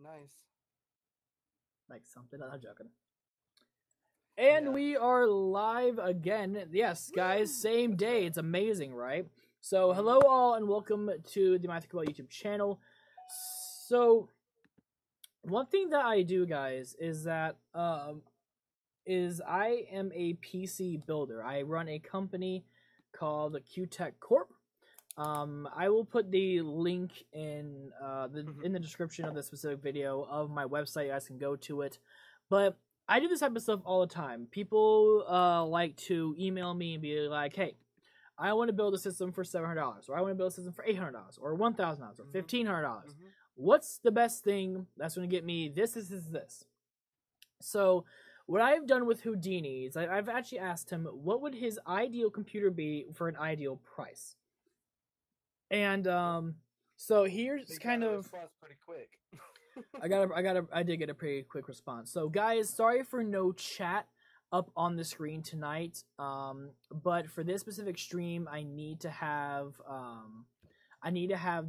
Nice. Like something. I'm joking. And Yeah. we are live again. Yes, guys, same day. It's amazing, right? So, hello all, and welcome to the MacLeod YouTube channel. So, one thing that I do, guys, is that I am a PC builder. I run a company called QTech Corp. I will put the link in the description of the specific video of my website. You guys can go to it. But I do this type of stuff all the time. People like to email me and be like, "Hey, I want to build a system for $700, or I want to build a system for $800, or $1,000, or $1,500. What's the best thing that's going to get me this, this?" So what I've done with Houdini is I've actually asked him what would his ideal computer be for an ideal price. And so here's kind of response pretty quick. I did get a pretty quick response. So guys, sorry for no chat up on the screen tonight. But for this specific stream, I need to have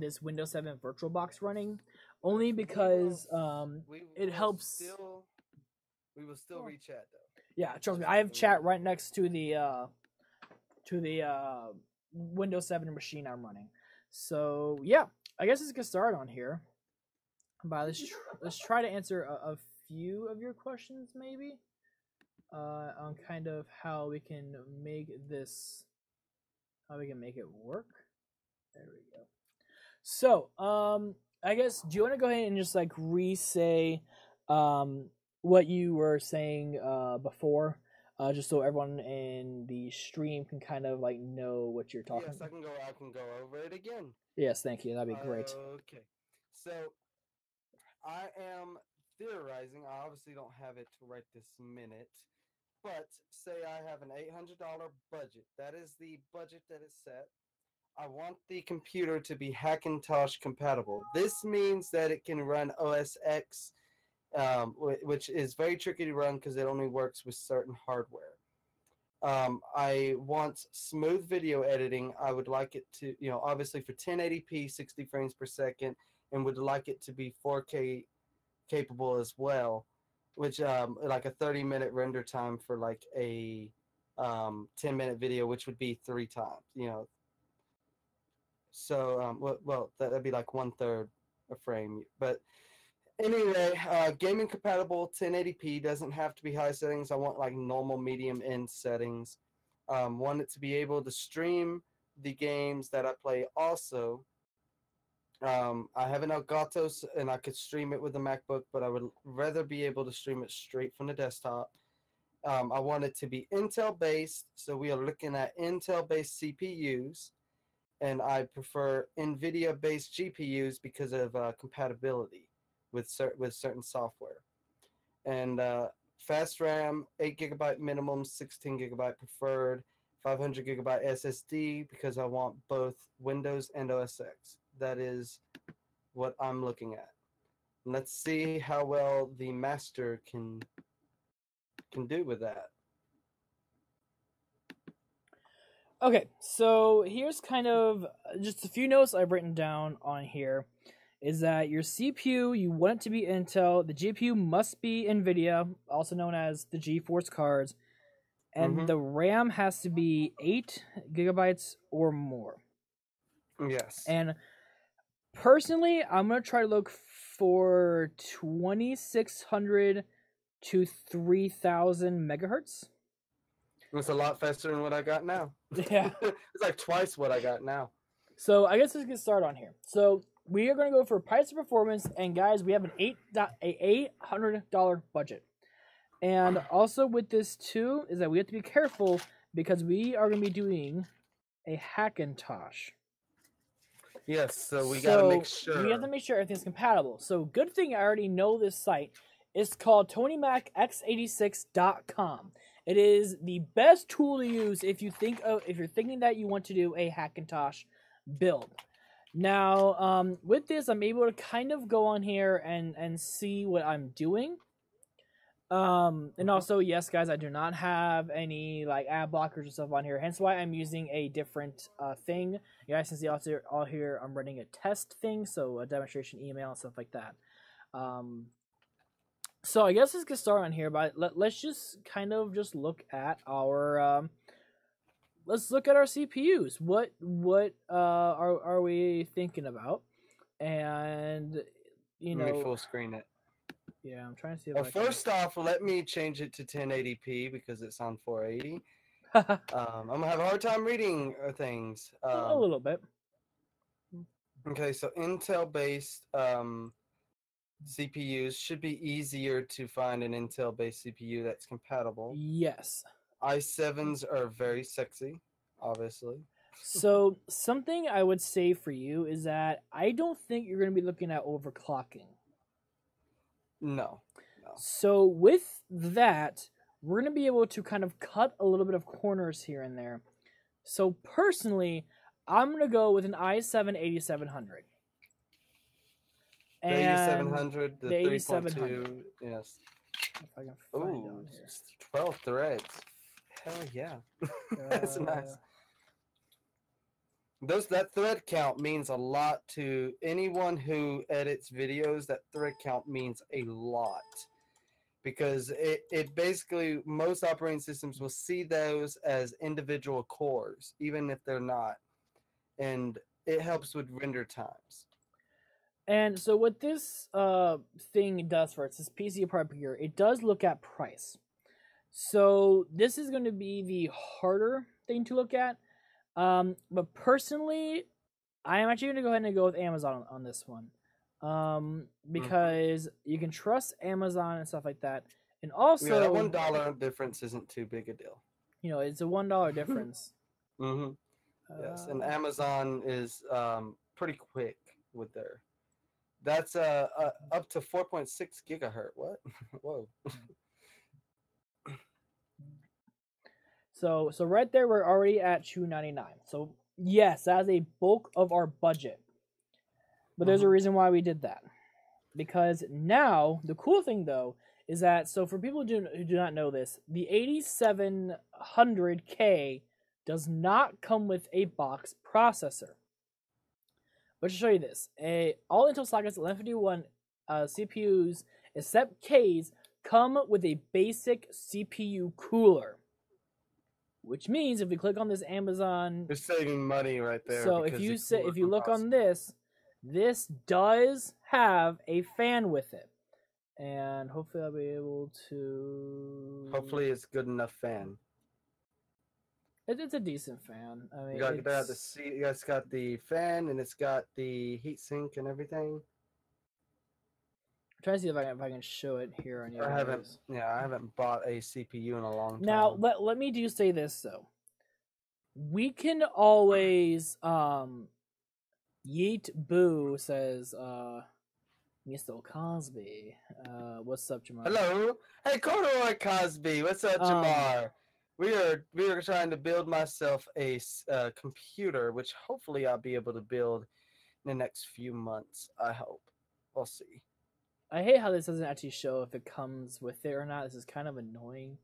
this Windows 7 VirtualBox running, only because it helps. We will still read chat though. Yeah, trust me. I have chat right next to the Windows 7 machine I'm running. So yeah, I guess let's get started on here. But let's try to answer a few of your questions, maybe, on kind of how we can make this, how we can make it work. There we go. So I guess, do you want to go ahead and just like re-say what you were saying before? Just so everyone in the stream can kind of like know what you're talking about. Yes, I can go over it again. Yes, thank you. That'd be great. Okay. So I am theorizing. I obviously don't have it right this minute, but say I have an $800 budget. That is the budget that is set. I want the computer to be Hackintosh compatible. This means that it can run OS X, which is very tricky to run because it only works with certain hardware. I want smooth video editing. I would like it to, obviously for 1080p, 60 frames per second, and would like it to be 4K capable as well, which like a 30-minute render time for like a 10-minute video, which would be 3 times, So, well, that'd be like 1/3 a frame, but anyway, gaming compatible 1080p, doesn't have to be high settings. I want like normal medium end settings. Want it to be able to stream the games that I play also. I have an Elgato and I could stream it with a MacBook, but I would rather be able to stream it straight from the desktop. I want it to be Intel based, so we are looking at Intel based CPUs, and I prefer NVIDIA based GPUs because of compatibility with certain software. And fast RAM, 8GB minimum, 16GB preferred, 500GB SSD because I want both Windows and OS X. That is what I'm looking at. And let's see how well the Master can do with that. Okay, so here's kind of just a few notes I've written down on here. Is that your CPU, you want it to be Intel, the GPU must be NVIDIA, also known as the GeForce cards, and the RAM has to be 8GB or more. Yes. And personally, I'm going to try to look for 2600 to 3000 megahertz. It's a lot faster than what I got now. Yeah. It's like twice what I got now. So I guess let's get started on here. So we are going to go for price and performance, and guys, we have an $800 budget. And also with this too is that we have to be careful because we are going to be doing a Hackintosh. Yes, so we got to make sure. We have to make sure everything's compatible. So good thing I already know this site. It's called TonyMacX86.com. It is the best tool to use if you're thinking that you want to do a Hackintosh build. Now, with this, I'm able to kind of go on here and see what I'm doing. And also, yes, guys, I do not have any like ad blockers or stuff on here. Hence why I'm using a different thing. You guys can see all here I'm running a test thing, so a demonstration email and stuff like that. So I guess let's get started on here, but let's just kind of just look at our let's look at our CPUs. What are we thinking about? And you Let me know, full screen it. yeah, I'm trying to see if Well, I first off, let me change it to 1080p because it's on 480. can... I'm gonna have a hard time reading things. a little bit. Okay, so Intel-based CPUs should be easier to find an Intel-based CPU that's compatible. Yes. i7s are very sexy, obviously. So something I would say for you is that I don't think you're going to be looking at overclocking. No. So with that, we're going to be able to kind of cut a little bit of corners here and there. So personally, I'm going to go with an i7 8700. The And 8700, the 3.2, 8700. yes. If I can find it Ooh, on here. 12 threads. Hell yeah. That's nice. That thread count means a lot to anyone who edits videos. That thread count means a lot because it basically, most operating systems will see those as individual cores, even if they're not, and it helps with render times. And so what this thing does for us, this PC part here, it does look at price. So this is going to be the harder thing to look at. But personally, I am actually going to go ahead and go with Amazon on this one. Because you can trust Amazon and stuff like that. And also, yeah, that $1 difference isn't too big a deal. You know, it's a $1 difference. Yes, and Amazon is pretty quick with their. That's up to 4.6 gigahertz. What? Whoa. So right there, we're already at $299. So yes, that's a bulk of our budget. But there's a reason why we did that. Because now, the cool thing though, is that, so for people who do not know this, the 8700K does not come with a box processor. But to show you this, all Intel sockets 1151 CPUs, except Ks, come with a basic CPU cooler. Which means if we click on this Amazon, you're saving money right there. So if you look on this does have a fan with it, and hopefully I'll be able to. Hopefully, it's good enough fan. It's a decent fan. I mean, you guys got the fan, and it's got the heatsink and everything. I'm trying to see if I can show it here on you. I haven't bought a CPU in a long time. Now let me say this though. We can always Yeet Boo says Mr. Cosby. What's up, Jamar? Hello. Hey, Corduroy Cosby. What's up, Jamar? We are trying to build myself a computer, which hopefully I'll be able to build in the next few months. I hope. We'll see. I hate how this doesn't actually show if it comes with it or not. This is kind of annoying.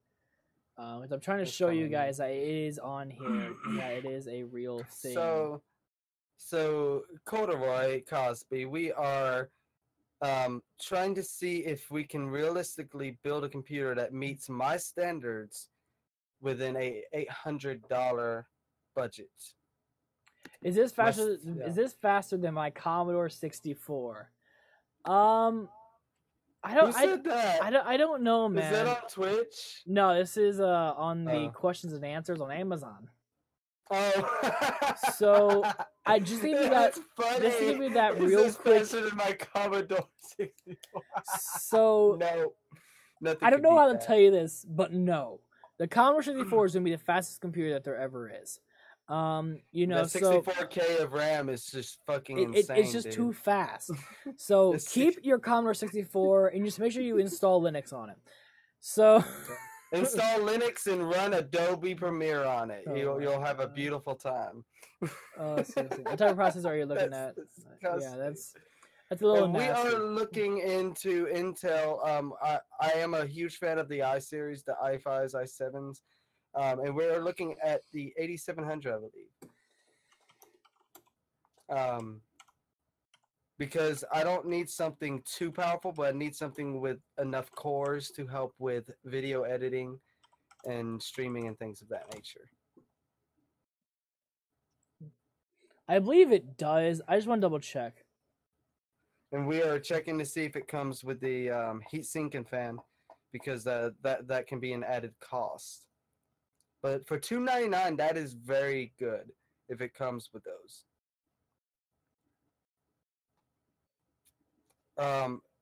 I'm trying to show you guys that it is on here. Yeah, it is a real thing. So Corduroy Cosby, we are trying to see if we can realistically build a computer that meets my standards within a $800 budget. Is this faster? Is this faster than my Commodore 64? I don't know, man. Is that on Twitch? No, this is on the questions and answers on Amazon. Oh. So I just gave you that. Just give me that real quick. Faster than my Commodore 64. So no, I don't know how to tell you this, but no, the Commodore 64 is gonna be the fastest computer that there ever is. You know, the 64K of RAM is just fucking insane. It's just too fast. So keep your Commodore 64 and just make sure you install Linux on it. So install Linux and run Adobe Premiere on it. You'll have a beautiful time. Seriously. What type of processor are you looking at? Yeah, that's a little nasty. We are looking into Intel. I am a huge fan of the i series, the i5s, i7s. And we're looking at the 8700, I believe. because I don't need something too powerful, but I need something with enough cores to help with video editing and streaming and things of that nature. I believe it does. I just want to double check. And we are checking to see if it comes with the heat sink and fan, because that can be an added cost. But for $299, that is very good if it comes with those.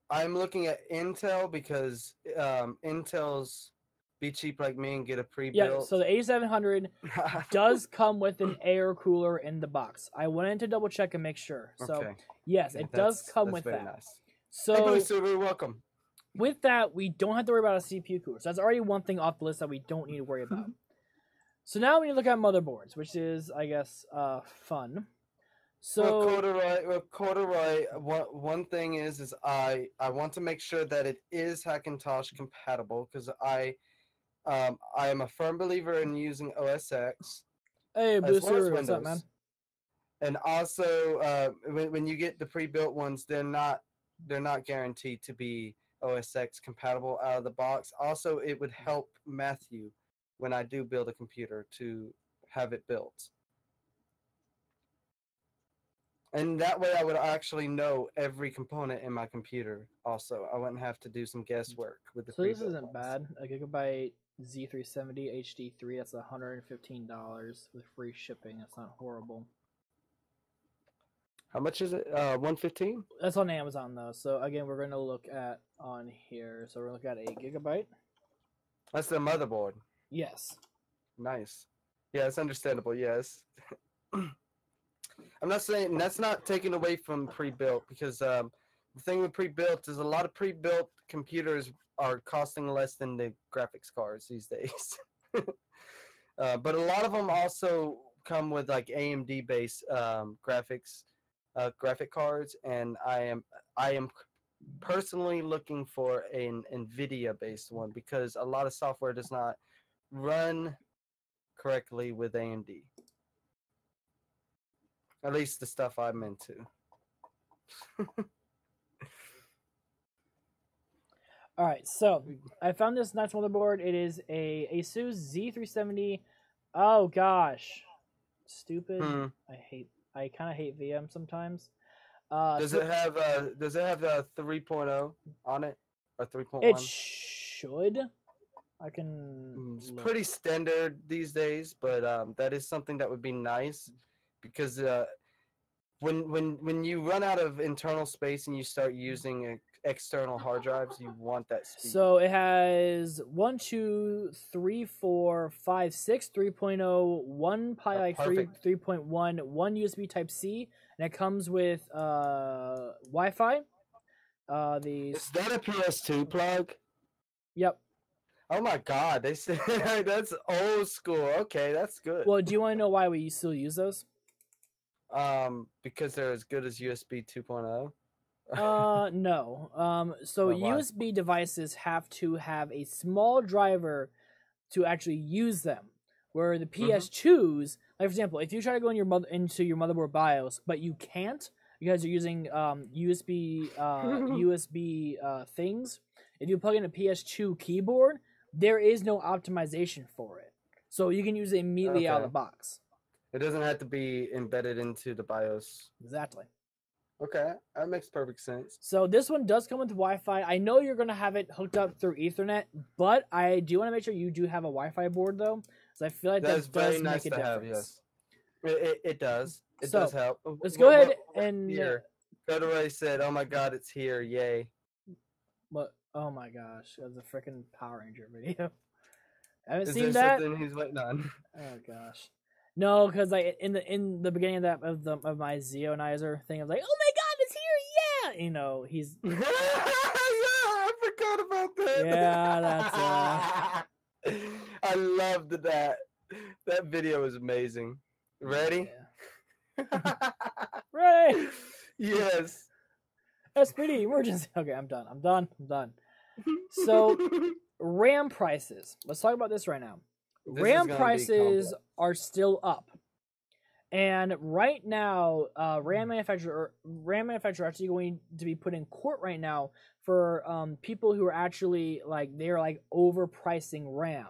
I'm looking at Intel because Intel's be cheap like me and get a pre-built. Yeah, so the A700 does come with an air cooler in the box. I wanted to double check and make sure. So Okay. yes, Okay, it does come with very that. Nice. So hey, Subaru, welcome. With that, we don't have to worry about a CPU cooler. So that's already one thing off the list that we don't need to worry about. So now we need to look at motherboards, which is, I guess, fun. So corduroy. One thing is I want to make sure that it is Hackintosh compatible, because I am a firm believer in using OS X. Hey, Booster, what's up, man? And also, when you get the pre-built ones, they're not guaranteed to be OS X compatible out of the box. Also, it would help Matthew when I do build a computer to have it built. And that way I would actually know every component in my computer also. I wouldn't have to do some guesswork with the pre-built. So this isn't bad. A Gigabyte Z370 HD3, that's $115 with free shipping. That's not horrible. How much is it? 115? That's on Amazon though. So again, we're going to look at on here. So we're looking at a Gigabyte. That's the motherboard. Yes. Nice. Yeah, it's understandable. Yes. I'm not saying that's not taken away from pre-built, because the thing with pre-built is a lot of pre-built computers are costing less than the graphics cards these days. But a lot of them also come with like AMD based graphic cards, and I am personally looking for an NVIDIA based one, because a lot of software does not run correctly with AMD. At least the stuff I'm into. All right, so I found this nice motherboard. It is a ASUS Z370. Oh gosh, stupid. I kind of hate VM sometimes. Does it have 3.0 on it, or 3.1? It should. I can. It's pretty standard these days, but that is something that would be nice, because when you run out of internal space and you start using external hard drives, you want that speed. So it has 1, 2, 3, 4, 5, 6, 3.0, 1 Pi i3 3.1, 1 USB Type C, and it comes with Wi-Fi. Is that a PS2 plug? Yep. Oh my God, they said that's old school. Okay, that's good. Well, do you want to know why we still use those? Because they're as good as USB 2.0. No. So USB devices have to have a small driver to actually use them. Where the PS2s, like for example, if you try to go into your motherboard BIOS, but you can't because you're using USB things, if you plug in a PS2 keyboard, there is no optimization for it. So you can use it immediately out of the box. It doesn't have to be embedded into the BIOS. Exactly. Okay, that makes perfect sense. So this one does come with Wi-Fi. I know you're going to have it hooked up through Ethernet, but I do want to make sure you do have a Wi-Fi board, though, because I feel like that does make a difference. Have, yes. It does. It does help. Let's go ahead and... Here. Corduroy said, oh my God, it's here. Yay. What? Oh my gosh. That was a freaking Power Ranger video. I haven't Is seen there that. something he's waiting on? Oh gosh. No, because like in the beginning of my Zeonizer thing, I was like, oh my God, it's here, yeah. You know, he's. Yeah, I forgot about that. Yeah, that's. I loved that. That video was amazing. Ready? Yeah. Ready? Yes. SPD emergency. Okay, I'm done. So, RAM prices. Let's talk about this right now. RAM prices are still up. And right now, RAM manufacturer are actually going to be put in court right now for people who are actually they're overpricing RAM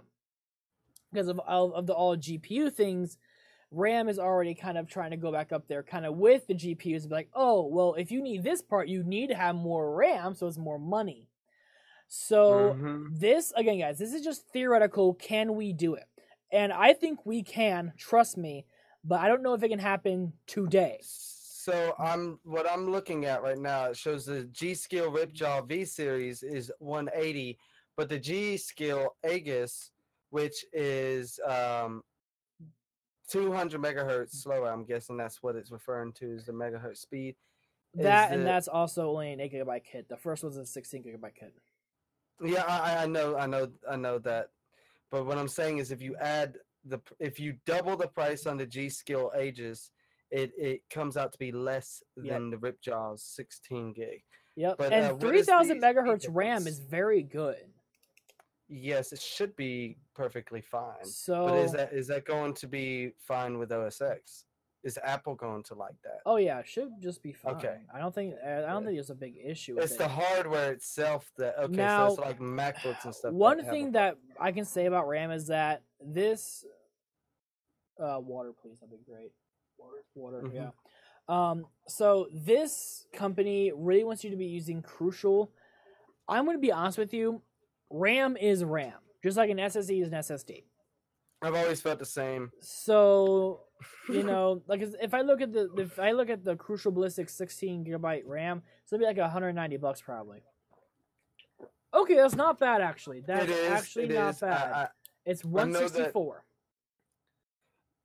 because of the all GPU things. RAM is already kind of trying to go back up there, kind of with the GPUs, and be like, oh, well, if you need this part, you need to have more RAM, so it's more money. So this, again, guys, this is just theoretical. Can we do it? And I think we can, trust me, but I don't know if it can happen today. So what I'm looking at right now, it shows the G-Skill Ripjaw V series is 180, but the G-Skill Aegis, which is 200 megahertz slower, I'm guessing that's what it's referring to, is the megahertz speed. And that's also only an 8 GB kit. The first one's a 16 GB kit. Yeah, I know that. But what I'm saying is, if you double the price on the G-Skill Aegis, it comes out to be less than the Ripjaw's 16 gig. Yep, but, and 3000 megahertz RAM is very good. Yes, it should be perfectly fine. So, but is that going to be fine with OS X? Is Apple going to like that? Oh yeah, it should just be fine. Okay. I don't think there's a big issue with it. It's the hardware itself that now, so it's like MacBooks and stuff. One thing that I can say about RAM is that this water, please, that'd be great. Water, yeah. So this company really wants you to be using Crucial. I'm going to be honest with you. RAM is RAM, just like an SSD is an SSD. I've always felt the same. So, like if I look at the Crucial Ballistic 16 GB RAM, it's gonna be like $190 probably. Okay, that's not bad actually. That's actually not bad. It's 164.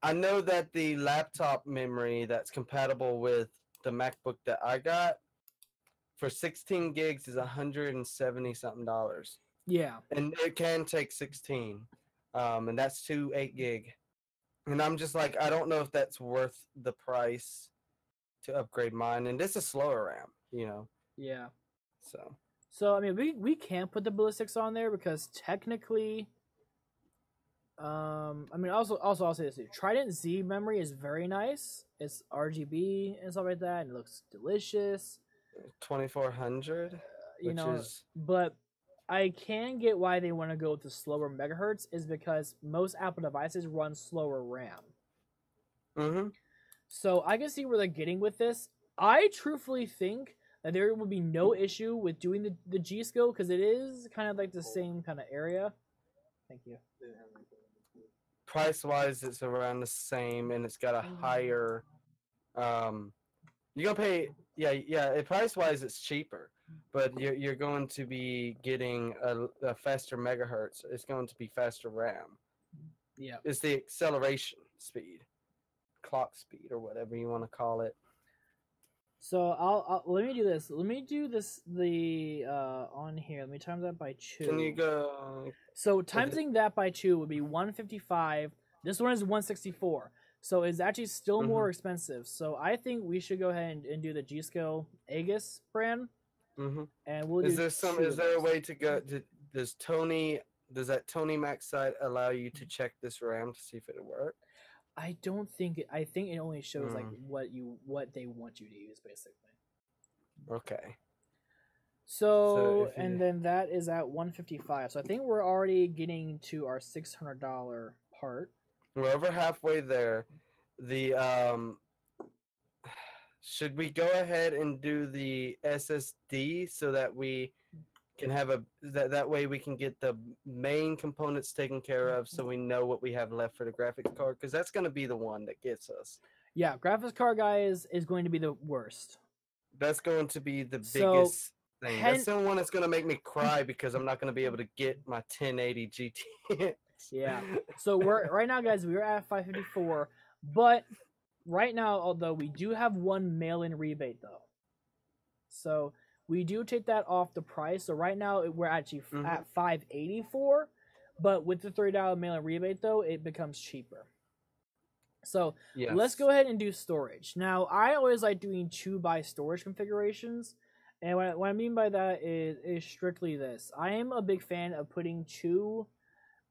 I know that the laptop memory that's compatible with the MacBook that I got for 16 gigs is $170 something. Yeah. And it can take 16. And that's 8 gig. And I'm just like, I don't know if that's worth the price to upgrade mine. And this is slower RAM, Yeah. So I mean, we can't put the ballistics on there because technically, I mean, also I'll say this too. Trident Z memory is very nice. It's RGB and stuff like that, and it looks delicious. 2400, but I can get why they want to go with the slower megahertz is because most Apple devices run slower RAM. So I can see where they're getting with this. I truthfully think that there will be no issue with doing the G-Skill because it is kind of like the same kind of area. Thank you. Price-wise, it's around the same, and it's got a higher... you're going to pay... Yeah, price-wise, it's cheaper. But you're going to be getting a faster megahertz. It's going to be faster RAM. Yeah. It's the acceleration speed, clock speed, or whatever you want to call it. So I'll let me do this. Let me do this on here. Let me times that by 2. Can you go? So timesing that by 2 would be 155. This one is 164. So it's actually still more expensive. So I think we should go ahead and do the G-Skill Aegis brand. And we'll is there a way to go? Does that Tony Mac site allow you to check this RAM to see if it'll work? I don't think it. I think it only shows like what they want you to use, basically. Okay. So and then that is at 155. So I think we're already getting to our $600 part. We're over halfway there. Should we go ahead and do the SSD so that we can have that way we can get the main components taken care of so we know what we have left for the graphics card? Because that's going to be the one that gets us. Yeah, graphics card, guys, is going to be the worst. That's going to be the biggest thing. That's the one that's going to make me cry because I'm not going to be able to get my 1080 GT. Yeah. So right now, guys, we're at 554, but right now, although we do have one mail-in rebate though, so we do take that off the price. So right now we're actually at 584, but with the $30 mail-in rebate though, it becomes cheaper. So let's go ahead and do storage. Now I always like doing 2x storage configurations, and what I mean by that is strictly this. I am a big fan of putting 2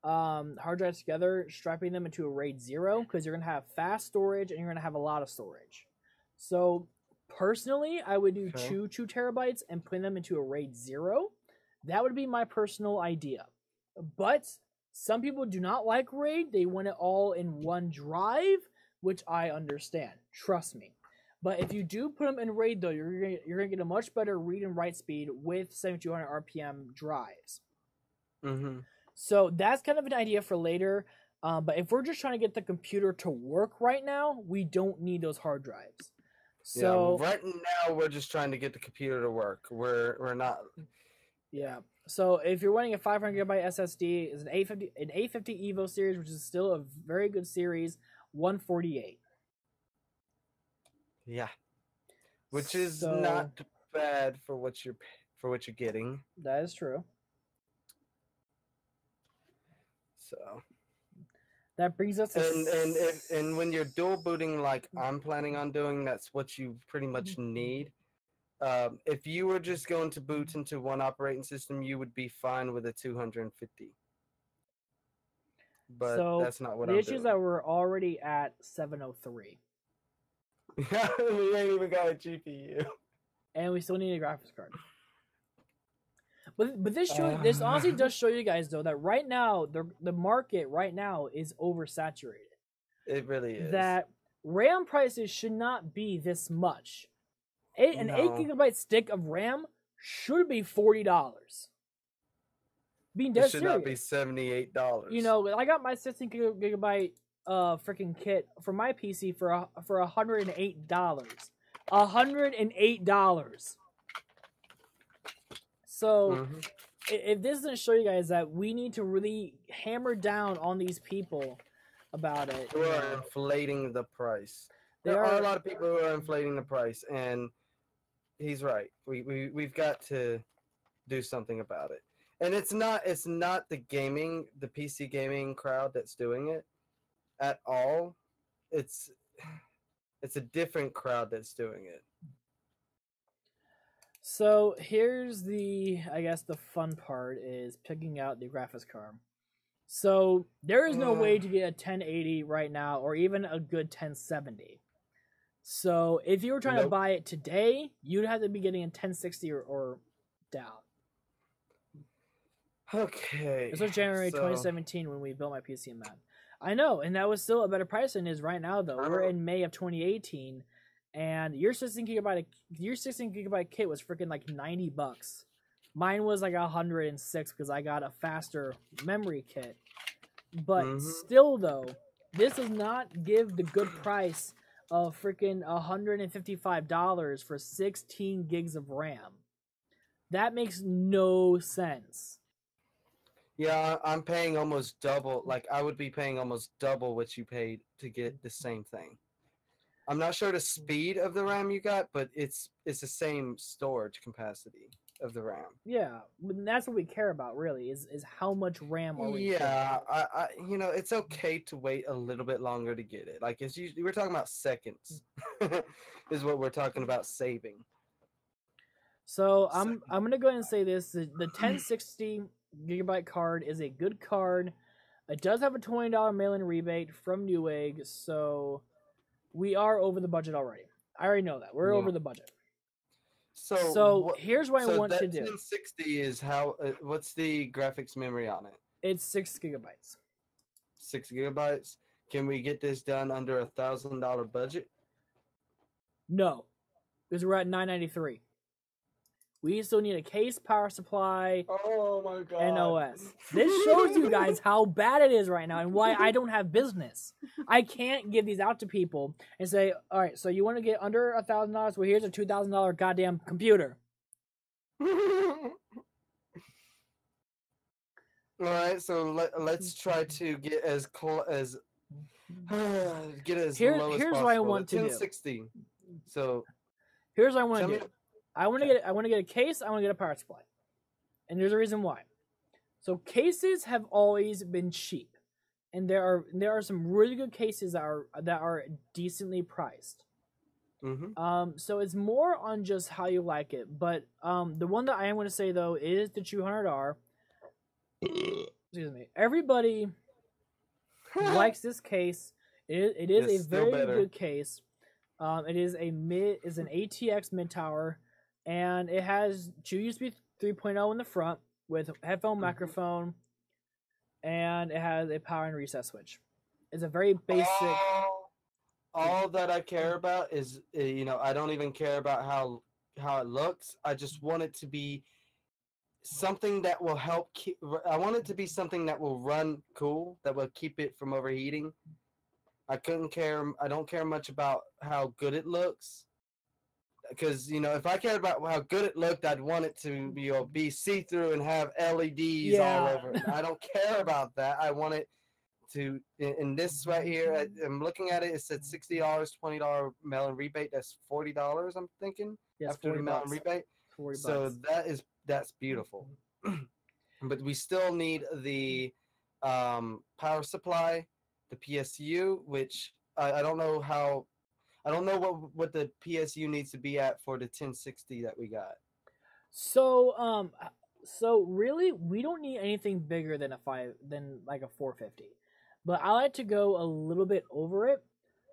hard drives together, strapping them into a RAID 0, because you're going to have fast storage and you're going to have a lot of storage. So personally, I would do two 2 terabytes and put them into a RAID 0. That would be my personal idea. But some people do not like RAID. They want it all in one drive, which I understand. Trust me. But if you do put them in RAID, though, you're gonna get a much better read and write speed with 7200 RPM drives. Mm-hmm. So that's kind of an idea for later. But if we're just trying to get the computer to work right now, we don't need those hard drives. So yeah, right now we're just trying to get the computer to work. We're not. Yeah. So if you're running a 500 gigabyte SSD, it's an 850 Evo series, which is still a very good series, 148. Yeah, which is not bad for what you're getting. That is true. So that brings us to and when you're dual booting like I'm planning on doing, that's what you pretty much need. If you were just going to boot into one operating system, you would be fine with a 250. But so that's not what the I'm issue doing. is that we're already at 703. We ain't even got a GPU. And we still need a graphics card. But this honestly does show you guys, though, that right now, the market right now is oversaturated. It really is. That RAM prices should not be this much. An 8 gigabyte stick of RAM should be $40. Being dead it should serious. not be $78. You know, I got my 16 gigabyte freaking kit for my PC for $108. $108. So if this doesn't show you guys that we need to really hammer down on these people about it, who are inflating the price. There are a lot of people who are inflating the price, and he's right. We've got to do something about it. And it's not the PC gaming crowd that's doing it at all. It's a different crowd that's doing it. So here's the fun part is picking out the graphics card. So there is no way to get a 1080 right now, or even a good 1070. So if you were trying to buy it today, you'd have to be getting a 1060 or down. Okay. This was January 2017 when we built my PC and Matt. I know, and that was still a better price than it is right now, though. We're in May of 2018, and your 16 gigabyte kit was freaking like $90. Mine was like 106 because I got a faster memory kit. But still, though, this does not give the good price of freaking $155 for 16 gigs of RAM. That makes no sense. Yeah, I'm paying almost double. Like, I would be paying almost double what you paid to get the same thing. I'm not sure the speed of the RAM you got, but it's the same storage capacity of the RAM. Yeah, but that's what we care about, really, is how much RAM are we getting. I it's okay to wait a little bit longer to get it. Like, it's usually, we're talking about seconds, is what we're talking about saving. So I'm gonna go ahead and say this: the 1060 gigabyte card is a good card. It does have a $20 mail-in rebate from Newegg, so we are over the budget already. I already know that we're over the budget. So here's what I want to do. 1060 is how? What's the graphics memory on it? It's 6 gigabytes. 6 gigabytes. Can we get this done under $1,000 budget? No, because we're at $993. We still need a case, power supply, and OS. This shows you guys how bad it is right now and why I don't have business. I can't give these out to people and say, all right, so you want to get under $1,000? Well, here's a $2,000 goddamn computer. All right, so let's try to get as low as here's possible. What I want to do. 1060. So here's what I want to do. I want to get a case. I want to get a power supply, and there's a reason why. So cases have always been cheap, and there are some really good cases that are decently priced. So it's more on just how you like it. But the one that I am going to say though is the 200R. excuse me, everybody likes this case. It is It's a still very better. good case. It is an ATX mid tower, and it has two USB 3.0 in the front with headphone microphone, and it has a power and reset switch. It's a very basic. All that I care about is, I don't even care about how it looks. I just want it to be something that will help keep. I want it to be something that will run cool, that will keep it from overheating. I don't care much about how good it looks, because if I cared about how good it looked, I'd want it to be see through and have LEDs all over it. I don't care about that. I want it to, in this right here, I'm looking at it. It said $60, $20 mail-in rebate. That's $40. I'm thinking after the mail-in rebate. $40. So that's beautiful. But we still need the power supply, the PSU, which I don't know how. I don't know what the PSU needs to be at for the 1060 that we got. So so really we don't need anything bigger than a 450. But I like to go a little bit over it.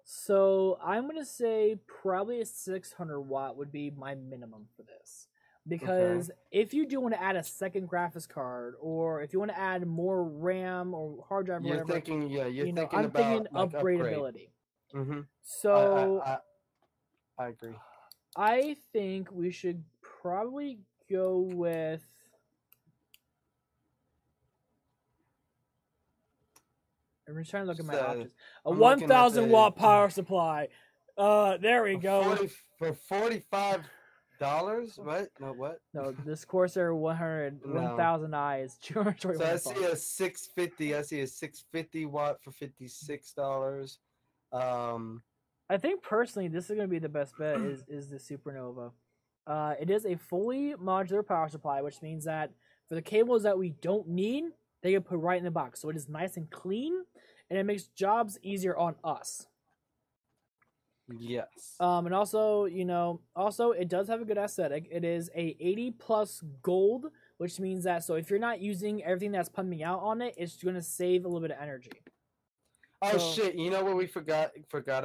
So I'm gonna say probably a 600 watt would be my minimum for this. Because if you do want to add a second graphics card, or if you want to add more RAM or hard drive, or whatever, I'm thinking like upgradability. Mm-hmm. So I agree. I think we should probably go with. I'm just trying to look at my options. A 1,000 watt power supply. There we go. For $45. What? No, what? No, this Corsair 1,000 eyes. So I see a 650. I see a 650 watt for $56. I think personally, this is going to be the best bet. Is the Supernova. It is a fully modular power supply, which means that for the cables that we don't need, they can put right in the box. So it is nice and clean, and it makes jobs easier on us. Yes. And also, it does have a good aesthetic. It is a 80+ gold, which means that if you're not using everything that's pumping out on it, it's going to save a little bit of energy. Oh shit! You know what we forgot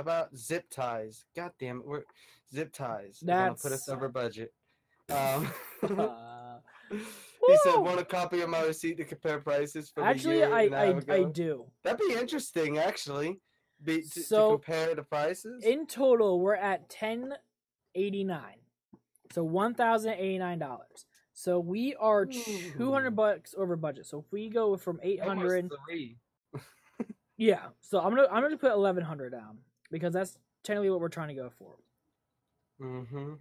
about? Zip ties. God damn it! We're zip ties. They're gonna put us over budget. He said, "Want a copy of my receipt to compare prices from a year and a half ago?" I do. That'd be interesting, actually. To compare the prices. In total, we're at $1,089, so $1,089. So we are $200 over budget. So if we go from 800, yeah. So I'm gonna put 1,100 down because that's technically what we're trying to go for. Mm-hmm.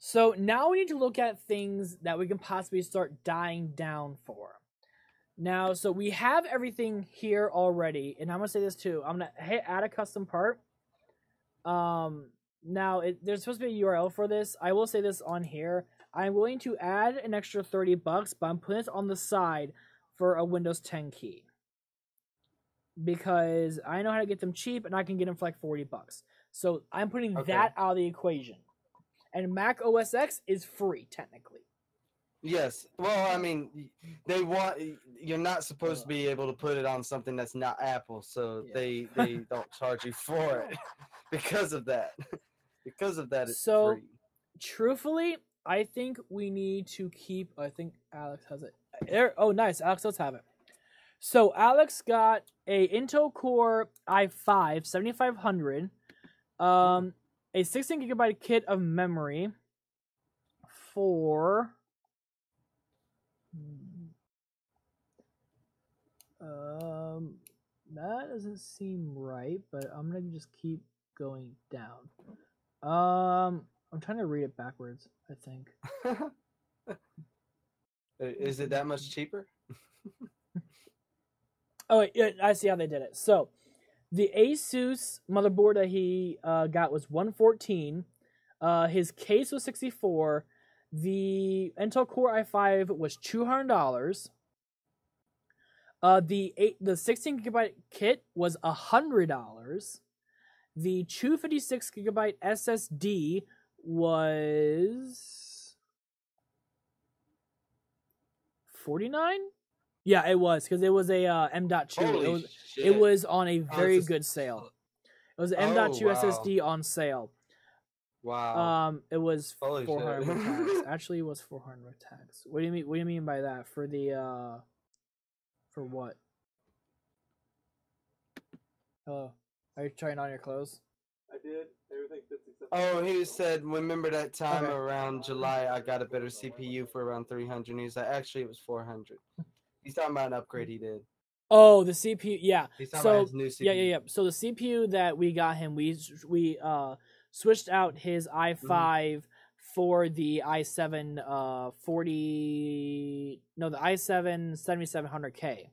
So now we need to look at things that we can possibly start dying down for. Now, so we have everything here already, and I'm gonna say this too. I'm gonna hit add a custom part. Now there's supposed to be a URL for this. I will say this on here. I'm willing to add an extra $30, but I'm putting it on the side for a Windows 10 key because I know how to get them cheap, and I can get them for like $40. So I'm putting that out of the equation. And Mac OS X is free technically. Yes. Well, I mean, you're not supposed to be able to put it on something that's not Apple, so they don't charge you for it because of that. Because of that, it's free. Truthfully, I think we need to keep. I think Alex has it. There. Oh, nice. Alex does have it. So Alex got a Intel Core i5 7500, a 16GB kit of memory for. That doesn't seem right, but I'm gonna just keep going down. I'm trying to read it backwards, I think. Is it that much cheaper? Oh, wait, yeah, I see how they did it. So, the Asus motherboard that he got was $114. His case was $64. The Intel Core i5 was $200. The 16GB kit was $100. The 256GB SSD was $49. Yeah, it was because it was a M.2. It was on a very good sale. It was an M.2 wow. SSD on sale. Wow. It was Holy 400 shit. tags. Actually, it was 400 tags. What do you mean? What do you mean by that? For the for what? Hello, are you trying on your clothes? I did. Everything fits except. Oh, he said, remember that time Okay. around July, I got a better CPU for around 300. He's like, actually, it was 400. He's talking about an upgrade he did. Oh, the CPU. Yeah. He's talking about his new CPU. Yeah. So the CPU that we got him, we switched out his i5 for the i7 40. No, the i7 7700K.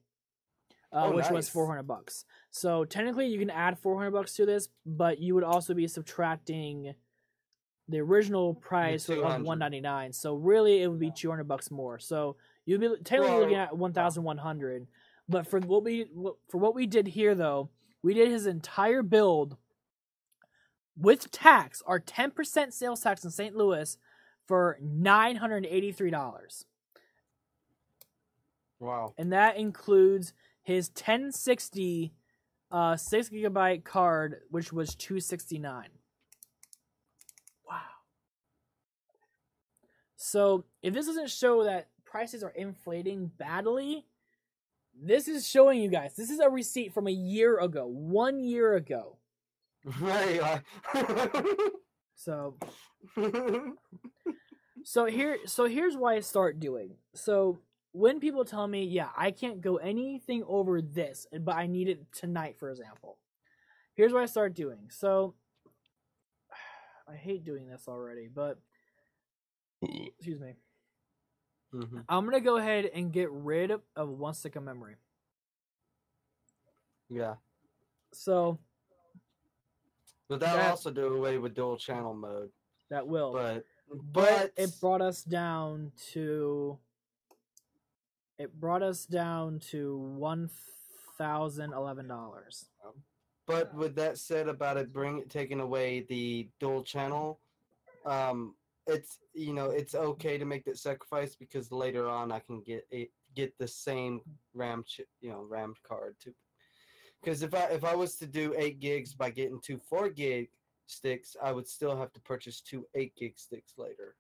Which was $400. So technically, you can add $400 to this, but you would also be subtracting the original price of $199. So really, it would be $200 more. So you'd be technically looking at $1,100. But for what we did here, though, we did his entire build with tax, our 10% sales tax in St. Louis, for $983. Wow. And that includes his 1060 6GB card, which was $269. Wow. So if this doesn't show that prices are inflating badly, this is showing you guys. This is a receipt from a year ago, 1 year ago. Right. So here's why I start doing. So when people tell me, yeah, I can't go anything over this, but I need it tonight, for example. Here's what I start doing. So I hate doing this already, but excuse me. Mm-hmm. I'm gonna go ahead and get rid of 1 stick of memory. Yeah. So that'll also do away with dual channel mode. That will. But it brought us down to $1,011. But with that said about it taking away the dual channel, it's it's okay to make that sacrifice because later on I can get the same RAM card too. Because if I was to do 8 gigs by getting 2 4-gig sticks, I would still have to purchase 2 8-gig sticks later.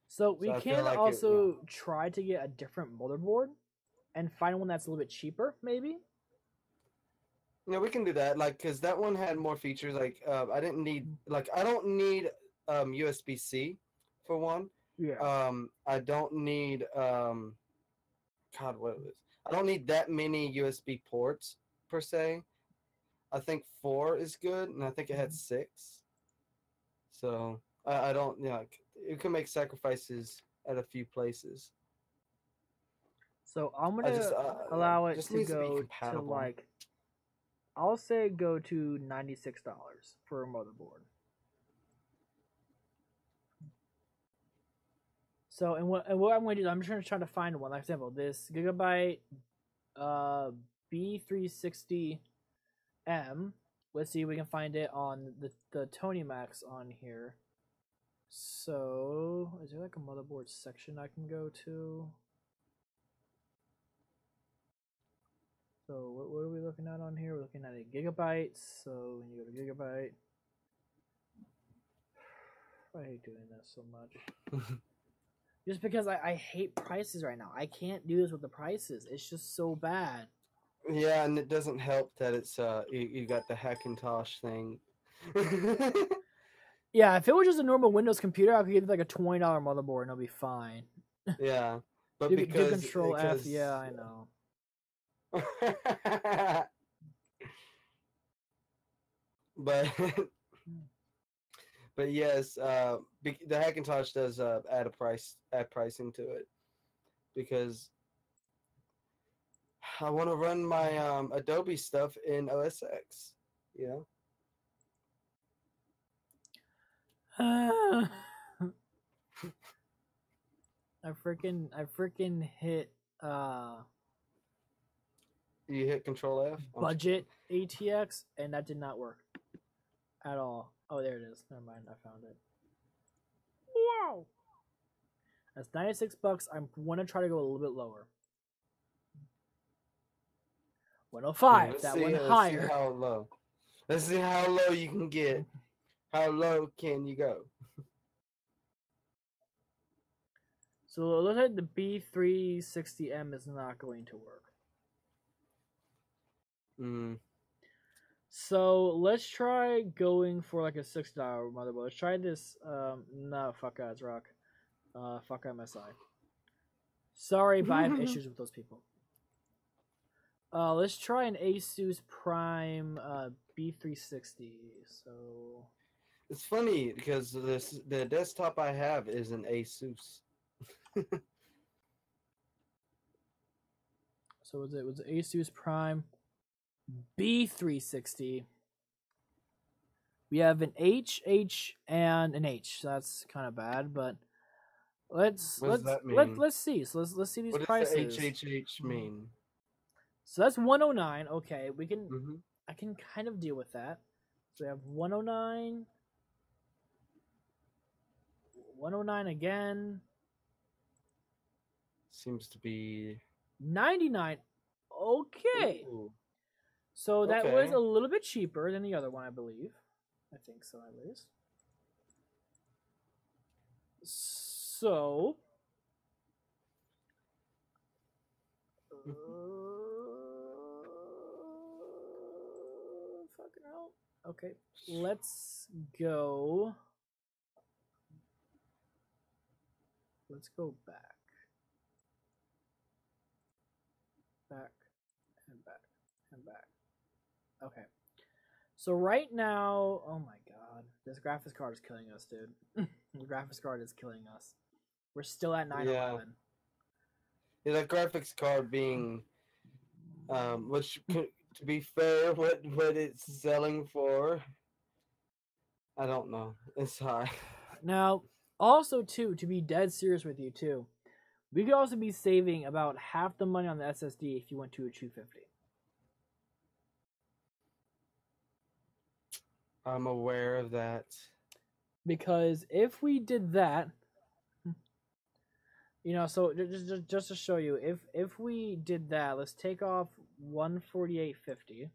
So we can like also try to get a different motherboard and find one that's a little bit cheaper, maybe. Yeah, we can do that. Like, cause that one had more features. Like, I don't need USB-C for one. Yeah. I don't need I don't need that many USB ports per se. I think 4 is good, and I think it had 6. So I don't, you can make sacrifices at a few places. So I'm gonna allow it to go to like, I'll say go to $96 for a motherboard. So and what I'm going to do, I'm just going to try to find one. Like example, this Gigabyte B360M. Let's see if we can find it on the Tony Max on here. So is there like a motherboard section I can go to? So what are we looking at on here? We're looking at a Gigabyte. So when you go to Gigabyte, I hate doing this so much. Just because I hate prices right now. I can't do this with the prices. It's just so bad. Yeah, and it doesn't help that it's you got the Hackintosh thing. Yeah, if it was just a normal Windows computer, I could get like a $20 motherboard and it'll be fine. Yeah, but do Control F, yeah, I know. but yes, the Hackintosh does add pricing to it because I want to run my Adobe stuff in OS X, you know. I freaking hit You hit Control F? Budget ATX and that did not work at all. Oh, there it is. Never mind, I found it. Wow. That's $96. I want to try to go a little bit lower. 105. Let's That see, one let's see higher. how low. Let's see how low you can get. How low can you go? So it looks like the B360M is not going to work. So let's try going for like a $6 motherboard. Let's try this. No, fuck guys, rock. Fuck MSI. Sorry, but I have issues with those people. Let's try an Asus Prime B360. So it's funny because the desktop I have is an Asus. So it was Asus Prime B360. We have an H, and an H. So that's kind of bad, but let's see. So let's see these what prices. What does the HHH mean? So that's 109. Okay, we can. Mm-hmm. I can kind of deal with that. So we have 109. 109 again. Seems to be 99. Okay. Ooh. So that Okay. was a little bit cheaper than the other one, I believe. I think so, at least. So fucking hell. Okay, let's go. Let's go back. Back and back and back. Okay. So right now, oh my god, this graphics card is killing us, dude. The graphics card is killing us. We're still at 911. Yeah, that graphics card being, which to be fair, what it's selling for, I don't know. It's high. Now, also too, to be dead serious with you too, we could also be saving about half the money on the SSD if you went to a 250. I'm aware of that. Because if we did that, so just to show you, if we did that, let's take off 148.50,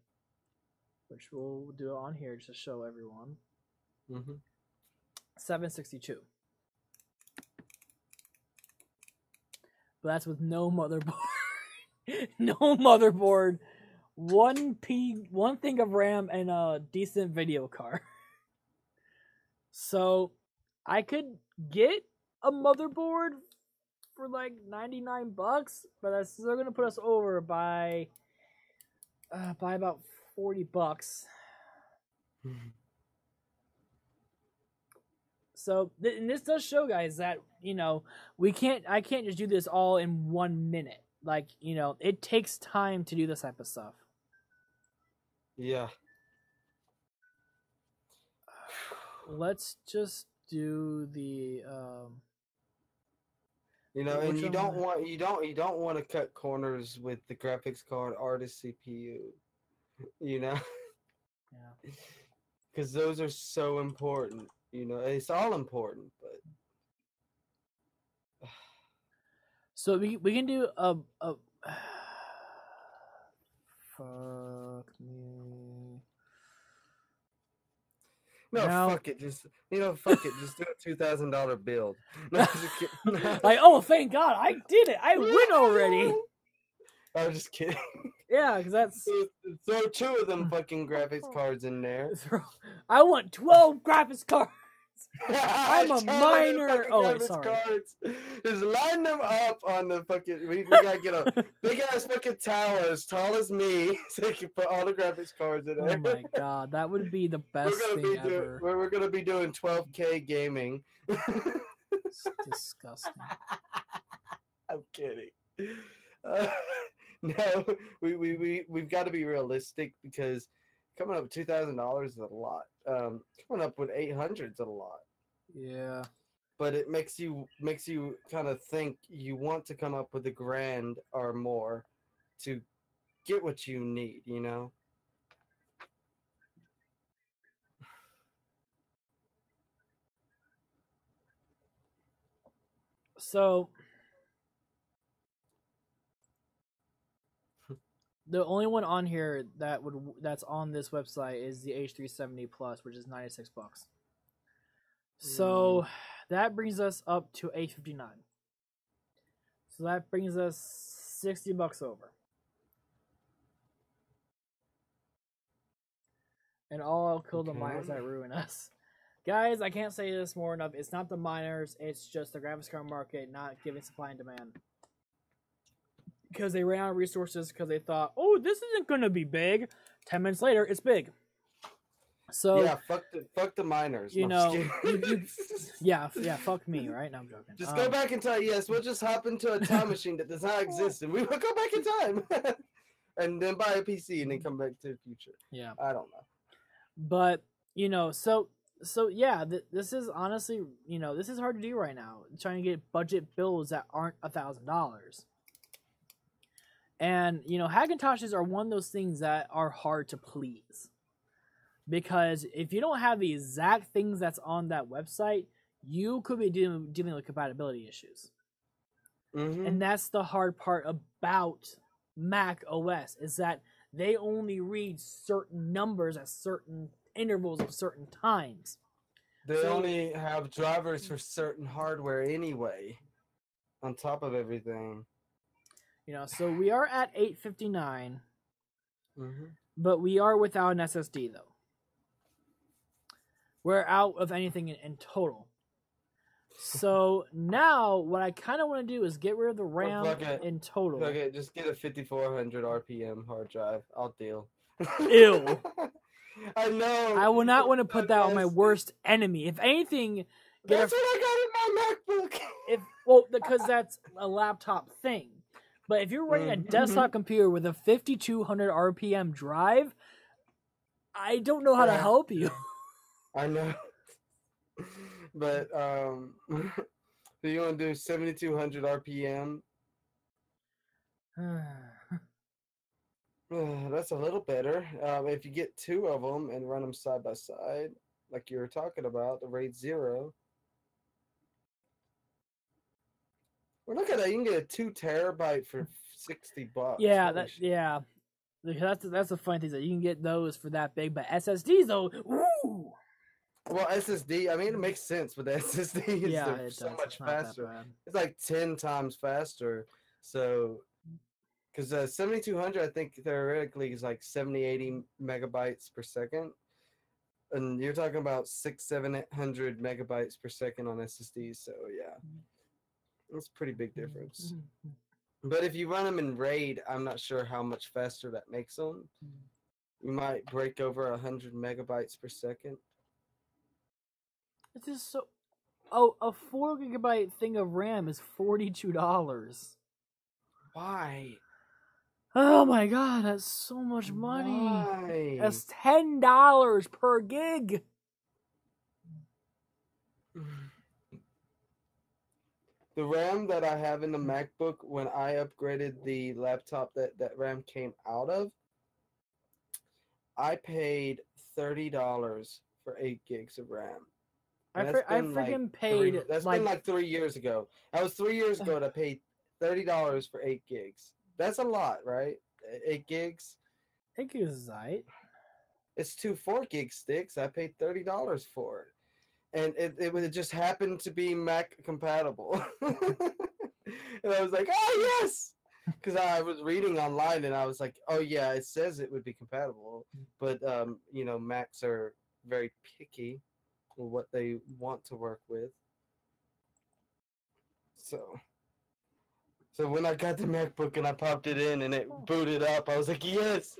which we'll do on here just to show everyone. 762. But that's with no motherboard. No motherboard. One thing of RAM and a decent video card. So I could get a motherboard for like $99, but that's still gonna put us over by about $40. So and this does show, guys, that I can't just do this all in 1 minute. Like, it takes time to do this type of stuff. Yeah. Let's just do the and you don't want to cut corners with the graphics card or the CPU. Yeah. Because those are so important. It's all important, but so we can do a fuck me. No, Now, fuck it. Just fuck it. Just do a $2,000 build. No, just kidding. like, oh, thank God, I did it. I win already. I'm just kidding. Yeah, because that's Throw 2 of them fucking graphics cards in there. I want 12 graphics cards. I'm a minor. Oh, sorry. Cards. Just line them up on the fucking. We gotta get a big ass fucking tower as tall as me, so you can put all the graphics cards in there. Oh my god, that would be the best thing ever. We're gonna be doing 12K gaming. It's disgusting. I'm kidding. No, we've got to be realistic because coming up with $2,000 is a lot. Coming up with 800 is a lot. Yeah. But it makes you kind of think you want to come up with $1,000 or more to get what you need, So The only one on here that's on this website is the H370 Plus, which is $96. So that brings us up to $859. So that brings us $60 over. And all kill the miners that ruin us. Guys, I can't say this more enough. It's not the miners, it's just the graphics card market not giving supply and demand. Because they ran out of resources because they thought, oh, this isn't going to be big. 10 minutes later, it's big. So yeah, fuck the miners. You No, know, yeah, fuck me, right? No, I'm joking. Just go back in time. Yes, we'll just hop into a time machine that does not exist, and we will go back in time, and then buy a PC and then come back to the future. Yeah, I don't know. But you know, so yeah, this is honestly, you know, this is hard to do right now. Trying to get budget builds that aren't $1,000. And, you know, Hackintoshes are one of those things that are hard to please. Because if you don't have the exact things that's on that website, you could be dealing with compatibility issues. And that's the hard part about Mac OS, is that they only read certain numbers at certain intervals of certain times. They only have drivers for certain hardware anyway, on top of everything. You know, so we are at 859, but we are without an SSD, though. We're out of anything in total. So now, what I kind of want to do is get rid of the RAM in total. Okay, just get a 5400 RPM hard drive. I'll deal. Ew. I know. I will not want to put that on my worst enemy. If anything, that's what I got in my MacBook. Well, because that's a laptop thing. But if you're running a desktop computer with a 5200 RPM drive, I don't know how to help you. I know. But, so you want to do 7200 RPM? That's a little better. If you get two of them and run them side by side, like you were talking about, the RAID 0. Well, look at that. You can get a 2 terabyte for $60. Yeah, that's the funny thing, that you can get those for that big, but SSDs though, woo! Well, SSD, I mean, it makes sense, but the SSD is so much faster. It's like 10 times faster. So, because 7200, I think theoretically is like 70, 80 megabytes per second. And you're talking about 600, 700 megabytes per second on SSD. So, yeah, that's a pretty big difference. But if you run them in RAID, I'm not sure how much faster that makes them. You might break over 100 megabytes per second. It's just so... Oh, a 4 gigabyte thing of RAM is $42. Why? Oh my god, that's so much money. Why? That's $10 per gig. The RAM that I have in the MacBook, when I upgraded the laptop that RAM came out of, I paid $30 for 8 gigs of RAM. I freaking paid... That's been like 3 years ago. That was 3 years ago that I paid $30 for 8 gigs. That's a lot, right? 8 gigs? 8 gigs is right. It's 2 4-gig sticks. I paid $30 for it. And it just happened to be Mac compatible. And I was like, oh, yes! Because I was reading online and I was like, oh, yeah, it says it would be compatible. But, you know, Macs are very picky with what they want to work with. So when I got the MacBook and I popped it in and it booted up, I was like, yes!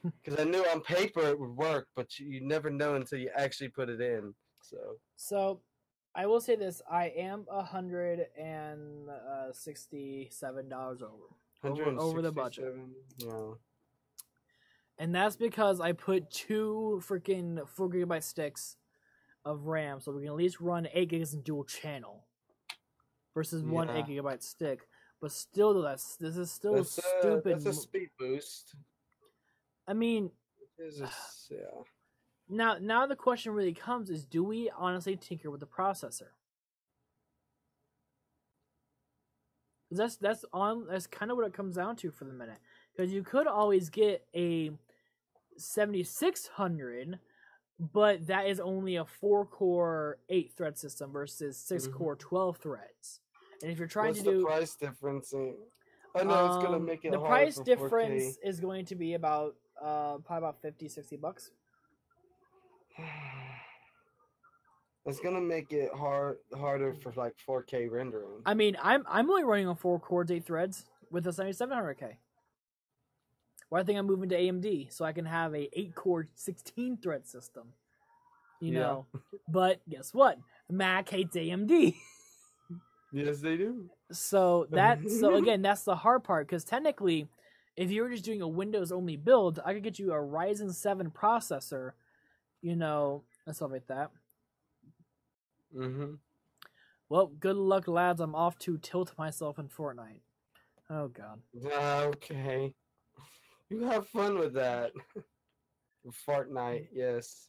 Because I knew on paper it would work, but you never know until you actually put it in. So I will say this: I am $167 over the budget. Yeah. And that's because I put 2 freaking 4 gigabyte sticks of RAM, so we can at least run 8 gigs in dual channel versus one 8 gigabyte stick. But still, this is still stupid. That's a speed boost. I mean, yeah. Now the question really comes is, do we honestly tinker with the processor? That's kind of what it comes down to for the minute. because you could always get a 7600, but that is only a 4-core 8-thread system versus 6-core 12 threads. And if you're trying What's to do the price difference? I know it's gonna make it the hard price for difference 4K. is going to be about probably about $50-$60. It's gonna make it harder for like 4K rendering. I mean, I'm only running on 4 cores, 8 threads with a 7700K. Well, I think I'm moving to AMD so I can have a 8-core 16-thread system. You know, but guess what? Mac hates AMD. Yes, they do. So again, that's the hard part, because technically, if you were just doing a Windows only build, I could get you a Ryzen 7 processor, you know, and stuff like that. Mm-hmm. Well, good luck, lads. I'm off to tilt myself in Fortnite. Oh God. Okay. You have fun with that. Fortnite, yes.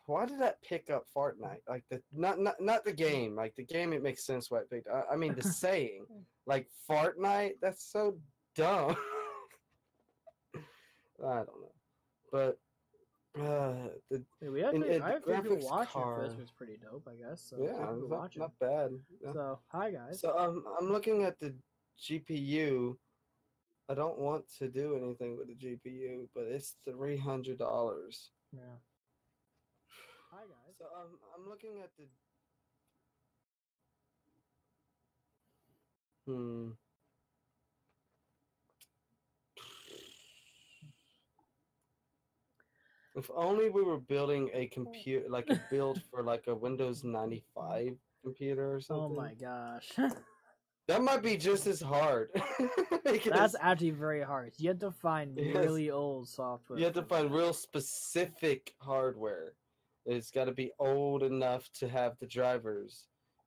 Why did that pick up Fortnite? Like the not the game. Like the game, it makes sense why it picked. I mean the saying, like Fortnite. That's so dumb. I don't know, but the We have and I the have people graphics watching card. this, which is pretty dope, I guess. So Yeah, people it's watching. not bad. Yeah. So hi guys. So I'm looking at the GPU. I don't want to do anything with the GPU, but it's $300. Yeah. Hi guys. So I'm looking at the. If only we were building a computer, like a build for like a Windows 95 computer or something. Oh my gosh. That might be just as hard. That's actually very hard. You have to find really old software. You have to find real specific hardware. It's got to be old enough to have the drivers,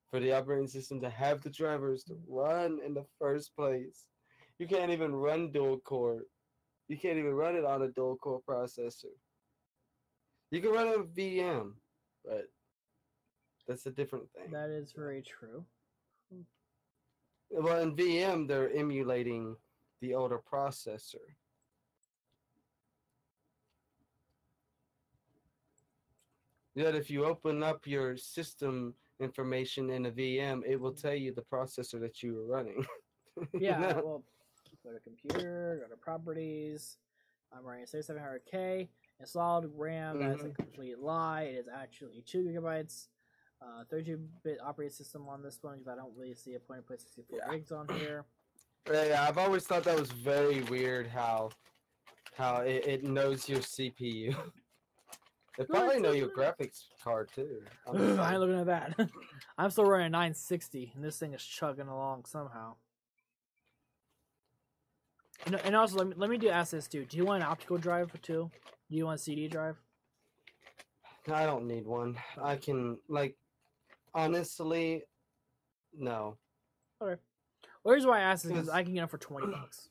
for the operating system to have the drivers to run in the first place. You can't even run dual core. You can't even run it on a dual core processor. You can run it on VM, but that's a different thing. That is very true. Well, in VM, they're emulating the older processor. Yet if you open up your system information in a VM, it will tell you the processor that you were running. Yeah, well, go to computer, go to properties. I'm running 6700K. Installed RAM, that is a complete lie. It is actually 2 gigabytes. 32-bit operating system on this one, because I don't really see a point to put 64 gigs on here. Yeah, I've always thought that was very weird how it knows your CPU. It probably know your graphics card too. I ain't looking at that. I'm still running a 960, and this thing is chugging along somehow. And also, let me ask this too. Do you want an optical drive too? Do you want a CD drive? I don't need one. I can, like, honestly, no. Okay. Well, here's why I asked is because I can get them for $20.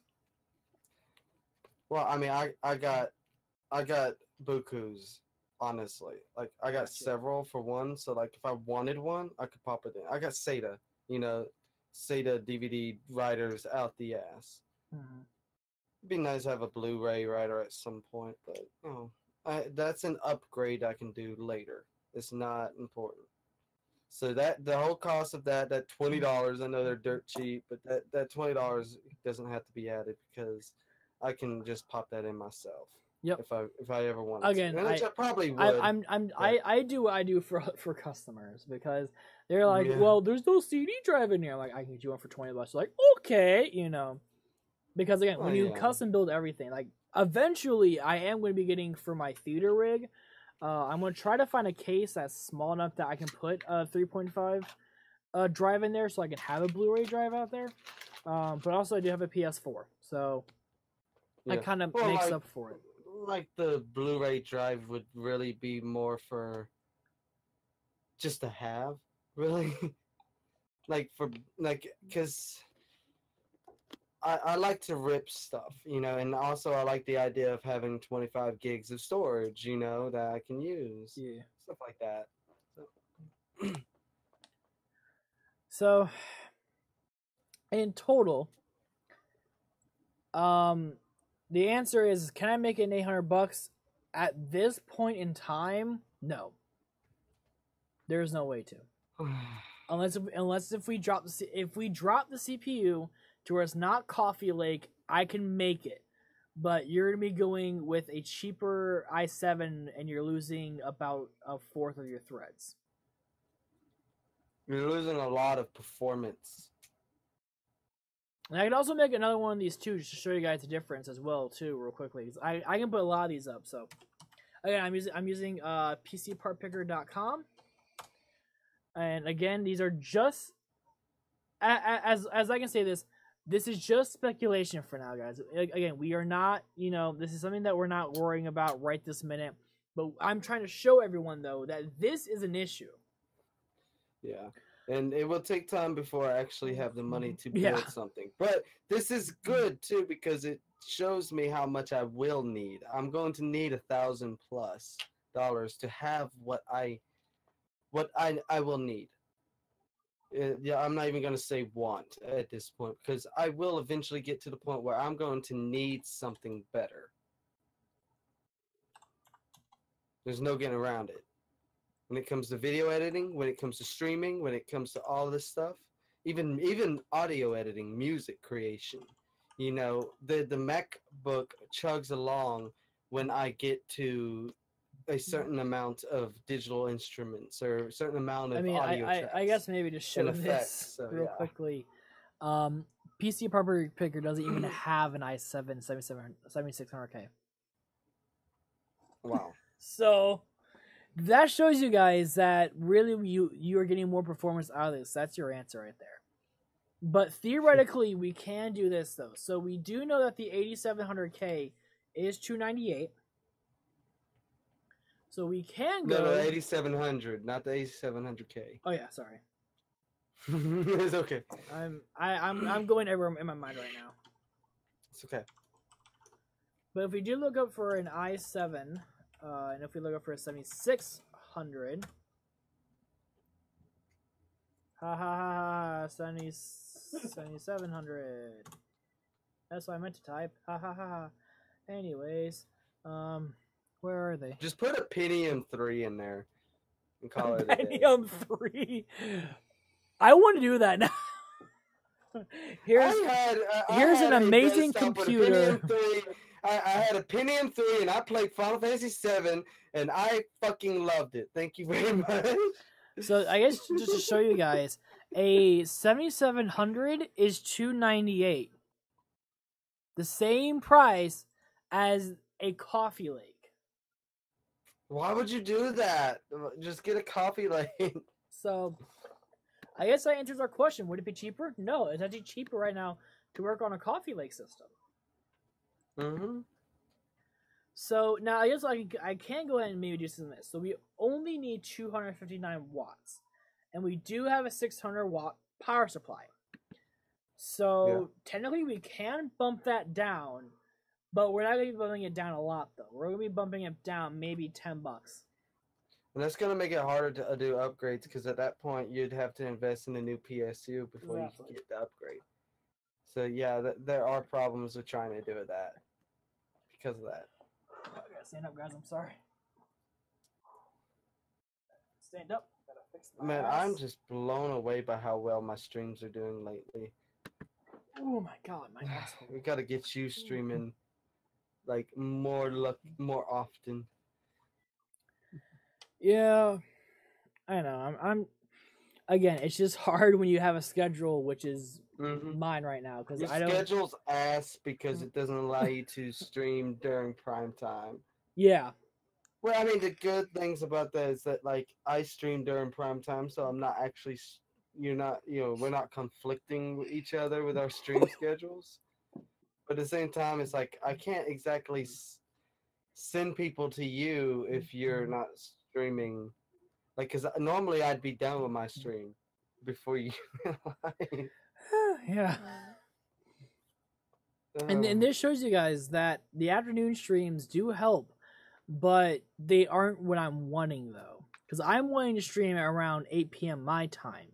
Well, I mean, I got bukus. Honestly, like I got several for one, so like if I wanted one, I could pop it in. I got SATA, SATA DVD writers out the ass. It'd be nice to have a Blu-ray writer at some point, but that's an upgrade I can do later. It's not important. So that the whole cost of that $20, I know they're dirt cheap, but that $20 doesn't have to be added because I can just pop that in myself. Yep. If I ever wanted Again, to. I probably would. I do what I do for customers, because they're like, well, there's no CD drive in here. I'm like, I can get you one for $20. They're like, okay, because again, when you custom build everything, like eventually I am going to be getting for my theater rig. I'm going to try to find a case that's small enough that I can put a 3.5 drive in there, so I can have a Blu-ray drive out there. But also I do have a PS4, so that kind of makes up for it. Like the Blu-ray drive would really be more for just to have, really. Because I like to rip stuff, and also I like the idea of having 25 gigs of storage, that I can use. Yeah. Stuff like that. So in total, The answer is, can I make it in $800? At this point in time, no. There's no way to. Unless if we drop the CPU to where it's not Coffee Lake, I can make it. But you're gonna be going with a cheaper i7, and you're losing about a fourth of your threads. You're losing a lot of performance. And I can also make another one of these too, just to show you guys the difference as well too, real quickly. I can put a lot of these up. So again, I'm using PCPartPicker.com, and again, these are just as I can say this. This is just speculation for now, guys. Again, we are not, this is something that we're not worrying about right this minute. But I'm trying to show everyone, though, that this is an issue. Yeah. And it will take time before I actually have the money to build something. But this is good, too, because it shows me how much I will need. I'm going to need $1,000+ to have what I will need. Yeah, I'm not even going to say want at this point, because I will eventually get to the point where I'm going to need something better. There's no getting around it. When it comes to video editing, when it comes to streaming, when it comes to all this stuff, even audio editing, music creation, the MacBook chugs along when I get to a certain amount of digital instruments or a certain amount of audio tracks. I guess maybe to show this real quickly, PC Part Picker doesn't even have an i7 7600K. Wow. So that shows you guys that really you are getting more performance out of this. That's your answer right there. But theoretically, we can do this though. So we do know that the 8700K is $298. So we can go. No, 8700, not the 8700K. Oh yeah, sorry. It's okay. I'm going everywhere in my mind right now. It's okay. But if we do look up for an i7, and if we look up for a 7600, 7700. That's what I meant to type. Anyways, where are they? Just put a Pentium 3 in there and call it a day. Pentium 3. I want to do that now. Here's an amazing computer. I had a Pentium 3 and I played Final Fantasy 7 and I fucking loved it. Thank you very much. So I guess just to show you guys, a 7700 is $298. The same price as a Coffee Lake. Why would you do that? Just get a Coffee Lake. So I guess that answers our question. Would it be cheaper? No, it's actually cheaper right now to work on a Coffee Lake system. Mm-hmm. So now I guess I can go ahead and maybe do some of this. So we only need 259 watts. And we do have a 600 watt power supply. So technically we can bump that down, but we're not going to be bumping it down a lot though. We're going to be bumping it down maybe $10. And that's going to make it harder to do upgrades because at that point you'd have to invest in a new PSU before you can get the upgrade. So yeah, there are problems with trying to do that because of that. I gotta stand up, guys. I'm sorry. Stand up. Gotta fix my Man, ass. I'm just blown away by how well my streams are doing lately. Oh my god, my asshole. We gotta get you streaming like more often. Yeah, I know. I'm again. It's just hard when you have a schedule, which is mine right now, because I don't. Schedule's ass because it doesn't allow you to stream during prime time. Yeah. Well, I mean, the good things about that is that like I stream during prime time, so I'm not actually. We're not conflicting with each other with our stream schedules. But at the same time, it's like I can't exactly send people to you if you're not streaming. Like, because normally I'd be done with my stream before you. Yeah. And this shows you guys that the afternoon streams do help, but they aren't what I'm wanting though. Because I'm wanting to stream at around 8 p.m. my time,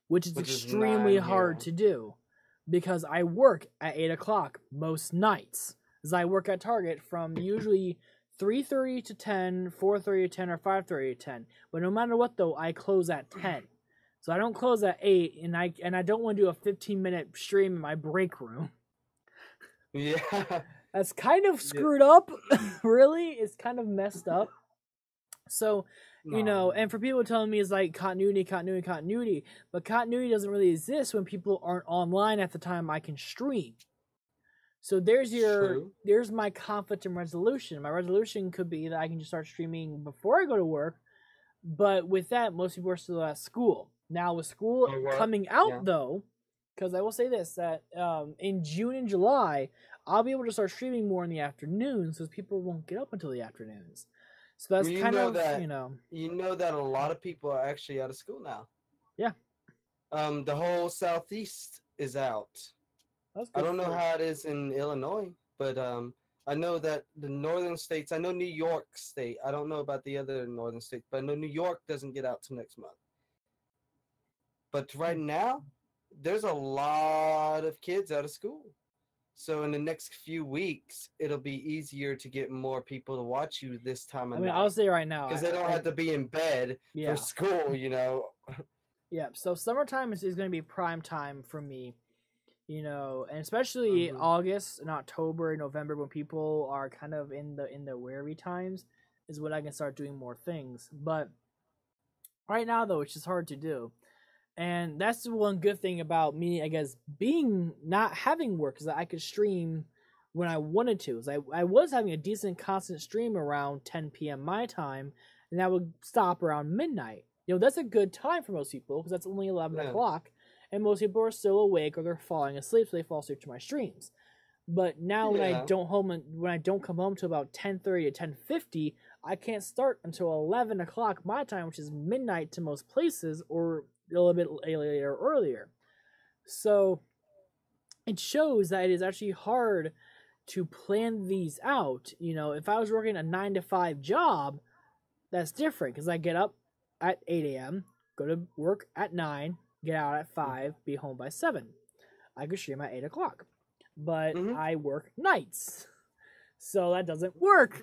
which is extremely hard to do. because I work at 8 o'clock most nights. As I work at Target from usually 3:30 to 10, 4:30 to 10, or 5:30 to 10. But no matter what, though, I close at 10. So I don't close at 8, and I don't want to do a 15-minute stream in my break room. Yeah. That's kind of screwed up, really. It's kind of messed up. So, you know, and for people telling me it's like continuity, but continuity doesn't really exist when people aren't online at the time I can stream. So there's my conflict and resolution. My resolution could be that I can just start streaming before I go to work, but with that, most people are still at school. Now with school coming out though, because I will say this, that in June and July, I'll be able to start streaming more in the afternoons, so people won't get up until the afternoons. So that's you know that a lot of people are actually out of school now. Yeah. The whole Southeast is out. I don't know how it is in Illinois, but I know that the northern states, I know New York State, I don't know about the other northern states, but I know New York doesn't get out till next month. But right now, there's a lot of kids out of school. So in the next few weeks, it'll be easier to get more people to watch you this time of night. I'll say right now. Because they don't have to be in bed for school, you know. Yeah, so summertime is going to be prime time for me. You know, and especially August and October and November when people are kind of in the weary times is when I can start doing more things. But right now though, it's just hard to do. And that's the one good thing about me, I guess, not having work, is that I could stream when I wanted to. I was having a decent constant stream around 10 p.m. my time, and I would stop around midnight. You know, that's a good time for most people because that's only 11 o'clock. And most people are still awake or they're falling asleep, so they fall asleep to my streams. But now when I don't come home till about 10:30 to 10:50, I can't start until 11 o'clock my time, which is midnight to most places, or a little bit later or earlier. So it shows that it is actually hard to plan these out. You know, if I was working a 9-to-5 job, that's different because I get up at 8 a.m., go to work at 9. Get out at 5, be home by 7. I could stream at 8 o'clock. But I work nights. So that doesn't work.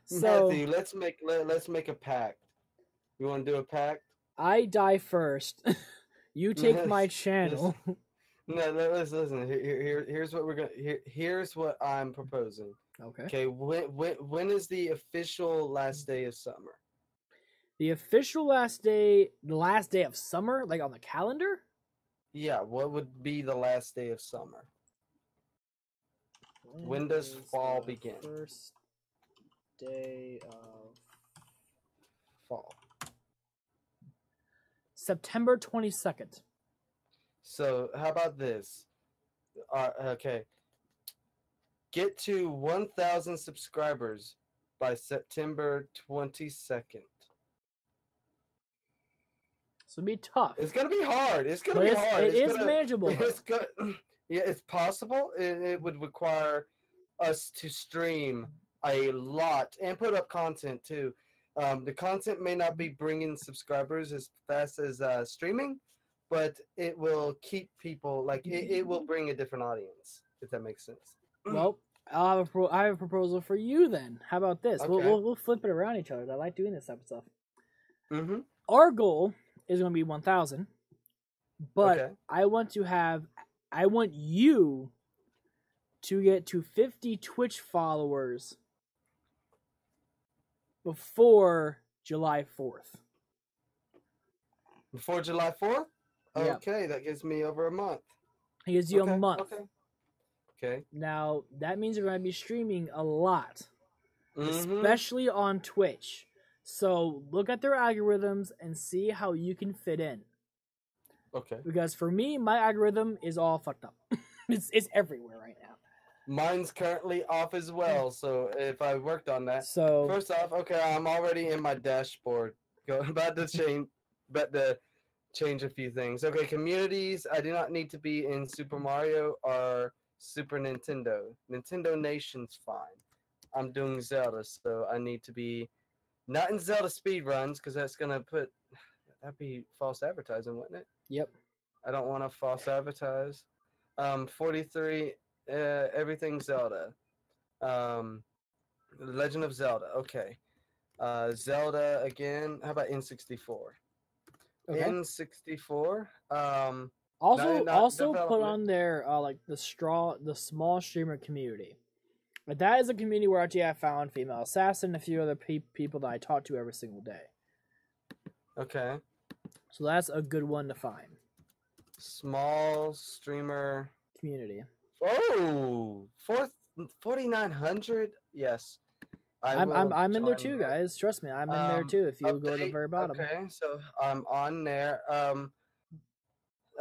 So Matthew, let's make a pact. You want to do a pact? I die first. You take my channel. Listen. Here's what we're gonna. Here's what I'm proposing. Okay. Okay. When is the official last day of summer? The official last day of summer, like on the calendar? Yeah, what would be the last day of summer? When does fall begin? First day of fall. September 22nd. So, how about this? Okay. Get to 1,000 subscribers by September 22nd. So it'll be tough. It's gonna be hard. It's gonna be hard. It is manageable. Yeah, it's possible. It would require us to stream a lot and put up content too. The content may not be bringing subscribers as fast as streaming, but it will keep people, like, it will bring a different audience, if that makes sense. Well, I have a proposal for you then. How about this? Okay. We'll flip it around each other. I like doing this type of stuff. Mm-hmm. Our goal is going to be 1,000, but Okay. I want you to get to 50 Twitch followers before July 4th. Before July 4th? Yeah. Okay, that gives me over a month. It gives you a month. Okay. Now, that means you're going to be streaming a lot, Mm-hmm. especially on Twitch. So look at their algorithms and see how you can fit in. Okay. Because for me, my algorithm is all fucked up. It's everywhere right now. Mine's currently off as well, so if I worked on that. So First off, okay, I'm already in my dashboard. About to change a few things. Okay, communities, I do not need to be in Super Mario or Super Nintendo. Nintendo Nation's fine. I'm doing Zelda, so I need to be not in Zelda speedruns, because that'd be false advertising, wouldn't it? Yep. I don't want to false advertise. 43, everything Zelda. Legend of Zelda. Okay. Zelda again. How about N64? Okay. N64. Also, not put development. on there like the small streamer community. But that is a community where actually I found Female Assassin and a few other people that I talk to every single day. Okay. So that's a good one to find. Small streamer Community. Oh, 4,900. Yes, I'm in there join too, that. guys. Trust me, I'm in there too. If you go to the Update. very bottom. Okay, so I'm on there.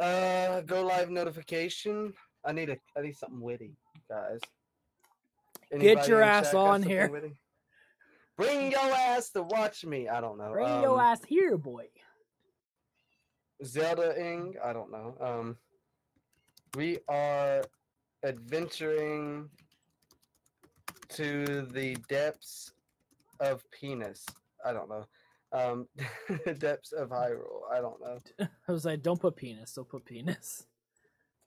Go live notification. I need something witty, guys. Get your ass on here. Witty? Bring your ass to watch me. I don't know. Bring your ass here, boy. Zelda-ing. I don't know. We are adventuring to the depths of penis. I don't know. Depths of Hyrule. I don't know. I was like, don't put penis. Don't put penis.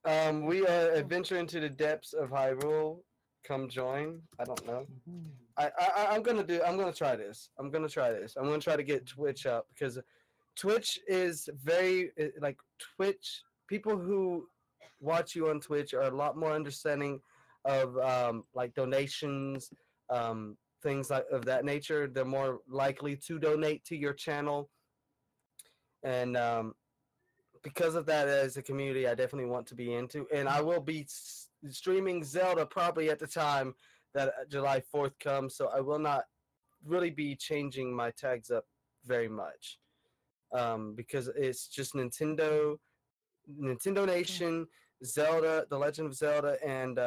We are adventuring to the depths of Hyrule. Come join. I don't know. I'm gonna try this. I'm gonna try to get Twitch up because Twitch is very like Twitch. People who watch you on Twitch are a lot more understanding of like donations, things like of that nature. They're more likely to donate to your channel, and because of that, as a community, I definitely want to be into, and I will be streaming Zelda probably at the time that July 4th comes. So I will not really be changing my tags up very much, because it's just Nintendo Nation, Zelda, The Legend of Zelda, and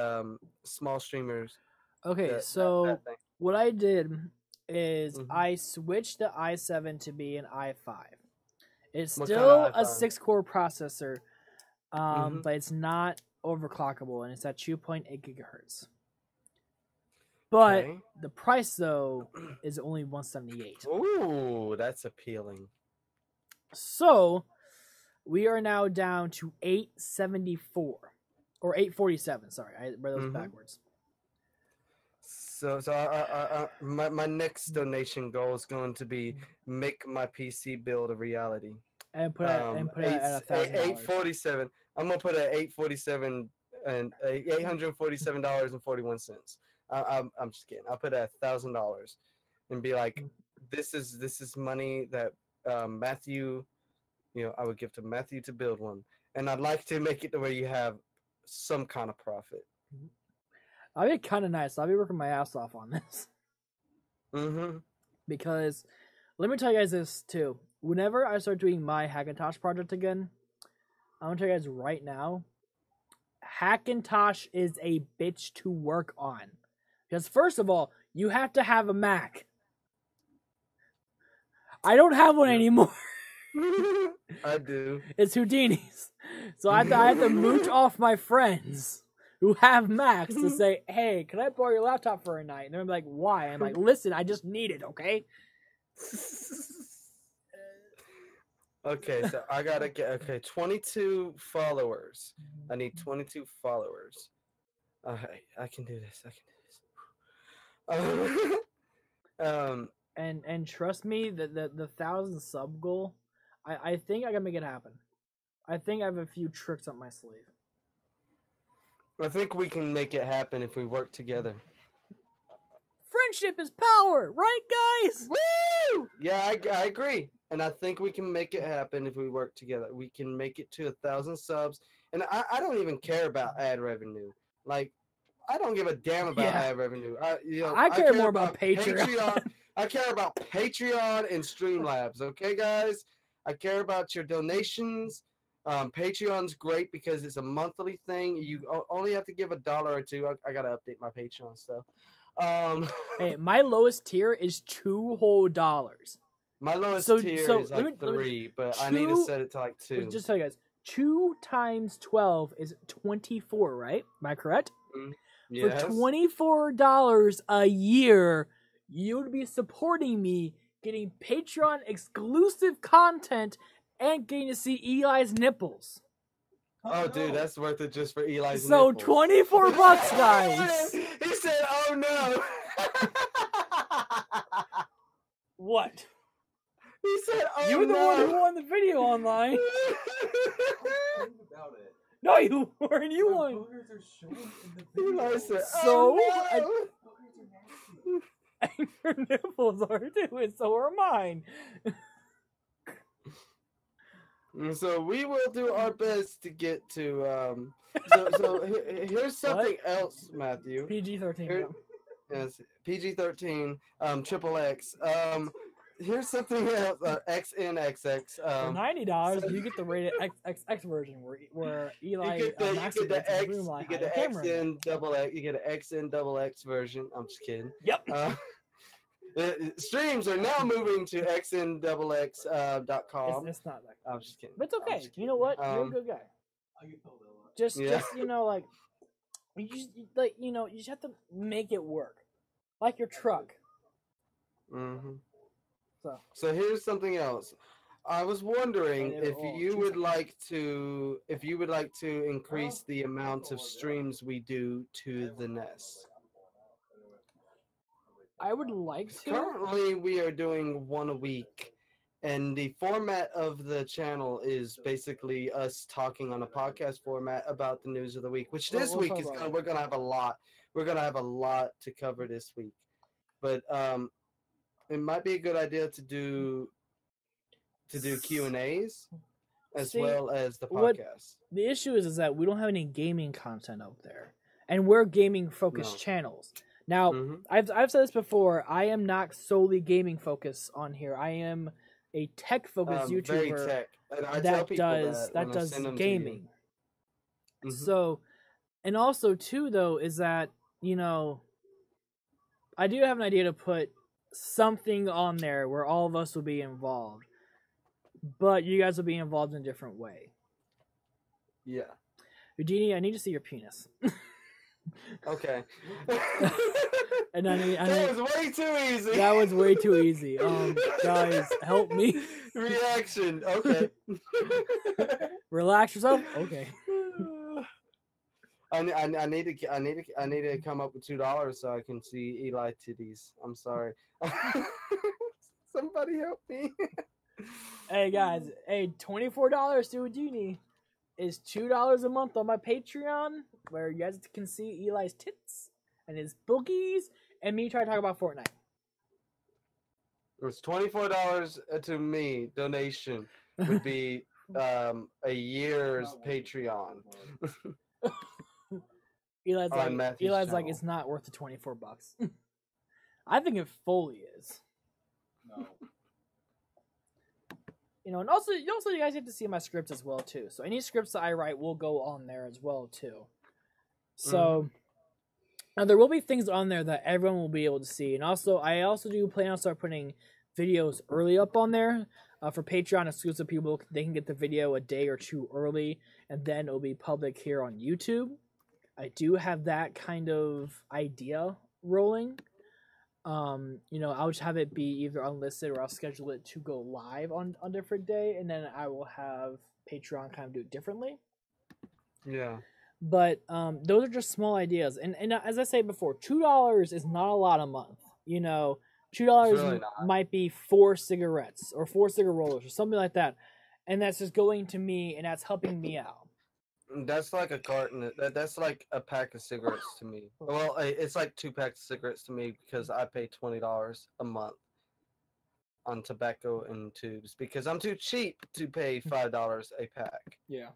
small streamers. Okay, so what I did is I switched the i7 to be an i5. It's still a 6-core processor, but it's not overclockable, and it's at 2.8 gigahertz. But the price, though, is only $178. Ooh, that's appealing. So we are now down to $874 or $847. Sorry, I read those backwards. So my next donation goal is going to be make my PC build a reality. And put it at $1,000. $847. I'm gonna put it at $847 and $847.41. I'm just kidding. I'll put it at $1,000 and be like, this is money that Matthew, I would give to Matthew to build one, and I'd like to make it to where you have some kind of profit. I'll be kind of nice. I'll be working my ass off on this. Because let me tell you guys this too. Whenever I start doing my Hackintosh project again, I'm gonna tell you guys right now, Hackintosh is a bitch to work on. Because first of all, you have to have a Mac. I don't have one anymore. I do. It's Houdini's. So I have to mooch off my friends who have Macs to say, hey, can I borrow your laptop for a night? And they're like, why? I'm like, listen, I just need it, okay? Okay, so I gotta get 22 followers. I need 22 followers. I can do this. And trust me, the 1,000 sub goal, I think I can make it happen. I think I have a few tricks up my sleeve. I think we can make it happen if we work together. Friendship is power, right, guys? Woo! Yeah, I agree. And I think we can make it happen if we work together. We can make it to 1,000 subs. And I don't even care about ad revenue. Like, I don't give a damn about ad revenue. I care more about Patreon. I care about Patreon and Streamlabs. Okay, guys? I care about your donations. Patreon's great because it's a monthly thing. You only have to give $1 or $2. I gotta update my Patreon stuff. Hey, my lowest tier is $2 whole. My lowest tier is like 3, but I need to set it to like 2. Just tell you guys, 2 times 12 is 24, right? Am I correct? Yes. For $24 a year, you would be supporting me, getting Patreon exclusive content, and getting to see Eli's nipples. Oh, dude, that's worth it just for Eli's So nipples. 24 bucks, guys. He said, "Oh no." What? He said, "Oh You're the no." one who won the video online. About it. No, you weren't. You My won. boogers are showing in the video. Eli said, So, "Oh no." Boogers are nasty. And your nipples are too, and so are mine. So we will do our best to get to here's something else, Matthew. PG-13. Here- Yes, PG-13, triple X. Here's something else, XNXX. For $90, you get the rated XXX version, where Eli you get the masturbates in his room while you get the hiding a camera. XN double X. You get an XN double X version. I'm just kidding. Yep. The streams are now moving to xnxx.com. It's not that. I'm just kidding. But it's okay. You know what? You're a good guy. I get told a lot. Just Yeah. like you just you just have to make it work, like your truck. Mm-hmm. So here's something else. I was wondering And they if were all you two would seconds. like to increase the amount of streams we do to the nest. I would like to. Currently, we are doing one a week, and the format of the channel is basically us talking on a podcast format about the news of the week. Which this We'll week talk is about it. we're gonna have a lot. We're gonna have a lot to cover this week, but it might be a good idea to do Q&As as See, well as the what- podcast. The issue is that we don't have any gaming content out there, and we're gaming focused No. channels. Now, Mhm. I've said this before. I am not solely gaming focused on here. I am a tech focused Very YouTuber tech. And I tell that people does when I does send them to you. gaming. Mhm. So, and also too though is that I do have an idea to put something on there where all of us will be involved, but you guys will be involved in a different way. Yeah. Houdini, I need to see your penis. Okay. And I need that was way too easy. that was way too easy. Guys, help me. Reaction. Okay. Relax yourself. Okay. I need to come up with $2 so I can see Eli titties. I'm sorry. Somebody help me. Hey guys, $24 to Houdini is $2 a month on my Patreon, where you guys can see Eli's tits and his boogies and me try to talk about Fortnite. It's $24 to me. Donation would be a year's Patreon. Eli's On Matthew's like channel. it's not worth the $24. I think it fully is. No. And also you guys get to see my scripts as well too. So any scripts that I write will go on there as well too. So now there will be things on there that everyone will be able to see. And also I also do plan on start putting videos early up on there for Patreon exclusive people. They can get the video a day or two early, and then it'll be public here on YouTube. I do have that kind of idea rolling. I'll just have it be either unlisted or I'll schedule it to go live on a different day, and then I will have Patreon kind of do it differently. Yeah. But those are just small ideas, and as I said before, $2 is not a lot a month. $2 really not. might be 4 cigarettes or 4 cigarette rollers or something like that, and that's just going to me, and that's helping me out. That's like a carton. That's like a pack of cigarettes to me. Well, it's like 2 packs of cigarettes to me because I pay $20 a month on tobacco and tubes because I'm too cheap to pay $5 a pack Yeah.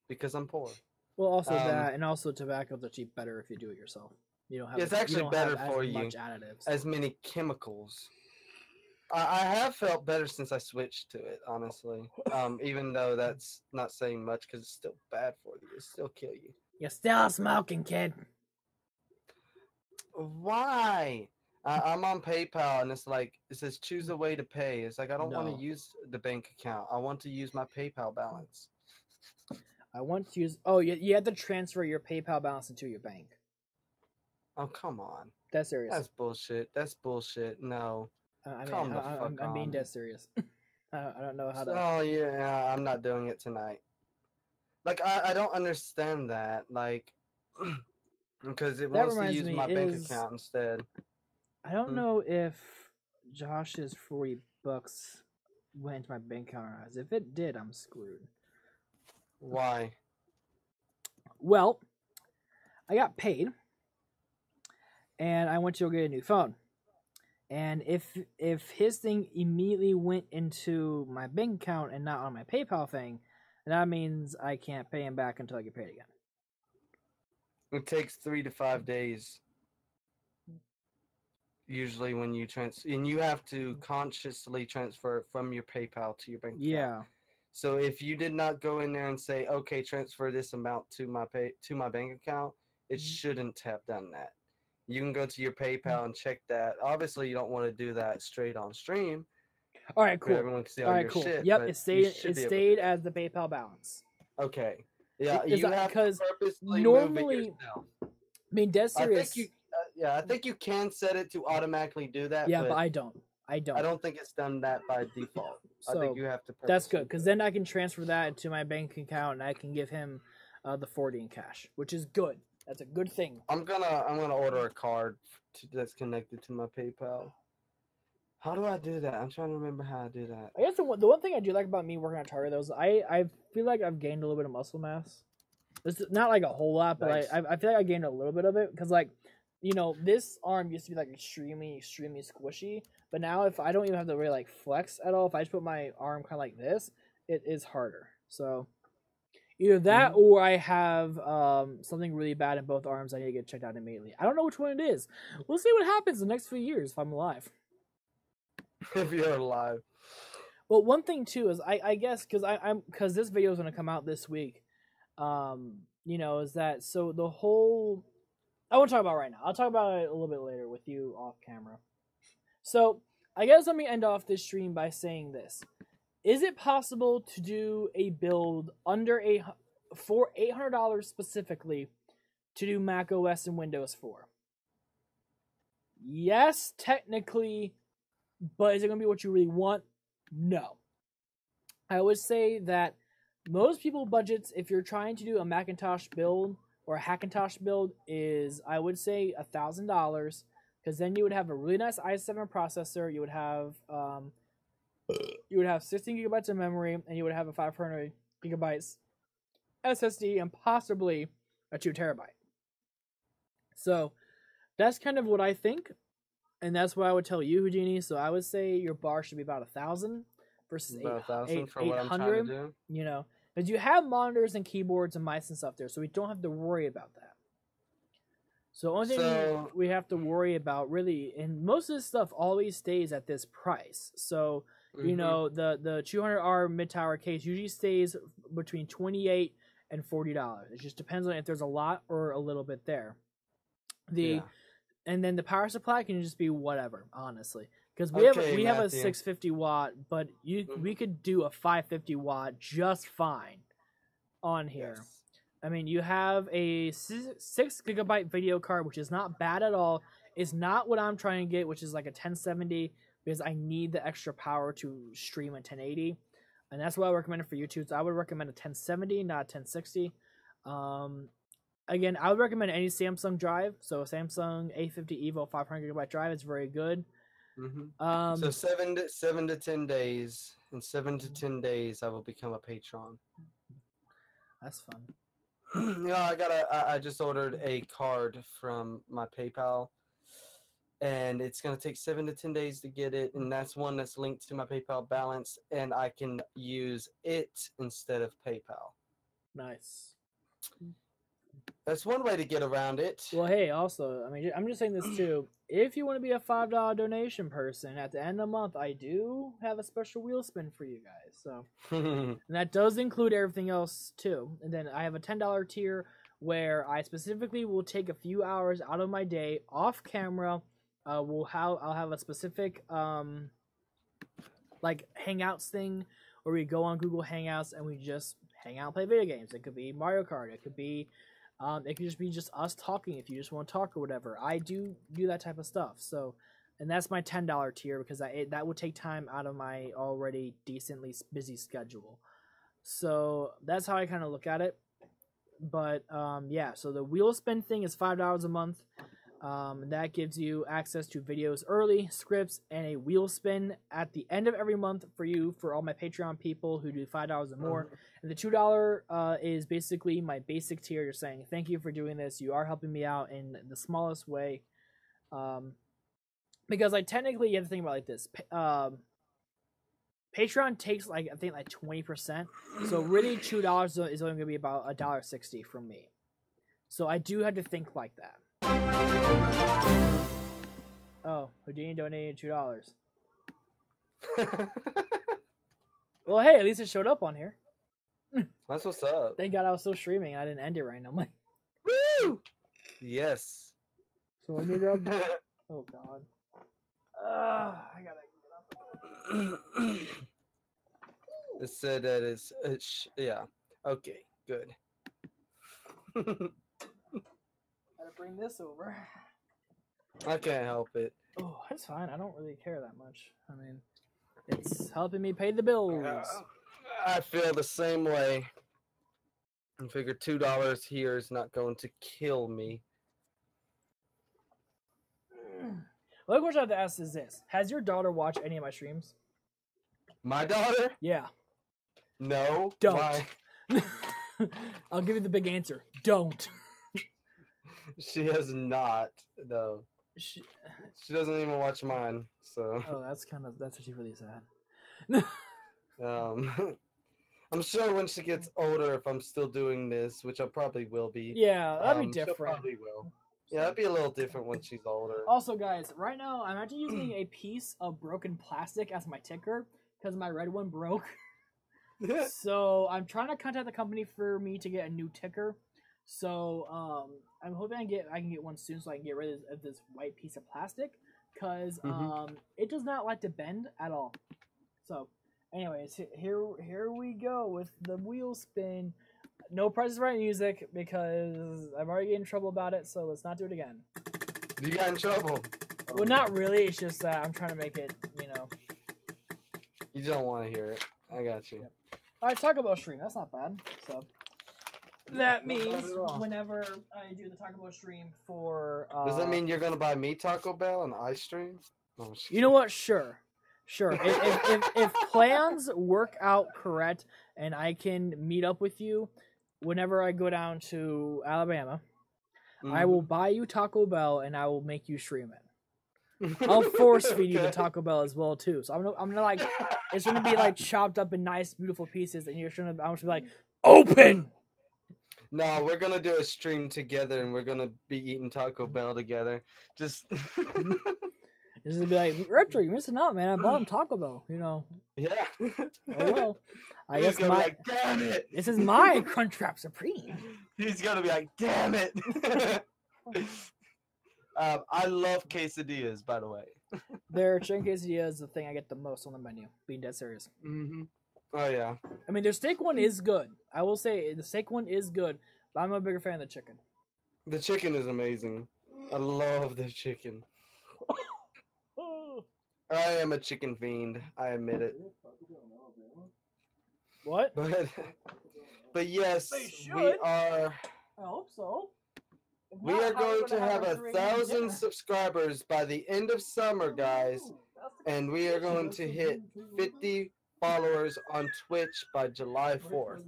because I'm poor. Well, also that, and also tobacco's are cheap better if you do it yourself. You don't have. It's actually you don't better have for as you. much additives. As many chemicals. I have felt better since I switched to it, honestly. Even though that's not saying much because it's still bad for you. It still kill you. You're still smoking, kid. Why? I'm on PayPal and it's like it says choose a way to pay. It's like I don't want No. to use the bank account. I want to use my PayPal balance. I want to use. Oh, you have to transfer your PayPal balance into your bank. Oh come on. That's serious. That's bullshit. That's bullshit. No. Calm the fuck I'm being on. dead serious. I don't know how to. Oh yeah, I'm not doing it tonight. Like I don't understand that. Like because it That wants to reminds use me, my bank account instead. I don't Hmm? know if Josh's $40 went into my bank account or not. If it did, I'm screwed. Why? Well, I got paid, and I went to go get a new phone. And if his thing immediately went into my bank account and not on my PayPal thing, that means I can't pay him back until I get paid again. It takes 3 to 5 days. Usually when you and you have to consciously transfer it from your PayPal to your bank account. Yeah. So if you did not go in there and say, okay, transfer this amount to my bank account, it shouldn't have done that. You can go to your PayPal and check that. Obviously, you don't want to do that straight on stream. All right, cool. Everyone can see all all right, your cool. shit. Yep, but it you stayed. should It be able to stayed do as the PayPal balance. Okay. Yeah, Is you that- have to 'cause purposely normally- move it yourself. I mean, dead serious. I think you can set it to automatically do that. Yeah, but but I don't. I don't think it's done that by default. I So think you have to. that's good purposely because do it. then I can transfer that to my bank account and I can give him the 40 in cash, which is good. That's a good thing. I'm gonna order a card that's connected to my PayPal. How do I do that? I'm trying to remember how I do that. I guess the one thing I do like about me working at Target though is I feel like I've gained a little bit of muscle mass. It's not like a whole lot, but Nice. I feel like I gained a little bit of it because like this arm used to be like extremely squishy, but now if I don't even have to really like flex at all, if I just put my arm kind of like this, it is harder. So either that or I have something really bad in both arms. I need to get checked out immediately. I don't know which one it is. We'll see what happens in the next few years if I'm alive. If you're alive. Well, one thing too is I guess because this video is gonna come out this week, is that so the whole I won't talk about it right now. I'll talk about it a little bit later with you off camera. So I guess let me end off this stream by saying this: is it possible to do a build for $800 specifically to do Mac OS and Windows 4? Yes, technically, but is it going to be what you really want? No. I would say that most people budgets, if you're trying to do a Macintosh build or a Hackintosh build, is I would say $1,000 because then you would have a really nice i7 processor. You would have 16 gigabytes of memory, and you would have a 500 gigabytes SSD, and possibly a 2 terabyte. So that's kind of what I think, and that's what I would tell you, Houdini. So I would say your bar should be about 1,000 versus About 1,000 for what I'm 800. trying to do. Because you have monitors and keyboards and mice and stuff there, so we don't have to worry about that. So the only thing we have to worry about really, and most of this stuff always stays at this price. So the 200R mid-tower case usually stays between $28 and $40. It just depends on if there's a lot or a little bit there. And then the power supply can just be whatever, honestly, because we have a 650 watt, but we could do a 550 watt just fine on here. Yes. I mean, you have a 6 gigabyte video card, which is not bad at all. It's not what I'm trying to get, which is like a 1070, because I need the extra power to stream in 1080, and that's what I recommend for YouTube. So I would recommend a 1070, not a 1060. Again, I would recommend any Samsung drive. So a Samsung A50 Evo 500 gigabyte drive is very good. So 7 to 10 days. In 7 to 10 days, I will become a patron. That's fun. I just ordered a card from my PayPal, and it's gonna take 7 to 10 days to get it, and that's one that's linked to my PayPal balance, and I can use it instead of PayPal. Nice. That's one way to get around it. Well, hey, also, I mean, I'm just saying this too. If you want to be a $5 donation person at the end of the month, I do have a special wheel spin for you guys. So, and that does include everything else too. And then I have a $10 tier where I specifically will take a few hours out of my day off camera. I'll have a specific like Hangouts thing where we go on Google Hangouts and we just hang out and play video games. It could be Mario Kart. It could just be just us talking if you just want to talk or whatever. I do that type of stuff. So, and that's my $10 tier because that would take time out of my already decently busy schedule. So that's how I kind of look at it. But yeah, so the wheel spin thing is $5 a month. That gives you access to videos early, scripts, and a wheel spin at the end of every month for all my Patreon people who do $5 or more. And the $2 is basically my basic tier. You're saying, thank you for doing this. You are helping me out in the smallest way. Because like technically you have to think about it like this. Patreon takes like I think like 20%. So really $2 is only gonna be about $1.60 from me. So I do have to think like that. Oh, Houdini donated $2. Well, hey, at least it showed up on here. That's what's up. Thank God I was still streaming. I didn't end it right now. I'm like, Woo! Yes. so let me grab. Oh God. I gotta get up. It said that it's yeah. Okay, good. Gotta bring this over. I can't help it. Oh, it's fine. I don't really care that much. I mean, it's helping me pay the bills. I feel the same way. I figure $2 here is not going to kill me. The other question I have to ask is this: has your daughter watched any of my streams? My daughter? Yeah. No. Don't. Why? I'll give you the big answer. Don't. She has not. No. She doesn't even watch mine. So. Oh, that's actually really sad. I'm sure when she gets older, if I'm still doing this, which I probably will be. Yeah, that'd be She'll different. probably will. Yeah, that'd be a little different when she's older. Also, guys, right now I'm actually using a piece of broken plastic as my ticker because my red one broke. So I'm trying to contact the company for me to get a new ticker. So I'm hoping I can get one soon so I can get rid of this white piece of plastic because it does not like to bend at all. So, anyways, here we go with the wheel spin. No Price is Right music because I'm already getting in trouble about it. So let's not do it again. You got in trouble. Well, not really. It's just that I'm trying to make it, You don't want to hear it. I got you. All right, Taco Bell stream. That's not bad. So that means whenever I do the Taco Bell stream for... Does that mean you're going to buy me Taco Bell and I stream? Oh, you know what? Sure. If plans work out correct and I can meet up with you whenever I go down to Alabama, I will buy you Taco Bell and I will make you stream it. I'll force feed you the Taco Bell as well too. So I'm gonna like, it's gonna be like chopped up in nice, beautiful pieces, and I'm gonna be like, open. No, we're gonna do a stream together, and we're gonna be eating Taco Bell together. Just. This is gonna be like, Retro, you're missing out, man. I bought him Taco Bell. Yeah. Oh well. I guess be like, damn it. This is my Crunchwrap Supreme. He's gonna be like, damn it. I love quesadillas, by the way. Their chicken quesadilla is the thing I get the most on the menu. Being dead serious. Oh yeah. I mean, their steak one is good. I will say the steak one is good, but I'm a bigger fan of the chicken. The chicken is amazing. I love the chicken. I am a chicken fiend. I admit it. What? But yes, we are. I hope so. We are going to have 1,000 subscribers by the end of summer, guys, and we are going to hit 50 followers on Twitch by July 4th.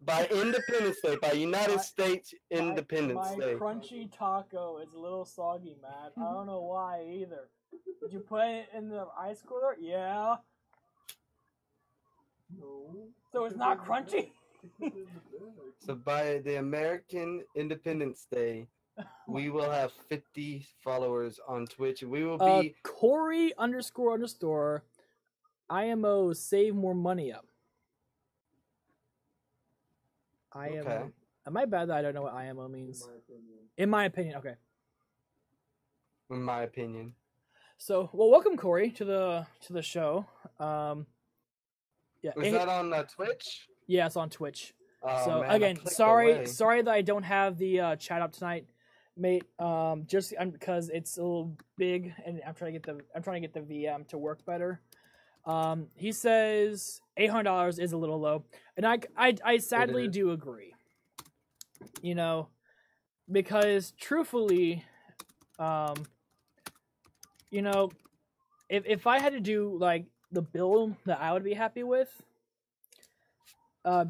By Independence Day, by United States Independence Day. My crunchy taco is a little soggy, man. I don't know why either. Did you put it in the ice cooler? Yeah. No. So it's not crunchy? So by the American Independence Day, we will have 50 followers on Twitch. We will be Corey __ IMO save more money up. IMO. Okay. Am I bad that I don't know what IMO means? In my opinion, okay. In my opinion. So, well, welcome Corey to the show. Yeah. Is that on Twitch? Yeah, it's on Twitch. Oh, so man, again, sorry that I don't have the chat up tonight, mate. Just because it's a little big, and I'm trying to get the VM to work better. He says $800 is a little low, and I sadly do agree. You know, because truthfully, you know, if I had to do like the build that I would be happy with,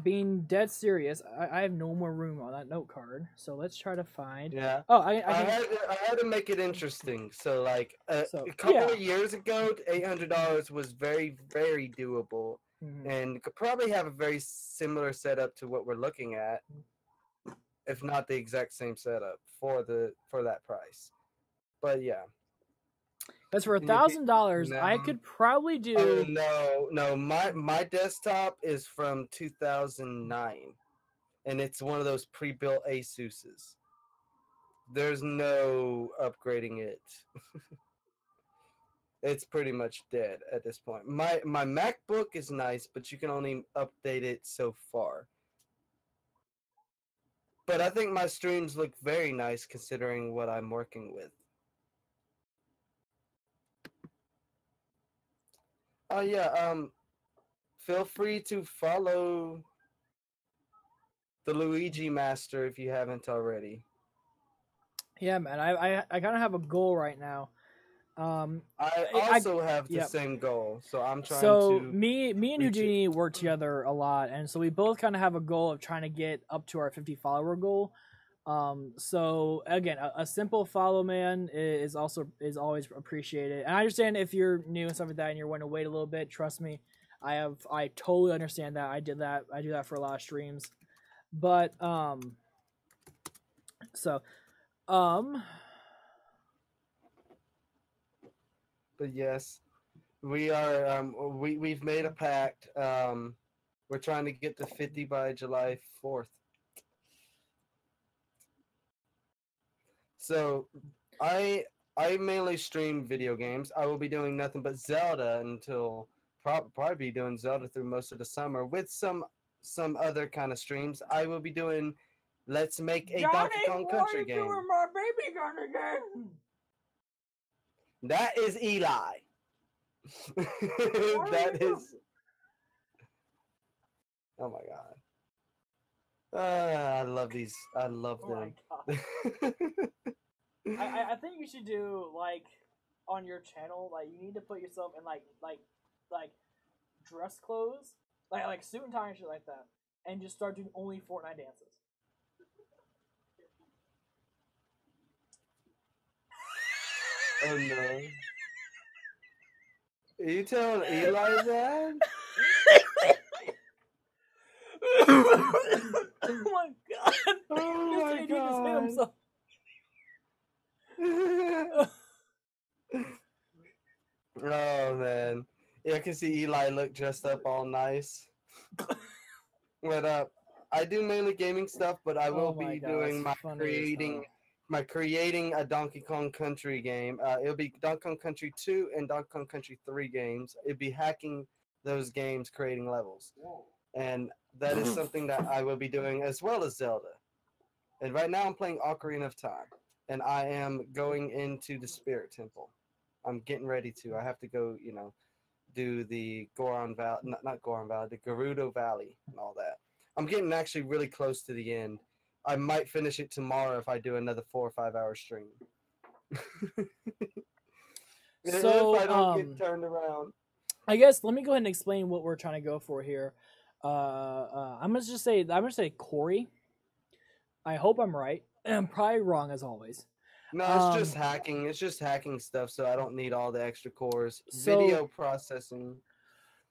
being dead serious, I have no more room on that note card, so let's try to find. Yeah. Oh, I had to make it interesting. So like a couple of years ago, $800 was very very doable, and could probably have a very similar setup to what we're looking at, if not the exact same setup for that price. But yeah. That's for $1,000. I could probably do. Oh no! My desktop is from 2009, and it's one of those pre-built ASUS's. There's no upgrading it. It's pretty much dead at this point. My MacBook is nice, but you can only update it so far. But I think my streams look very nice considering what I'm working with. Oh yeah, feel free to follow the Luigi Master if you haven't already. Yeah, man, I kind of have a goal right now. I also have the same goal, so I'm trying to. So me and Houdini work together a lot, and so we both kind of have a goal of trying to get up to our 50 follower goal. So again, a simple follow, man, is always appreciated. And I understand if you're new and stuff like that, and you're wanting to wait a little bit. Trust me, I totally understand that. I do that for a lot of streams, but But yes, we are. We've made a pact. We're trying to get to 50 by July 4th. So, I mainly stream video games. I will be doing nothing but Zelda until probably be doing Zelda through most of the summer with some other kind of streams. I will be doing Let's Make a Donkey Kong Country game. Doing my baby gun again? That is Eli. That is. Oh my god. I love these. I love them. I think you should do like on your channel, like you need to put yourself in like dress clothes, like suit and tie and shit like that, and just start doing only Fortnite dances. Oh no. Are you telling Eli that? Oh my god! Oh my god! Oh man, yeah, I can see Eli look dressed up all nice. But I do mainly gaming stuff, but I will be doing my creating a Donkey Kong Country game. It'll be Donkey Kong Country 2 and Donkey Kong Country 3 games. It'll be hacking those games, creating levels, and that is something that I will be doing as well as Zelda. And right now I'm playing Ocarina of Time. And I am going into the Spirit Temple. I'm getting ready to. I have to go, do the Goron Valley, not Goron Valley, the Gerudo Valley and all that. I'm getting actually really close to the end. I might finish it tomorrow if I do another 4 or 5 hour stream. So, if I don't get turned around. I guess let me go ahead and explain what we're trying to go for here. I'm gonna say Corey. I hope I'm right. I'm probably wrong as always. No, it's just hacking. It's just hacking stuff, so I don't need all the extra cores. Video processing.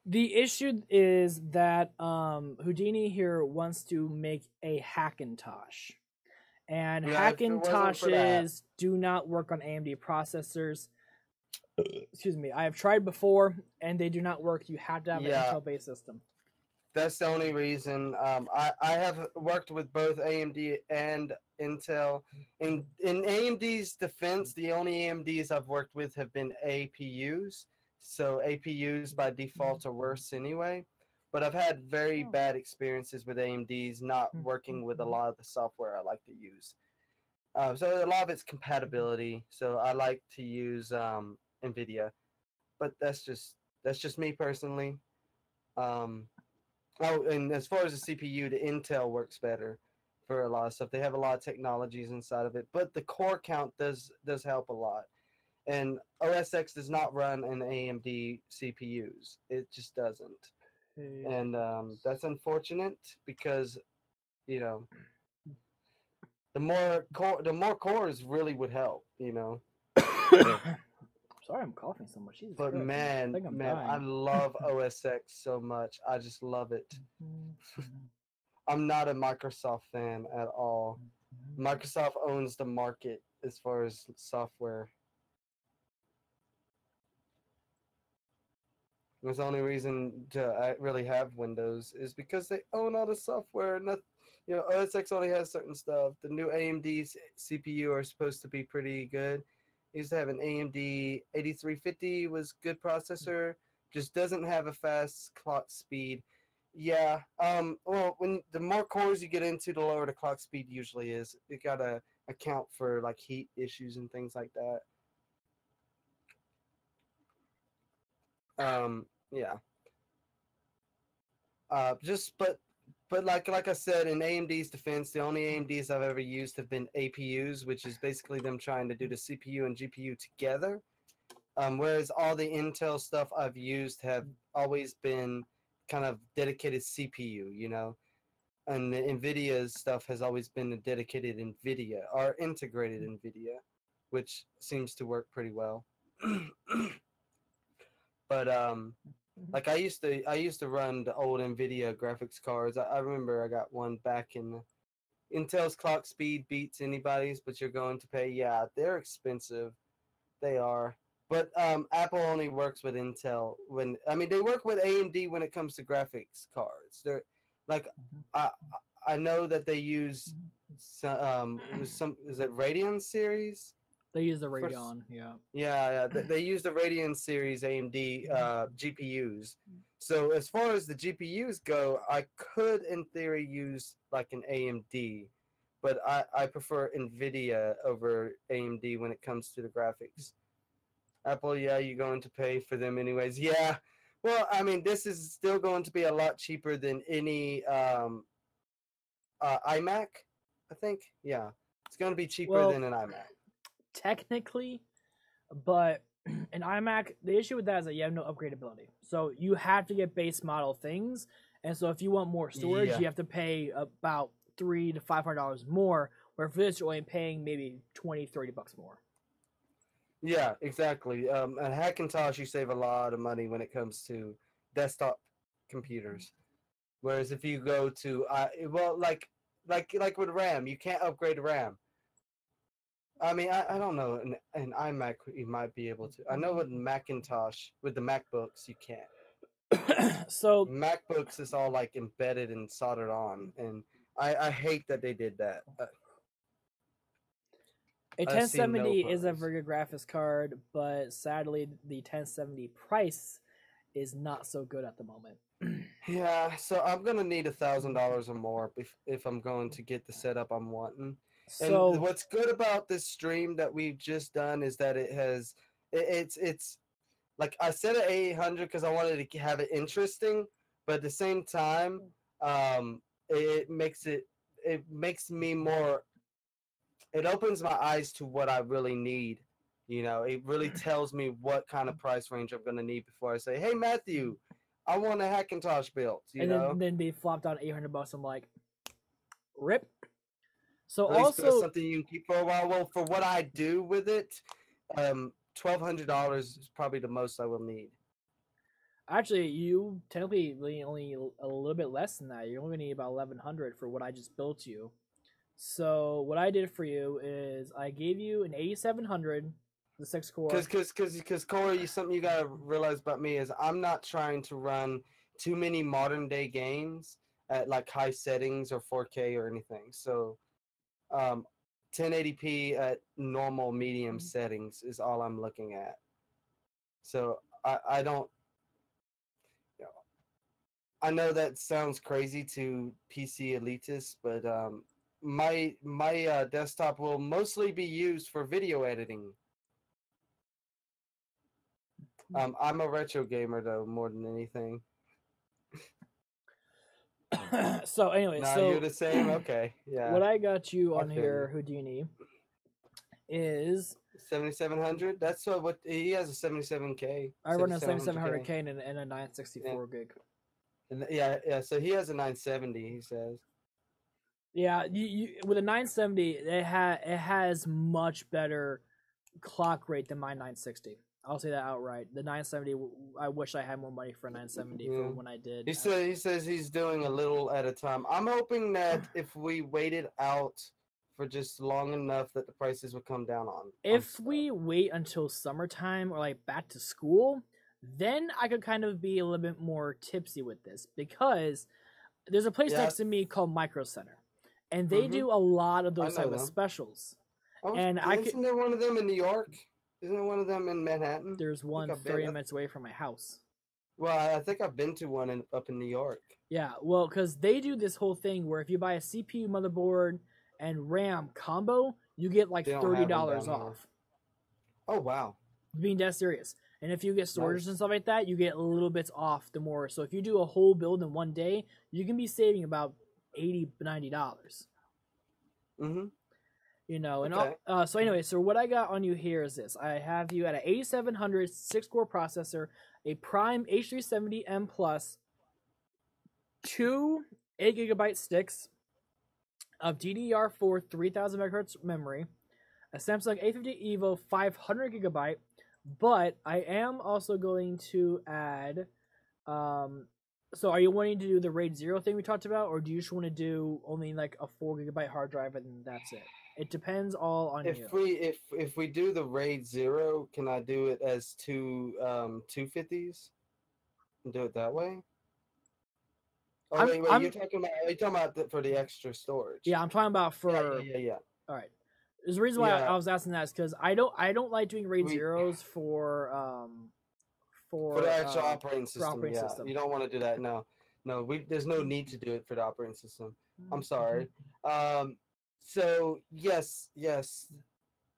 The issue is that Houdini here wants to make a Hackintosh. And Hackintoshes do not work on AMD processors. Excuse me. I have tried before, and they do not work. You have to have an Intel-based system. That's the only reason. I have worked with both AMD and Intel. In AMD's defense, the only AMDs I've worked with have been APUs. So APUs by default are worse anyway. But I've had very bad experiences with AMDs not working with a lot of the software I like to use. So a lot of it's compatibility. So I like to use NVIDIA. But that's just That's just me personally. Oh, and as far as the CPU, the Intel works better for a lot of stuff. They have a lot of technologies inside of it, but the core count does help a lot. And OS X does not run in AMD CPUs. It just doesn't, and that's unfortunate because you know the more cores really would help. Sorry, I'm coughing so much. Jesus But Christ. man, I think I'm man, dying. I love OS X so much. I just love it. I'm not a Microsoft fan at all. Microsoft owns the market as far as software. That's the only reason to really have Windows is because they own all the software. And OS X only has certain stuff. The new AMD CPU are supposed to be pretty good. I used to have an AMD 8350, was good processor, just doesn't have a fast clock speed. Yeah. Well, when the more cores you get into, the lower the clock speed usually is. You gotta account for like heat issues and things like that. Yeah. But like I said, in AMD's defense, the only AMDs I've ever used have been APUs, which is basically them trying to do the CPU and GPU together. Whereas all the Intel stuff I've used have always been kind of dedicated CPU, and the NVIDIA stuff has always been a dedicated NVIDIA or integrated NVIDIA, which seems to work pretty well. But like I used to run the old NVIDIA graphics cards. I remember I got one back in Intel's clock speed beats anybody's, but you're going to pay. Yeah, they're expensive. They are. But Apple only works with Intel they work with AMD when it comes to graphics cards. They're like I know that they use is it Radeon series? They use the Radeon, yeah. Yeah. They use the Radeon series AMD GPUs. So as far as the GPUs go, I could in theory use like an AMD, but I prefer NVIDIA over AMD when it comes to the graphics. Apple, yeah, you're going to pay for them anyways. Yeah. Well, I mean, this is still going to be a lot cheaper than any iMac, I think. Yeah. It's going to be cheaper than an iMac. Technically, but an iMac, the issue with that is that you have no upgradability. So you have to get base model things. And so if you want more storage, you have to pay about $300 to $500 more, where for this, you're only paying maybe $20-$30 more. Yeah, exactly. At Hackintosh, you save a lot of money when it comes to desktop computers. Whereas if you go to, like with RAM, you can't upgrade RAM. I mean, I don't know. An iMac, you might be able to. I know with Macintosh, with the MacBooks, you can't. So MacBooks is all like embedded and soldered on, and I hate that they did that. A 1070 is a very good graphics card, but sadly, the 1070 price is not so good at the moment. Yeah, so I'm gonna need $1,000 or more if I'm going to get the setup I'm wanting. So and what's good about this stream that we've just done is that it's like I set it 800 because I wanted to have it interesting, but at the same time, it makes me more. It opens my eyes to what I really need. It really tells me what kind of price range I'm gonna need before I say, "Hey, Matthew, I want a Hackintosh built." Then they flopped on $800. I'm like, rip. So at least also that's something you can keep for a while. Well, for what I do with it, $1,200 is probably the most I will need. Actually, you technically really only a little bit less than that. You're only gonna need about $1,100 for what I just built you. So what I did for you is I gave you an 8700, the 6-core. Because Corey, something you gotta realize about me is I'm not trying to run too many modern day games at like high settings or 4K or anything. So 1080p at normal medium settings is all I'm looking at. So I don't. I know that sounds crazy to PC elitists, but my desktop will mostly be used for video editing. I'm a retro gamer though, more than anything. So anyway, Nah, so you're the same. Okay, yeah. what I got you I on feel here, you. Houdini, is 7700. That's what he has, a 77K. I run a 7700K. 7700K and a 964 gig. And yeah. So he has a 970. He says. Yeah, you with a 970, it has much better clock rate than my 960. I'll say that outright. The 970, I wish I had more money for a 970 for when I did. He says he's doing a little at a time. I'm hoping that if we waited out for just long enough that the prices would come down on. If we wait until summertime or like back to school, then I could kind of be a little bit more tipsy with this, because there's a place next to me called Micro Center, and they do a lot of those type of specials. Oh, and isn't there one of them in New York? Isn't there one of them in Manhattan? There's one 30 minutes away from my house. Well, I think I've been to one up in New York. Yeah, well, because they do this whole thing where if you buy a CPU, motherboard, and RAM combo, you get like $30 off. Oh, wow. Being dead serious. And if you get storage and stuff like that, you get a little bits off the more. So if you do a whole build in one day, you can be saving about $80, $90. Mm-hmm. You know, and so anyway, so what I got on you here is this. I have you at an 8700 6-core processor, a Prime H370M Plus, 2 8GB sticks of DDR4 3000 MHz memory, a Samsung A50 EVO 500GB, but I am also going to add, so are you wanting to do the RAID 0 thing we talked about, or do you just want to do only like a 4GB hard drive and that's it? It depends all on you. If we do the RAID 0, can I do it as two 250s and do it that way? Oh, wait, are you talking about for the extra storage? Yeah, I'm talking about for. Yeah. All right. There's a reason why I was asking that is because I don't like doing RAID zeros for the actual operating system. You don't want to do that. No, there's no need to do it for the operating system. I'm sorry. So yes,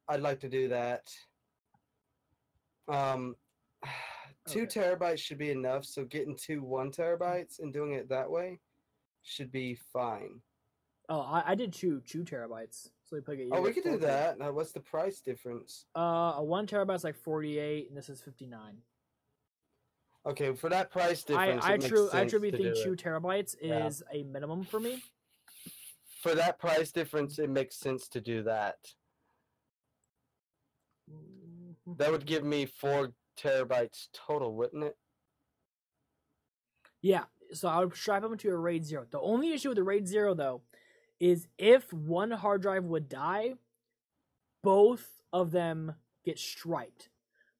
I'd like to do that. 2 terabytes should be enough. So getting 2 1 terabytes and doing it that way should be fine. Oh, I did 2 terabytes. So we could do that. Now, what's the price difference? A 1 terabyte's like 48, and this is 59. Okay, for that price difference, I truly think 2 terabytes is a minimum for me. For that price difference, it makes sense to do that. That would give me 4 terabytes total, wouldn't it? Yeah, so I would strap them to a RAID 0. The only issue with the RAID 0, though, is if one hard drive would die, both of them get striped,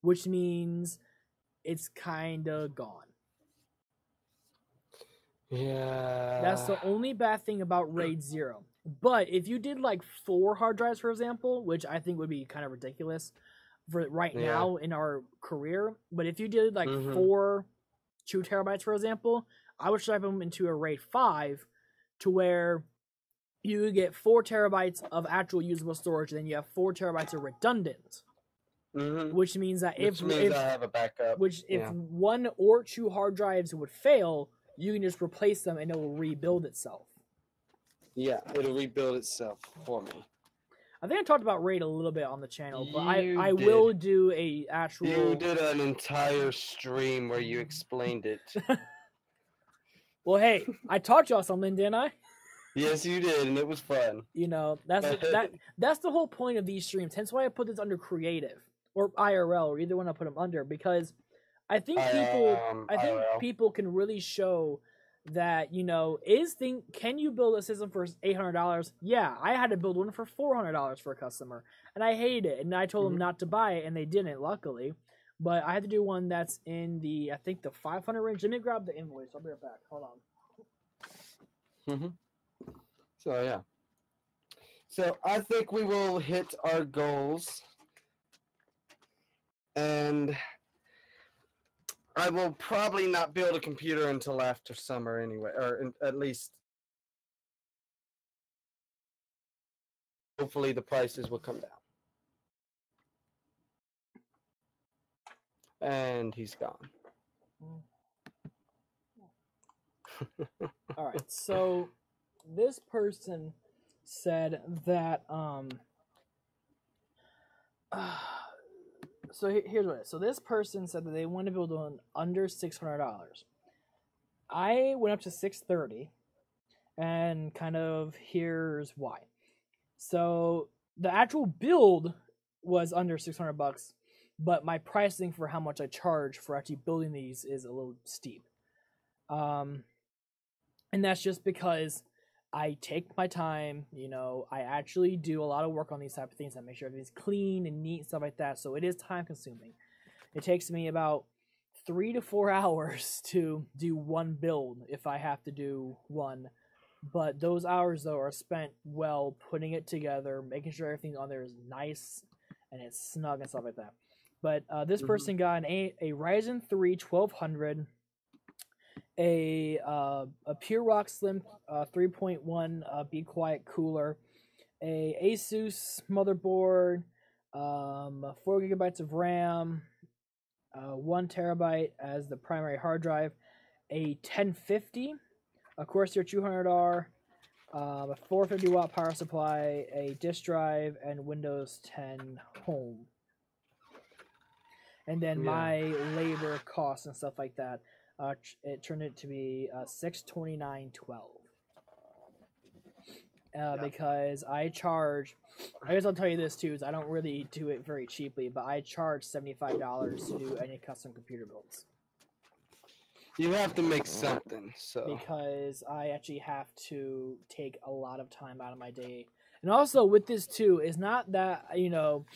which means it's kind of gone. Yeah. That's the only bad thing about RAID 0. But if you did like 4 hard drives, for example, which I think would be kind of ridiculous for right now in our career, but if you did like 4 2 terabytes, for example, I would strap them into a RAID 5 to where you would get 4 terabytes of actual usable storage, and then you have 4 terabytes of redundant. Which means that if I have a backup. If 1 or 2 hard drives would fail, you can just replace them and it will rebuild itself. Yeah, it'll rebuild itself for me. I think I talked about RAID a little bit on the channel, but I will do a actual. You did an entire stream where you explained it. Well, hey, I taught y'all something, didn't I? Yes, you did, and it was fun. You know, that's the whole point of these streams. Hence why I put this under creative or IRL, or either one I put them under, because I think people can really show that, you know, can you build a system for $800? Yeah, I had to build one for $400 for a customer, and I hated it, and I told them not to buy it, and they didn't, luckily. But I had to do one that's in the 500 range. Let me grab the invoice. I'll be right back. Hold on. So yeah. So I think we will hit our goals, and I will probably not build a computer until after summer anyway, or at least hopefully the prices will come down. And he's gone. All right, so this person said that so here's what it is. So this person said that they want to build one under $600. I went up to $630, and kind of here's why. So the actual build was under $600, but my pricing for how much I charge for actually building these is a little steep. And that's just because I take my time, you know, I actually do a lot of work on these type of things. I make sure everything's clean and neat and stuff like that. So it is time consuming. It takes me about 3 to 4 hours to do one build if I have to do one. But those hours, though, are spent well putting it together, making sure everything on there is nice and it's snug and stuff like that. But this person got a Ryzen 3 1200, a Pure Rock Slim 3.1 Be Quiet cooler, a Asus motherboard, 4 gigabytes of RAM, 1 terabyte as the primary hard drive, a 1050, a Corsair 200R, a 450 watt power supply, a disk drive, and Windows 10 Home. And then my labor costs and stuff like that, it turned it to be $629.12. Because I charge, I guess I'll tell you this too, is I don't really do it very cheaply, but I charge $75 to do any custom computer builds. You have to make something, so. Because I actually have to take a lot of time out of my day. And also with this too, it's not that, you know,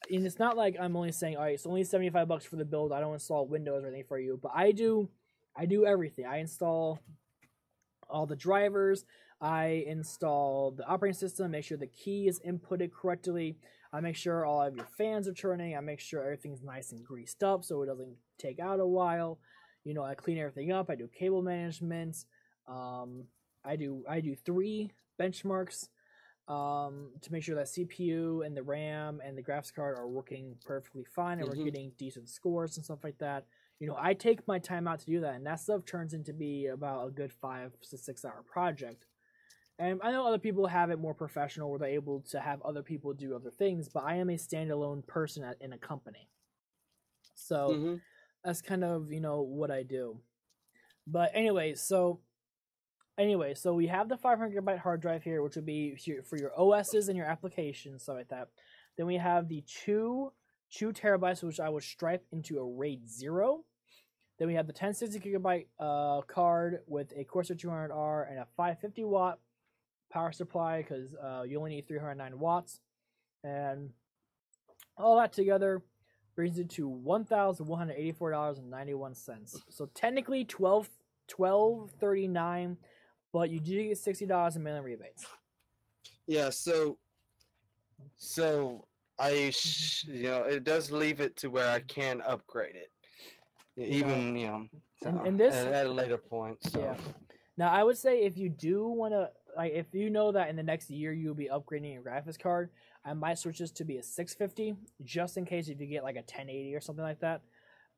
and it's not like I'm only saying, all right, it's only $75 for the build, I don't install Windows or anything for you, but I do everything. I install all the drivers, I install the operating system, make sure the key is inputted correctly, I make sure all of your fans are turning, I make sure everything's nice and greased up so it doesn't take out a while. You know, I clean everything up, I do cable management, I do 3 benchmarks to make sure that CPU and the RAM and the graphics card are working perfectly fine and we're getting decent scores and stuff like that. You know, I take my time out to do that, and that stuff turns into be about a good 5 to 6 hour project. And I know other people have it more professional where they're able to have other people do other things, but I am a standalone person in a company. So that's kind of, you know, what I do. But anyway, so we have the 500 gigabyte hard drive here, which would be for your OSs and your applications, stuff like that. Then we have the 2 terabytes, which I would stripe into a RAID 0. Then we have the 1060 gigabyte card with a Corsair 200R and a 550 watt power supply because you only need 309 watts. And all that together brings it to $1,184.91. So technically $1,239, but you do get $60 in mail-in rebates. Yeah, so I, you know, it does leave it to where I can upgrade it, even you know, and this at a later point. So. Yeah. Now I would say if you do want to, like, if you know that in the next year you'll be upgrading your graphics card, I might switch this to be a 650, just in case if you get like a 1080 or something like that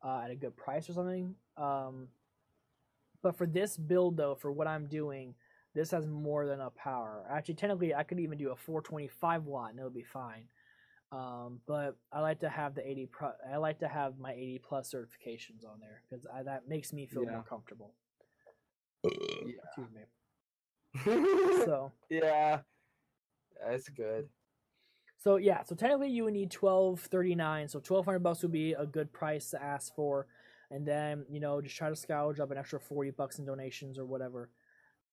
at a good price or something. But for this build, though, for what I'm doing, this has more than enough power. Actually, technically, I could even do a 425 watt, and it'll be fine. But I like to have the 80. I like to have my 80 plus certifications on there because that makes me feel more comfortable. Excuse me. So yeah, that's good. So yeah, so technically you would need $1,239. So $1,200 would be a good price to ask for. And then, you know, just try to scrounge up an extra $40 in donations or whatever.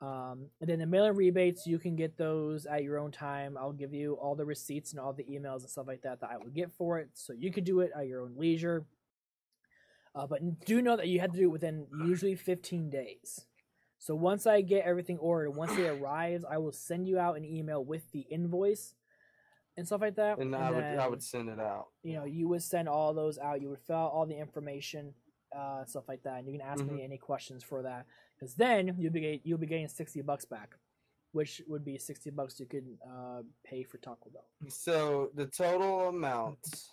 And then the mail-in rebates, you can get those at your own time. I'll give you all the receipts and all the emails and stuff like that I would get for it. So you could do it at your own leisure. But do know that you have to do it within usually 15 days. So once I get everything ordered, once it arrives, I will send you out an email with the invoice and stuff like that. And I would send it out. You know, you would send all those out. You would fill out all the information. Stuff like that, and you can ask me any questions for that, because then you'll be getting $60 back, which would be $60 you could pay for Taco Bell. So the total amount.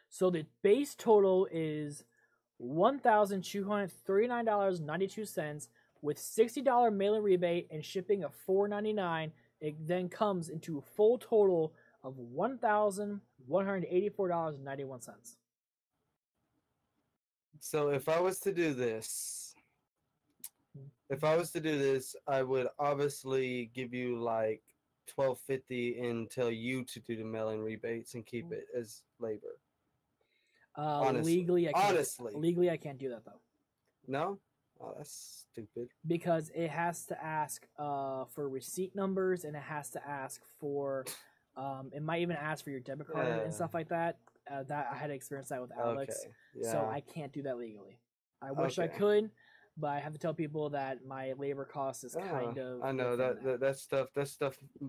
So the base total is $1,239.92 with $60 mail-in rebate and shipping of $4.99. It then comes into a full total of $1,184.91. So if I was to do this, I would obviously give you like $12.50 and tell you to do the mail-in rebates and keep it as labor. Honestly. Legally, I can't do that though. No? Oh, that's stupid. Because it has to ask for receipt numbers, and it has to ask for, it might even ask for your debit card and stuff like that. That I had experienced that with Alex, so I can't do that legally. I wish I could, but I have to tell people that my labor cost is kind of. I know that stuff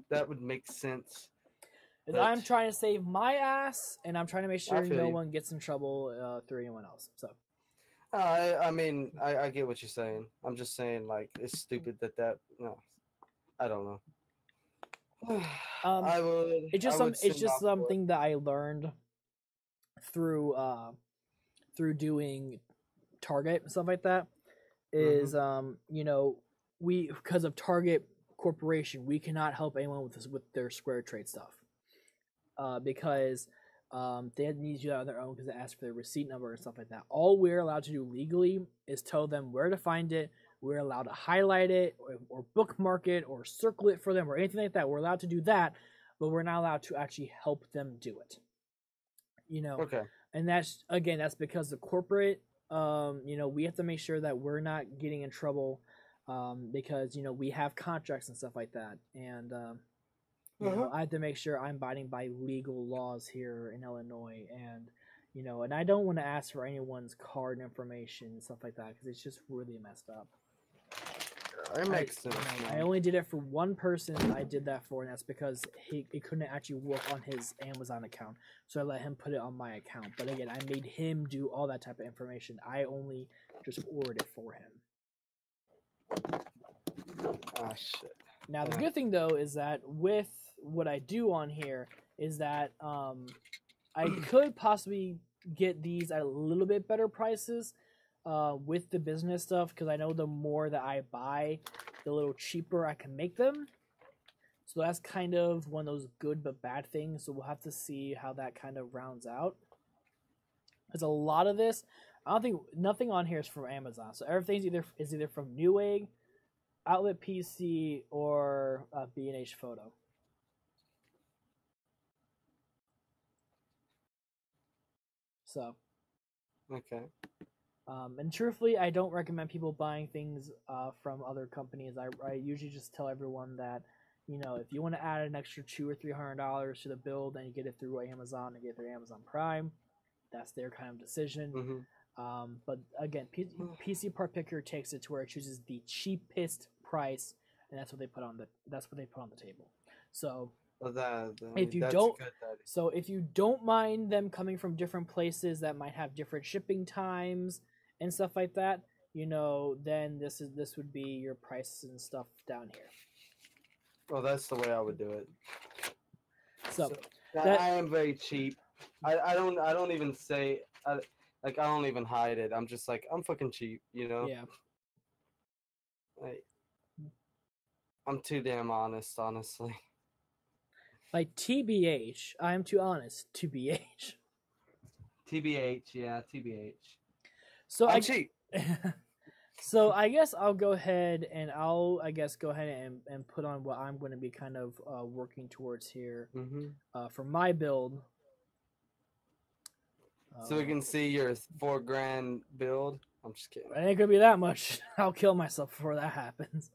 that would make sense. I'm trying to save my ass, and I'm trying to make sure no one gets in trouble through anyone else. So. I mean, I get what you're saying. I'm just saying, like, it's stupid that no, I don't know. It's just something that I learned through doing Target and stuff like that. Is we, because of Target Corporation, we cannot help anyone with their Square Trade stuff because they need to do that on their own because they ask for their receipt number and stuff like that. All we're allowed to do legally is tell them where to find it. We're allowed to highlight it or bookmark it or circle it for them or anything like that. We're allowed to do that, but we're not allowed to actually help them do it. Okay. And that's because the corporate, we have to make sure that we're not getting in trouble because, we have contracts and stuff like that. And, I have to make sure I'm abiding by legal laws here in Illinois. And, and I don't want to ask for anyone's card information and stuff like that because it's just really messed up. It makes sense. I only did it for one person I did that for, and that's because he couldn't actually work on his Amazon account. So I let him put it on my account. But again, I made him do all that type of information. I only just ordered it for him. Ah, shit. Now, the good thing, though, is that with what I do on here is that I could possibly get these at a little bit better prices with the business stuff because I know the more that I buy, the little cheaper I can make them. So that's kind of one of those good but bad things. So we'll have to see how that kind of rounds out. Because a lot of this, nothing on here is from Amazon. So everything's either from Newegg, Outlet PC, or B&H Photo. So. Okay. And truthfully, I don't recommend people buying things from other companies. I usually just tell everyone that, if you want to add an extra $200 or $300 to the bill, then you get it through Amazon and get it through Amazon Prime. That's their kind of decision. Mm-hmm. But again, PC Part Picker takes it to where it chooses the cheapest price, and that's what they put on the table. So. If you don't mind them coming from different places that might have different shipping times and stuff like that, then this would be your price and stuff down here. Well, that's the way I would do it. So I am very cheap. I don't even say I don't even hide it. I'm just like, I'm fucking cheap, Yeah. I'm too damn honest, honestly. Like TBH, I'm too honest. TBH. TBH, yeah, TBH. So I'm cheap. So I guess I'll go ahead and and put on what I'm going to be kind of working towards here for my build. So we can see your $4,000 build. I'm just kidding. It ain't gonna be that much. I'll kill myself before that happens.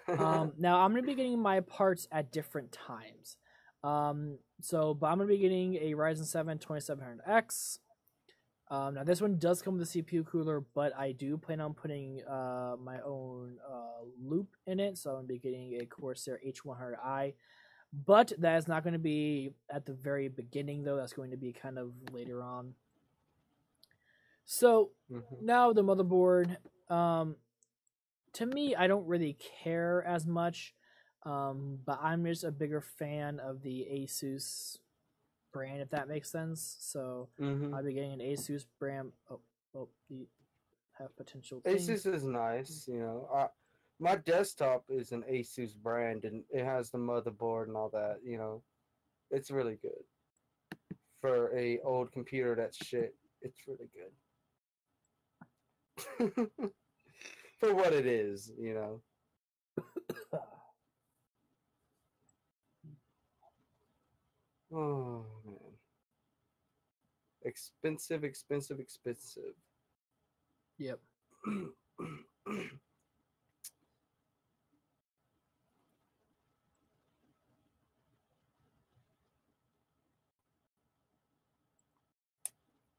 Now I'm gonna be getting my parts at different times. But I'm gonna be getting a Ryzen 7 2700X. Now this one does come with a CPU cooler, but I do plan on putting my own loop in it, so I'm gonna be getting a Corsair H100i. But that is not going to be at the very beginning, though. That's going to be kind of later on. So now the motherboard. To me, I don't really care as much. But I'm just a bigger fan of the ASUS brand, if that makes sense. So I'll be getting an ASUS brand. have potential things. Asus is nice, you know. My desktop is an Asus brand, and it has the motherboard and all that. You know, it's really good for a old computer. That's shit. It's really good for what it is. You know. Oh man, expensive, expensive, expensive. Yep.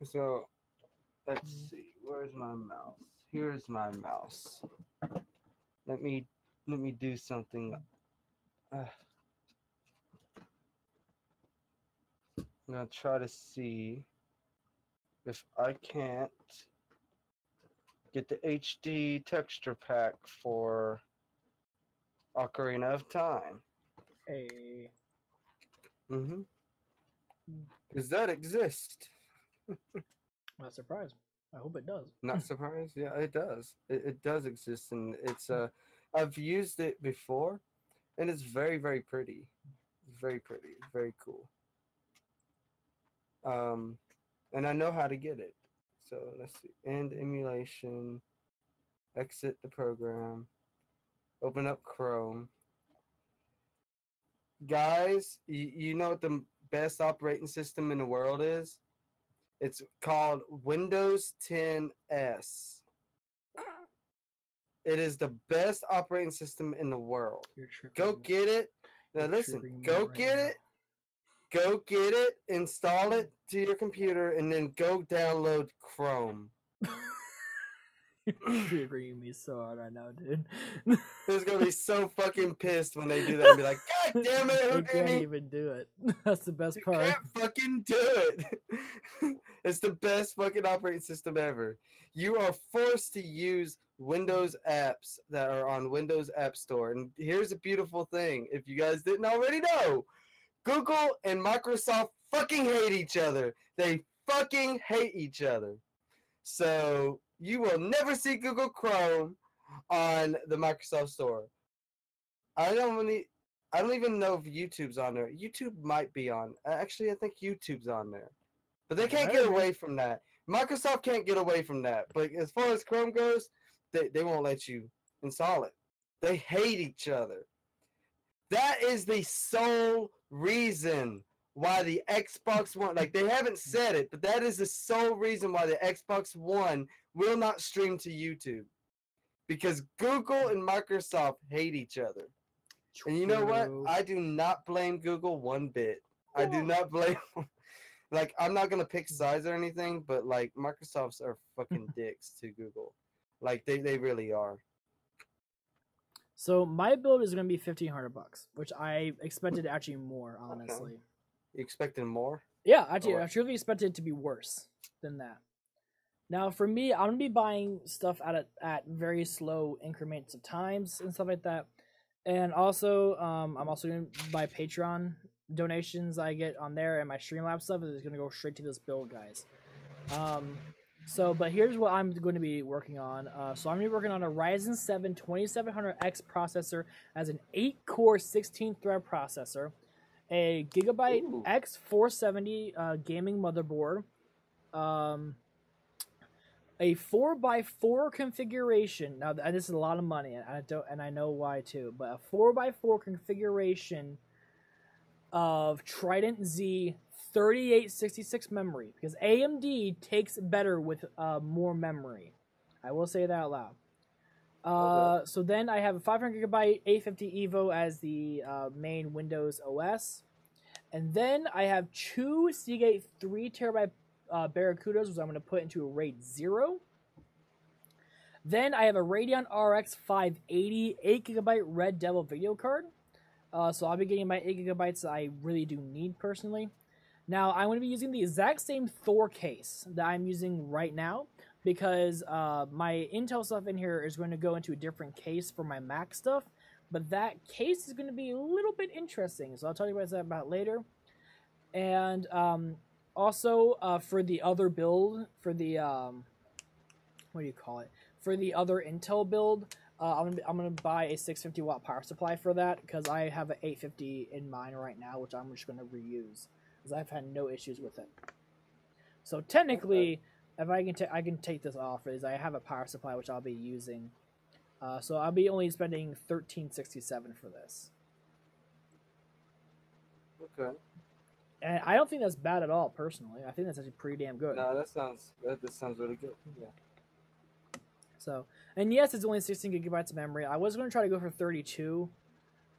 So, let's see. Where's my mouse? Here's my mouse. Let me do something. I'm gonna try to see if I can't get the HD texture pack for Ocarina of Time. Hey. Because that exists. Not surprised. I hope it does. Not surprised? Yeah, it does. It does exist, and it's I've used it before, and it's very, very pretty. It's very pretty. It's very cool. And I know how to get it. So let's see. End emulation. Exit the program. Open up Chrome. Guys, you know what the best operating system in the world is? It's called Windows 10S. It is the best operating system in the world. Go get it. Now listen, go get it. Go get it, install it to your computer, and then go download Chrome. You're triggering me so hard right now, dude. Who's gonna be so fucking pissed when they do that and be like, God damn it, They can't Houdini! even do it. That's the best You part. can't fucking do it. It's the best fucking operating system ever. You are forced to use Windows apps that are on Windows App Store. And here's a beautiful thing. If you guys didn't already know, Google and Microsoft fucking hate each other. They fucking hate each other. So you will never see Google Chrome on the Microsoft Store. I don't even know if YouTube's on there. YouTube might be on. Actually, I think YouTube's on there. But they can't get away from that. Microsoft can't get away from that. But as far as Chrome goes, they won't let you install it. They hate each other. That is the sole reason why the Xbox One, like they haven't said it, but that is the sole reason why the Xbox One will not stream to YouTube. Because Google and Microsoft hate each other. And you know what? I do not blame Google one bit. I do not blame like I'm not gonna pick sides or anything, but like Microsoft's are fucking dicks to Google. Like they really are. So my build is gonna be $1,500, which I expected actually more, honestly. Okay. You expecting more? Yeah, actually, I truly expected it to be worse than that. Now, for me, I'm gonna be buying stuff at very slow increments of times and stuff like that. And also, I'm also gonna buy Patreon donations I get on there, and my Streamlabs stuff is gonna go straight to this build, guys. But here's what I'm going to be working on. So I'm going to be working on a Ryzen 7 2700X processor as an 8-core 16-thread processor, a Gigabyte X470 gaming motherboard, a 4x4 configuration. Now, this is a lot of money, and I know why too. But a 4x4 configuration of Trident Z 3866 memory, because AMD takes better with more memory. I will say that out loud. Okay. So then I have a 500 gigabyte A50 Evo as the main Windows OS, and then I have two Seagate 3 terabyte Barracudas, which I'm going to put into a RAID 0. Then I have a Radeon RX 580 8 gigabyte Red Devil video card. So I'll be getting my 8 gigabytes that I really do need personally. Now, I'm going to be using the exact same Thor case that I'm using right now, because my Intel stuff in here is going to go into a different case for my Mac stuff, but that case is going to be a little bit interesting, so I'll tell you guys that about later. And also, for the other build, for the what do you call it? For the other Intel build, I'm gonna buy a 650 watt power supply for that because I have an 850 in mine right now, which I'm just gonna reuse because I've had no issues with it. So technically, if I can take this off is I have a power supply which I'll be using. So I'll be only spending $1367 for this. Okay. And I don't think that's bad at all, personally. I think that's actually pretty damn good. No, that sounds really good. Yeah. So, and yes, it's only 16 gigabytes of memory. I was going to try to go for 32,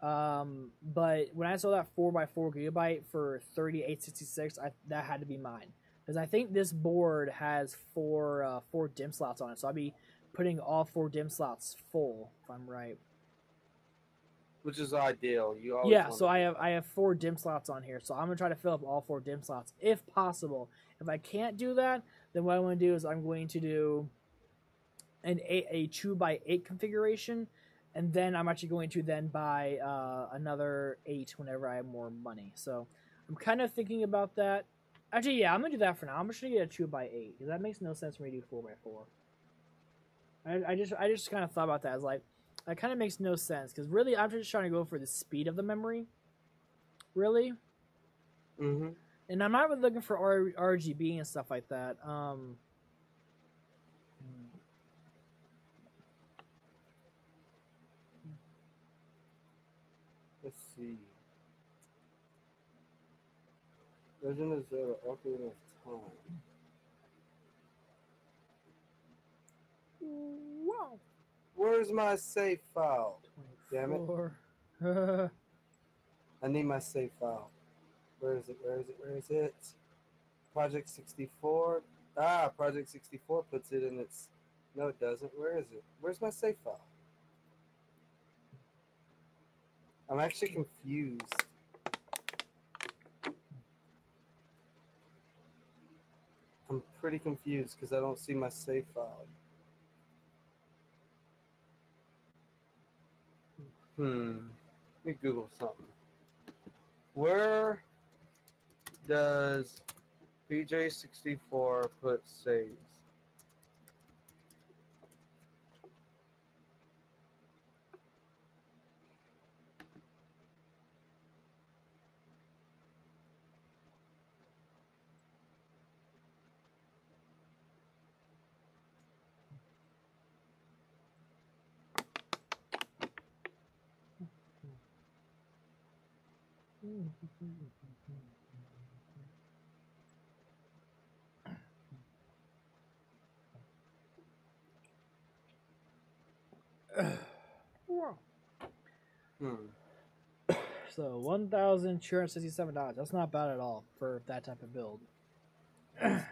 but when I saw that 4x4 gigabyte for 3866, that had to be mine because I think this board has four DIMM slots on it. So I'll be putting all 4 DIMM slots full, if I'm right. Which is ideal. You always Yeah, so I have 4 DIMM slots on here, so I'm gonna try to fill up all 4 DIMM slots if possible. If I can't do that, then what I'm gonna do is I'm going to do a 2x8 configuration, and then I'm actually going to then buy another 8 whenever I have more money. So I'm kind of thinking about that. Actually, yeah, I'm gonna do that for now. I'm just gonna get a 2x8 because that makes no sense for me to do 4x4. I just kind of thought about that as like. That kind of makes no sense because really I'm just trying to go for the speed of the memory. Really? Mm-hmm. And I'm not really looking for RGB and stuff like that. Let's see. Legend of Zelda: Ocarina of Time. Wow. Where's my save file? Damn it. I need my save file. Where is it? Where is it? Where is it? Project 64. Project 64 puts it in its... No, it doesn't. Where is it? Where's my save file? I'm actually confused. I'm pretty confused because I don't see my save file. Let me Google something. Where does PJ64 put saves? So $1,267. That's not bad at all for that type of build. I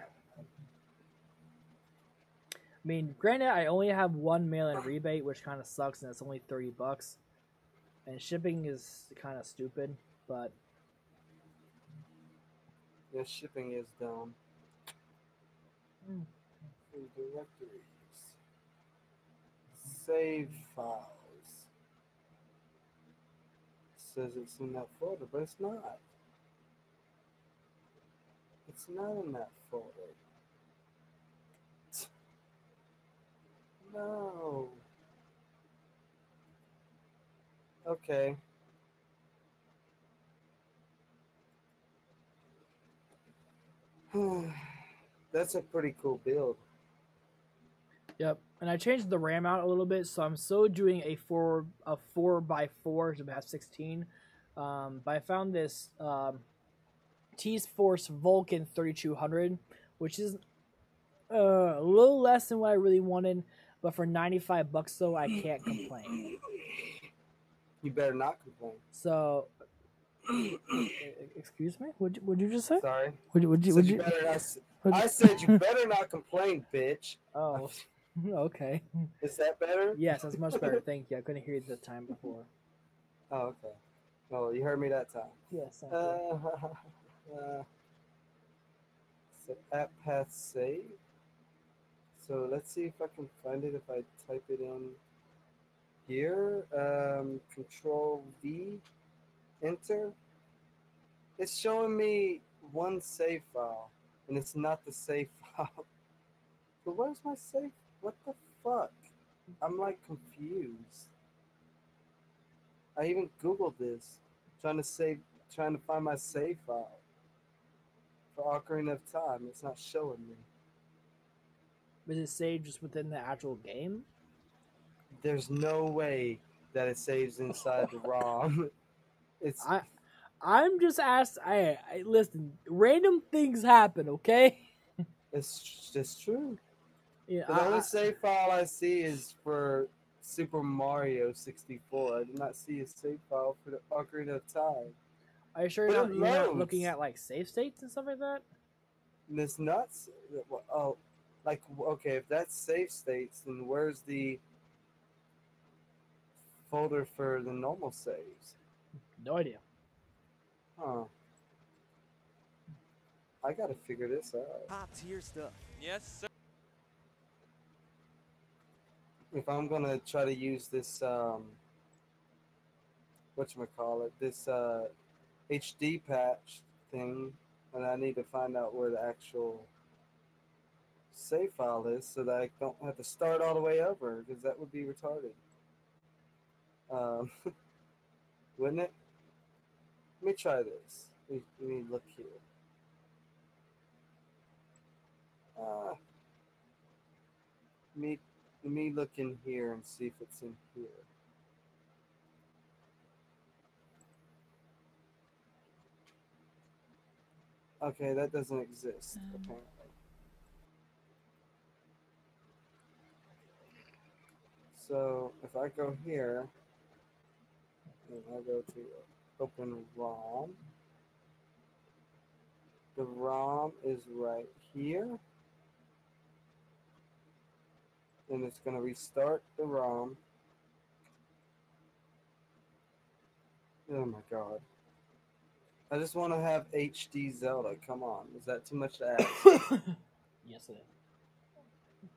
mean, granted, I only have one mail-in rebate, which kind of sucks, and it's only $30. And shipping is kind of stupid, but Yeah, shipping is dumb. Directories. Save files. It says it's in that folder, but it's not. It's not in that folder. No. Okay. That's a pretty cool build. yep. And I changed the RAM out a little bit, so I'm still doing a 4x4, so it has 16. But I found this T-Force Vulcan 3200, which is a little less than what I really wanted, but for $95 though, I can't complain. You better not complain. So, excuse me, what you just say? Sorry. Would you? I said you better not complain, bitch. Oh, okay. Is that better? Yes, that's much better. Thank you. I couldn't hear you the time before. Oh, okay. Oh, you heard me that time. Yes. Thank you. So app path save. So let's see if I can find it if I type it in here. Control V, enter. It's showing me one save file, and it's not the save file. So where's my save? What the fuck? I'm like confused. I even Googled this, trying to find my save file for Ocarina of Time. It's not showing me. Is it saved just within the actual game? There's no way that it saves inside the ROM. It's I'm just asked. I listen. Random things happen. Okay. it's just true. Yeah. But the only save file I see is for Super Mario 64. I did not see a save file for the Ocarina of Time. Are you sure But you're not looking at like save states and stuff like that? And it's nuts. Oh, like okay, if that's save states, then where's the folder for the normal saves? No idea. Huh. I gotta figure this out. Top tier stuff. Yes, sir. If I'm gonna try to use this whatchamacallit, this HD patch thing, and I need to find out where the actual save file is so that I don't have to start all the way over, because that would be retarded. Wouldn't it? Let me try this. Let me look here. Let me look in here and see if it's in here. Okay, that doesn't exist, apparently. So, if I go here, and I go to open ROM, the ROM is right here. And it's going to restart the ROM. Oh my god. I just want to have HD Zelda. Come on. Is that too much to ask? Yes, it is.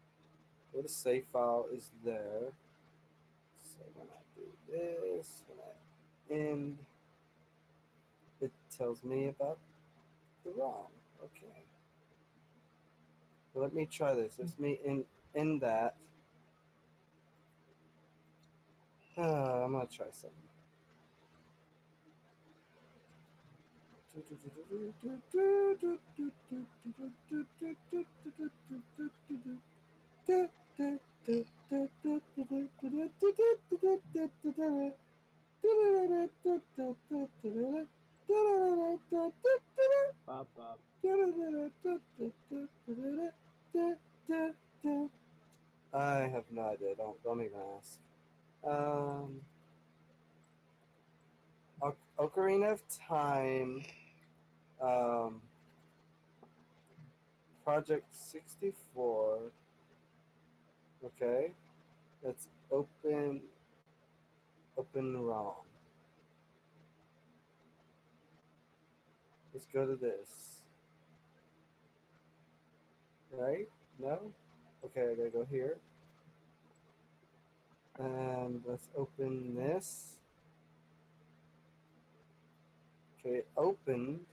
Well, the save file is there. So when I do this, when I end, it tells me about the ROM. Okay. Well, let me try this. Let's me in that. I'm going to try something. Bop, bop. I have no idea. Don't even ask. Ocarina of Time. Project 64. Okay. Let's open ROM. Let's go to this. Right? No? Okay, I gotta go here. And let's open this. Okay, it opened.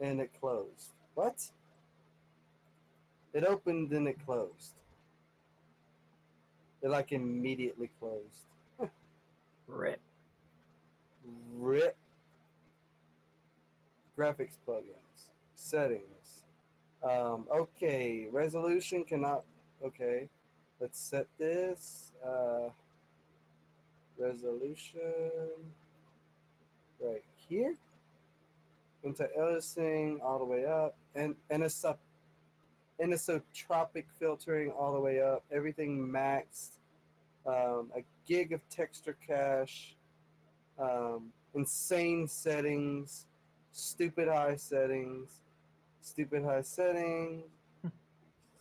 And it closed. What? It opened and it closed. It like immediately closed. Rip. Rip. Graphics plugins. Settings. Okay, resolution cannot. Okay, let's set this. Resolution right here. Anti-aliasing all the way up, and anisotropic filtering all the way up. Everything maxed. A gig of texture cache. Insane settings. Stupid high settings. Stupid high setting.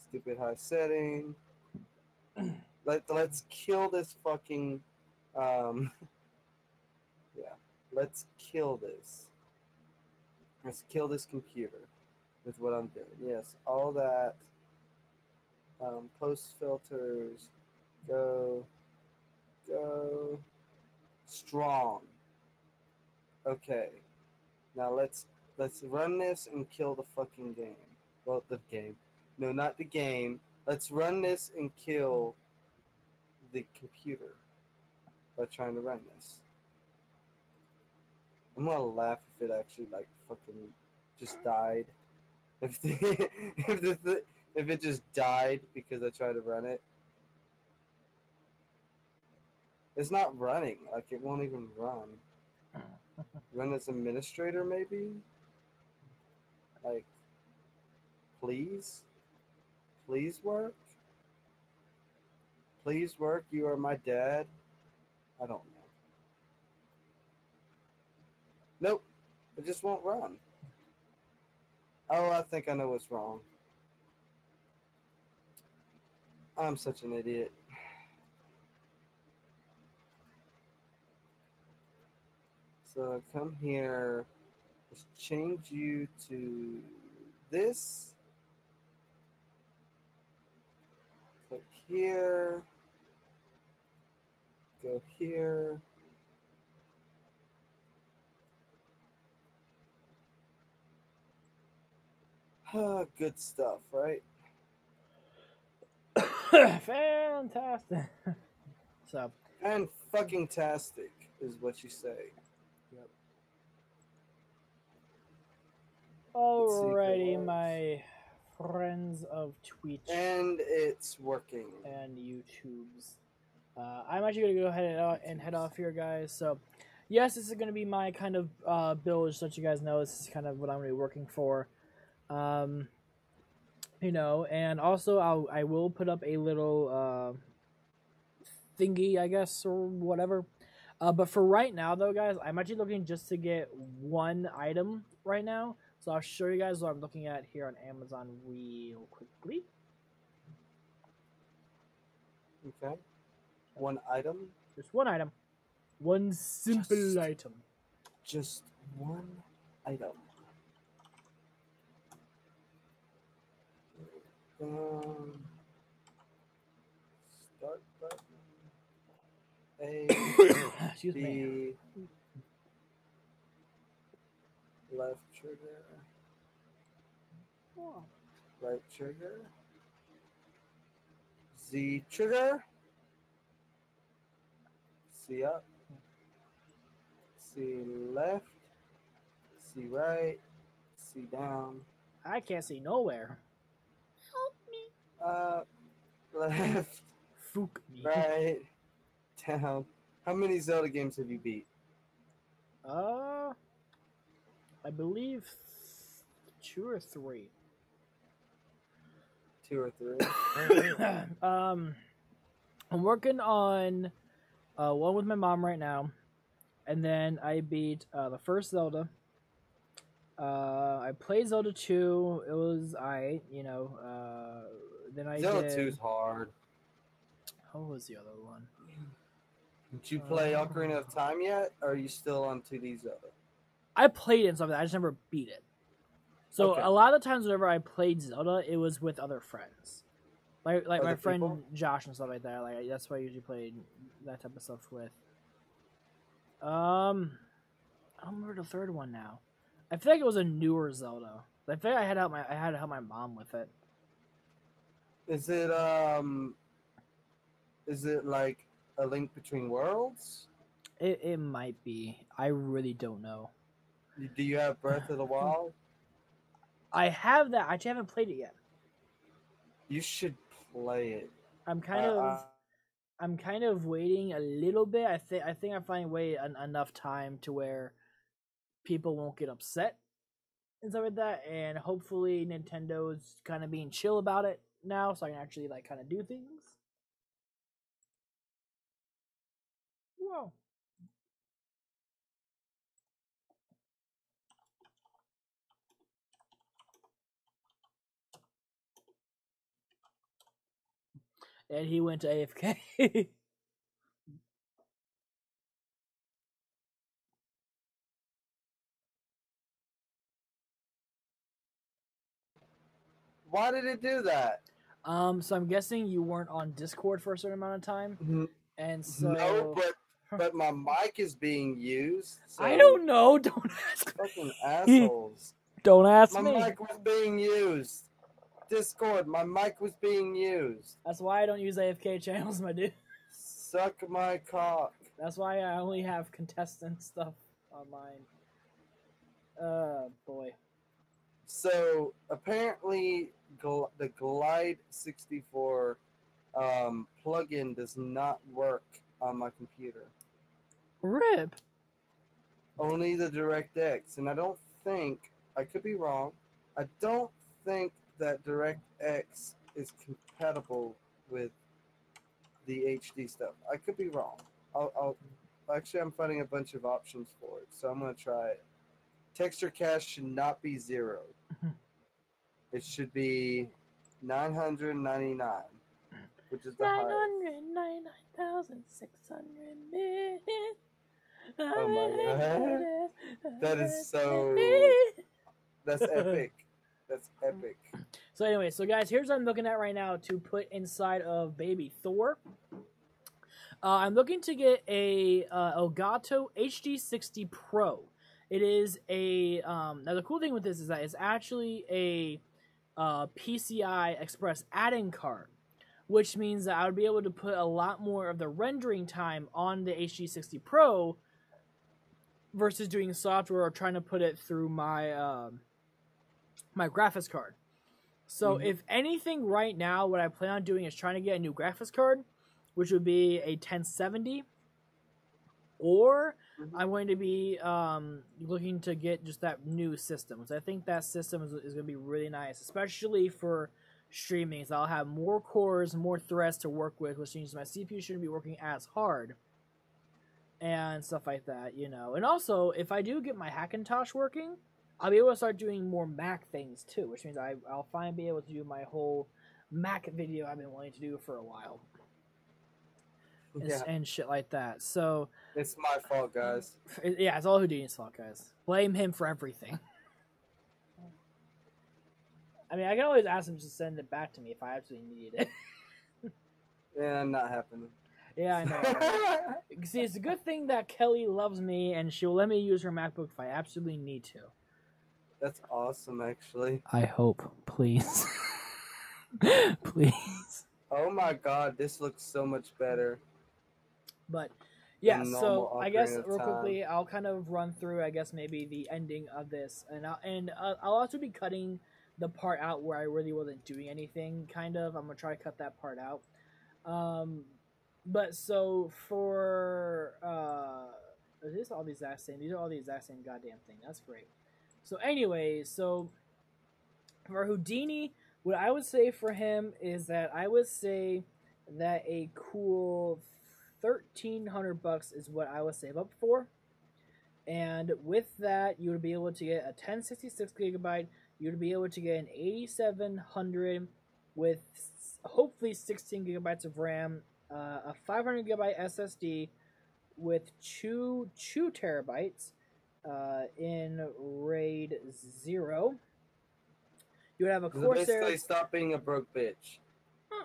Stupid high setting. Let's kill this fucking. Yeah. Let's kill this. Let's kill this computer with what I'm doing. Yes, all that. Post filters. Go. Strong. Okay. Now let's run this and kill the fucking game. Well, the game. No, not the game. Let's run this and kill the computer by trying to run this. I'm gonna laugh if it actually like fucking just died. If it just died because I tried to run it. It's not running. Like it won't even run. Run as administrator maybe? Like please? Please work? Please work, you are my dad? I don't know. Nope. It just won't run. Oh, I think I know what's wrong. I'm such an idiot. So come here. Let's change you to this. Click here. Go here. Good stuff, right? Fantastic. So. And fucking tastic is what you say. Yep. Alrighty, my friends of Twitch. And it's working. And YouTube's. I'm actually going to go ahead and head off here, guys. So, yes, this is going to be my kind of build, just to let you guys know. This is kind of what I'm going to be working for. You know, and also I will put up a little thingy, I guess, or whatever. But for right now, though, guys, I'm actually looking just to get one item right now. So I'll show you guys what I'm looking at here on Amazon real quickly. Okay. One item? Just one item. One simple item. Just one item. Start button. A, Excuse B, me. left trigger, right trigger, Z trigger, C up, C left, C right, C down. I can't see nowhere. Left, Fook me. right, down. How many Zelda games have you beat? I believe 2 or 3. 2 or 3. I'm working on one with my mom right now, and then I beat the first Zelda. I played Zelda 2. It was you know. Then I Zelda did. 2 is hard. What was the other one? Did you play Ocarina of Time yet? Or are you still on 2D Zelda? I played it and stuff. I just never beat it. So Okay. a lot of the times whenever I played Zelda, it was with other friends, like my Other friend people? Josh and stuff like that. Like that's what I usually played that type of stuff with. I don't remember the third one now. I feel like it was a newer Zelda. I feel like I had to help my mom with it. Is it like a Link Between Worlds? It might be. I really don't know. Do you have Breath of the Wild? I have that. I actually haven't played it yet. You should play it. I'm kind of waiting a little bit. I think I finally wait enough time to where people won't get upset and stuff like that, and hopefully Nintendo's kind of being chill about it now, so I can actually like kind of do things. Whoa. And he went to AFK. Why did it do that? So I'm guessing you weren't on Discord for a certain amount of time, and so No, but my mic is being used. So I don't know. Don't ask me. fucking assholes. Don't ask My me. mic was being used. Discord. My mic was being used. That's why I don't use AFK channels, my dude. Suck my cock. That's why I only have contestant stuff on mine. Boy. So apparently, the Glide 64 plugin does not work on my computer. RIP. Only the DirectX, and I don't think, I could be wrong, I don't think that DirectX is compatible with the HD stuff. I could be wrong. Actually, I'm finding a bunch of options for it, so I'm going to try it. Texture cache should not be 0. It should be 999, which is the highest. 999,600 Oh my god. That is so... That's epic. That's epic. So anyway, so guys, here's what I'm looking at right now to put inside of Baby Thor. I'm looking to get a Elgato HD60 Pro. It is a... now the cool thing with this is that it's actually a PCI Express add-in card, which means that I would be able to put a lot more of the rendering time on the HD60 Pro versus doing software or trying to put it through my my graphics card. So if anything right now, what I plan on doing is trying to get a new graphics card, which would be a 1070, or I'm going to be looking to get just that new system. So I think that system is going to be really nice, especially for streaming. So I'll have more cores, more threads to work with, which means my CPU shouldn't be working as hard and stuff like that, you know. And also, if I do get my Hackintosh working, I'll be able to start doing more Mac things too, which means I'll finally be able to do my whole Mac video I've been wanting to do for a while. And shit like that. So it's my fault, guys. Yeah, it's all Houdini's fault, guys. Blame him for everything. I mean, I can always ask him to send it back to me if I absolutely needed it. Yeah, not happening. Yeah, I know. See, it's a good thing that Kelly loves me and she'll let me use her MacBook if I absolutely need to. That's awesome, actually. I hope. Please. Please. Oh my god, this looks so much better. But, yeah, so I guess real quickly, I'll kind of run through, I guess, maybe the ending of this. And I'll also be cutting the part out where I really wasn't doing anything, kind of. I'm going to try to cut that part out. But so for... is this all the exact same? These are all the exact same goddamn thing. That's great. So anyway, so for Houdini, what I would say for him is that I would say that a cool $1,300 is what I would save up for. And with that, you would be able to get a 1066 gigabyte. You would be able to get an 8700 with hopefully 16 gigabytes of RAM, a 500 gigabyte SSD with two terabytes in RAID 0. You would have a Corsair. Basically, stop being a broke bitch.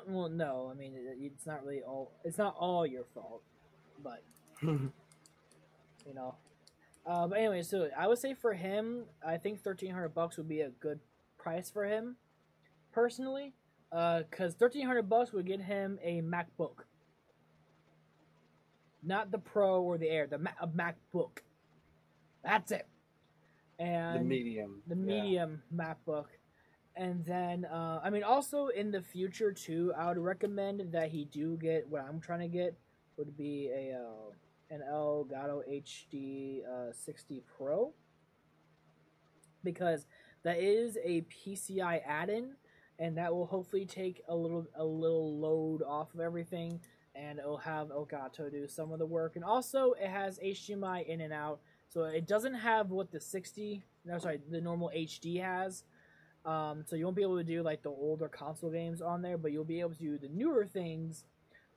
Well, no, I mean it's not really all. It's not all your fault, but you know. But anyway, so I would say for him, I think $1,300 would be a good price for him, personally, because $1,300 would get him a MacBook, not the Pro or the Air, a MacBook. That's it. And the medium. The medium MacBook. And then, I mean, also in the future, too, I would recommend that he do get, what I'm trying to get would be an Elgato HD 60 Pro. Because that is a PCI add-in, and that will hopefully take a little load off of everything, and it'll have Elgato do some of the work. And also, it has HDMI in and out, so it doesn't have what the normal HD has. So you won't be able to do like the older console games on there, but you'll be able to do the newer things,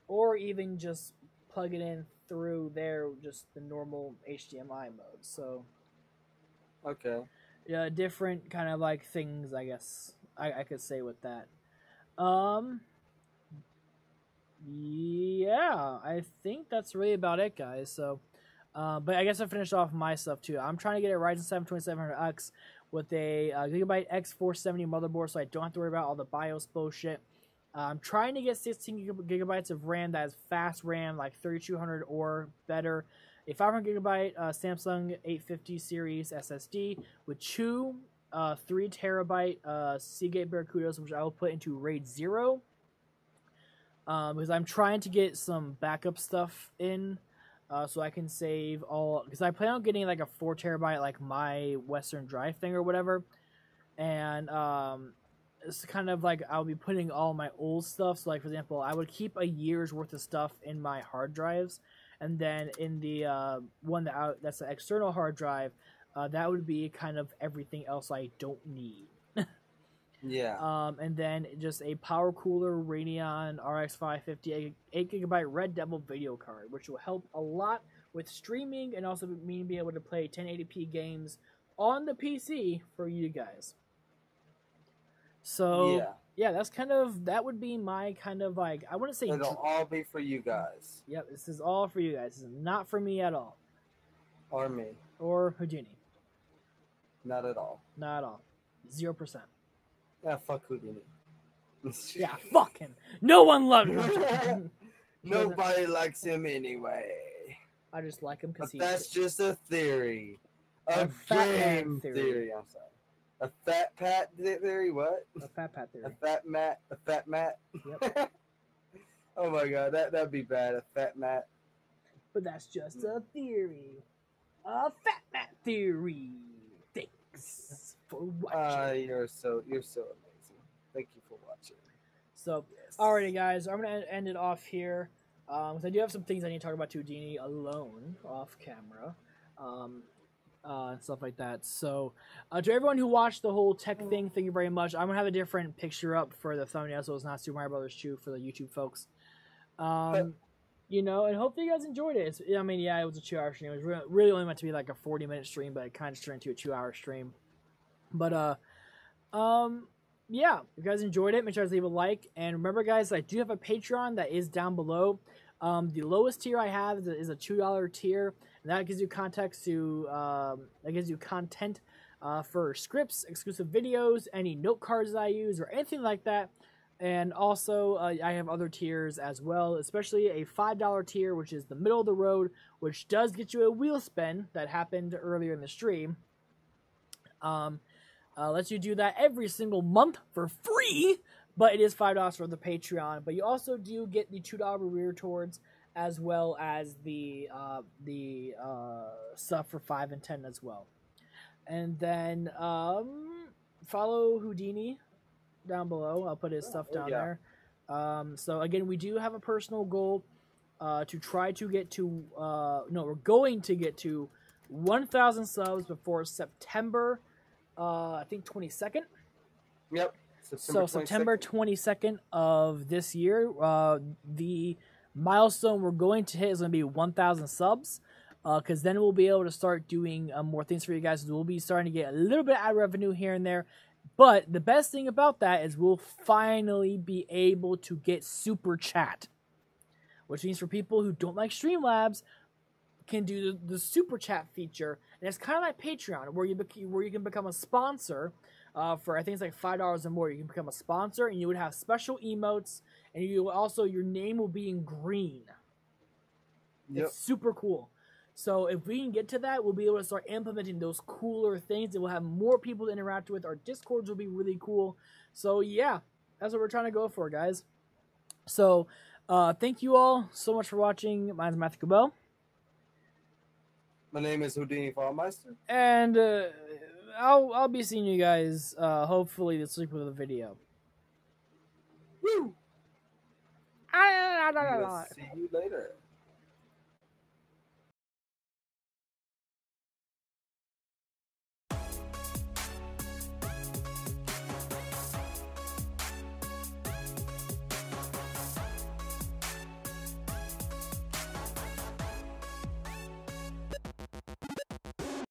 or even just plug it in through there, just the normal HDMI mode. So, okay, yeah, different kind of like things, I guess I could say with that. Yeah, I think that's really about it, guys. So, but I guess I finished off my stuff too. I'm trying to get a Ryzen 7 2700X with a Gigabyte X470 motherboard, so I don't have to worry about all the BIOS bullshit. I'm trying to get 16 gigabytes of RAM that is fast RAM, like 3200 or better. A 500 gigabyte Samsung 850 series SSD with two 3 terabyte Seagate Barracudas, which I will put into RAID 0. Because I'm trying to get some backup stuff in, so I can save all. Because I plan on getting like a 4 terabyte, like my Western Drive thing or whatever, and it's kind of like I'll be putting all my old stuff. So, like for example, I would keep a year's worth of stuff in my hard drives, and then in the one that's the external hard drive, that would be kind of everything else I don't need. Yeah. And then just a power cooler Radeon RX 550 8GB Red Devil video card, which will help a lot with streaming and also me being able to play 1080p games on the PC for you guys. So yeah, that's kind of, that would be my kind of like, I wouldn't say it'll all be for you guys. Yep, this is all for you guys. This is not for me at all. Or me. Or Houdini. Not at all. Not at all. 0%. Yeah, fuck Houdini. Yeah, fuck him. No one loves him. Nobody likes him anyway. I just like him because he's... That's just a theory. A game theory. I'm sorry. A fat pat theory, what? A fat pat theory. A fat mat. Yep. Oh my god, that'd be bad, a fat mat. But that's just a theory. A fat mat theory. Thanks for watching. You're so amazing. Thank you for watching. So, alrighty guys, I'm gonna end it off here. So I do have some things I need to talk about to Houdini alone, off camera. And stuff like that. So, to everyone who watched the whole tech thing, thank you very much. I'm gonna have a different picture up for the thumbnail, so it's not Super Mario Brothers 2 for the YouTube folks. You know, and hopefully you guys enjoyed it. I mean, yeah, it was a 2-hour stream. It was really only meant to be like a 40-minute stream, but it kind of turned into a 2-hour stream. But yeah, if you guys enjoyed it, make sure to leave a like. And remember, guys, I do have a Patreon that is down below. The lowest tier I have is a $2 tier. And that gives you context to, content for scripts, exclusive videos, any note cards that I use, or anything like that. And also, I have other tiers as well, especially a $5 tier, which is the middle of the road, which does get you a wheel spin that happened earlier in the stream. Lets you do that every single month for free, but it is $5 for the Patreon. But you also do get the $2 reward towards, as well as the stuff for 5 and 10 as well. And then follow Houdini down below. I'll put his stuff down there. So again, we do have a personal goal to try to get to we're going to get to 1,000 subs before September I think 22nd. Yep. September 22nd of this year, the milestone we're going to hit is going to be 1,000 subs, because then we'll be able to start doing more things for you guys. We'll be starting to get a little bit of ad revenue here and there, but the best thing about that is we'll finally be able to get super chat, which means for people who don't like Streamlabs, can do the super chat feature, and it's kind of like Patreon, where you can become a sponsor. For I think it's like $5 or more, you can become a sponsor, and you would have special emotes, and you also, your name will be in green. Yep. It's super cool. So if we can get to that, we'll be able to start implementing those cooler things, and we'll have more people to interact with. Our Discords will be really cool. So yeah, that's what we're trying to go for, guys. So thank you all so much for watching. My name is Matthew. My name is Houdini Maestro. And I'll be seeing you guys hopefully this week with a video. Woo! See you later.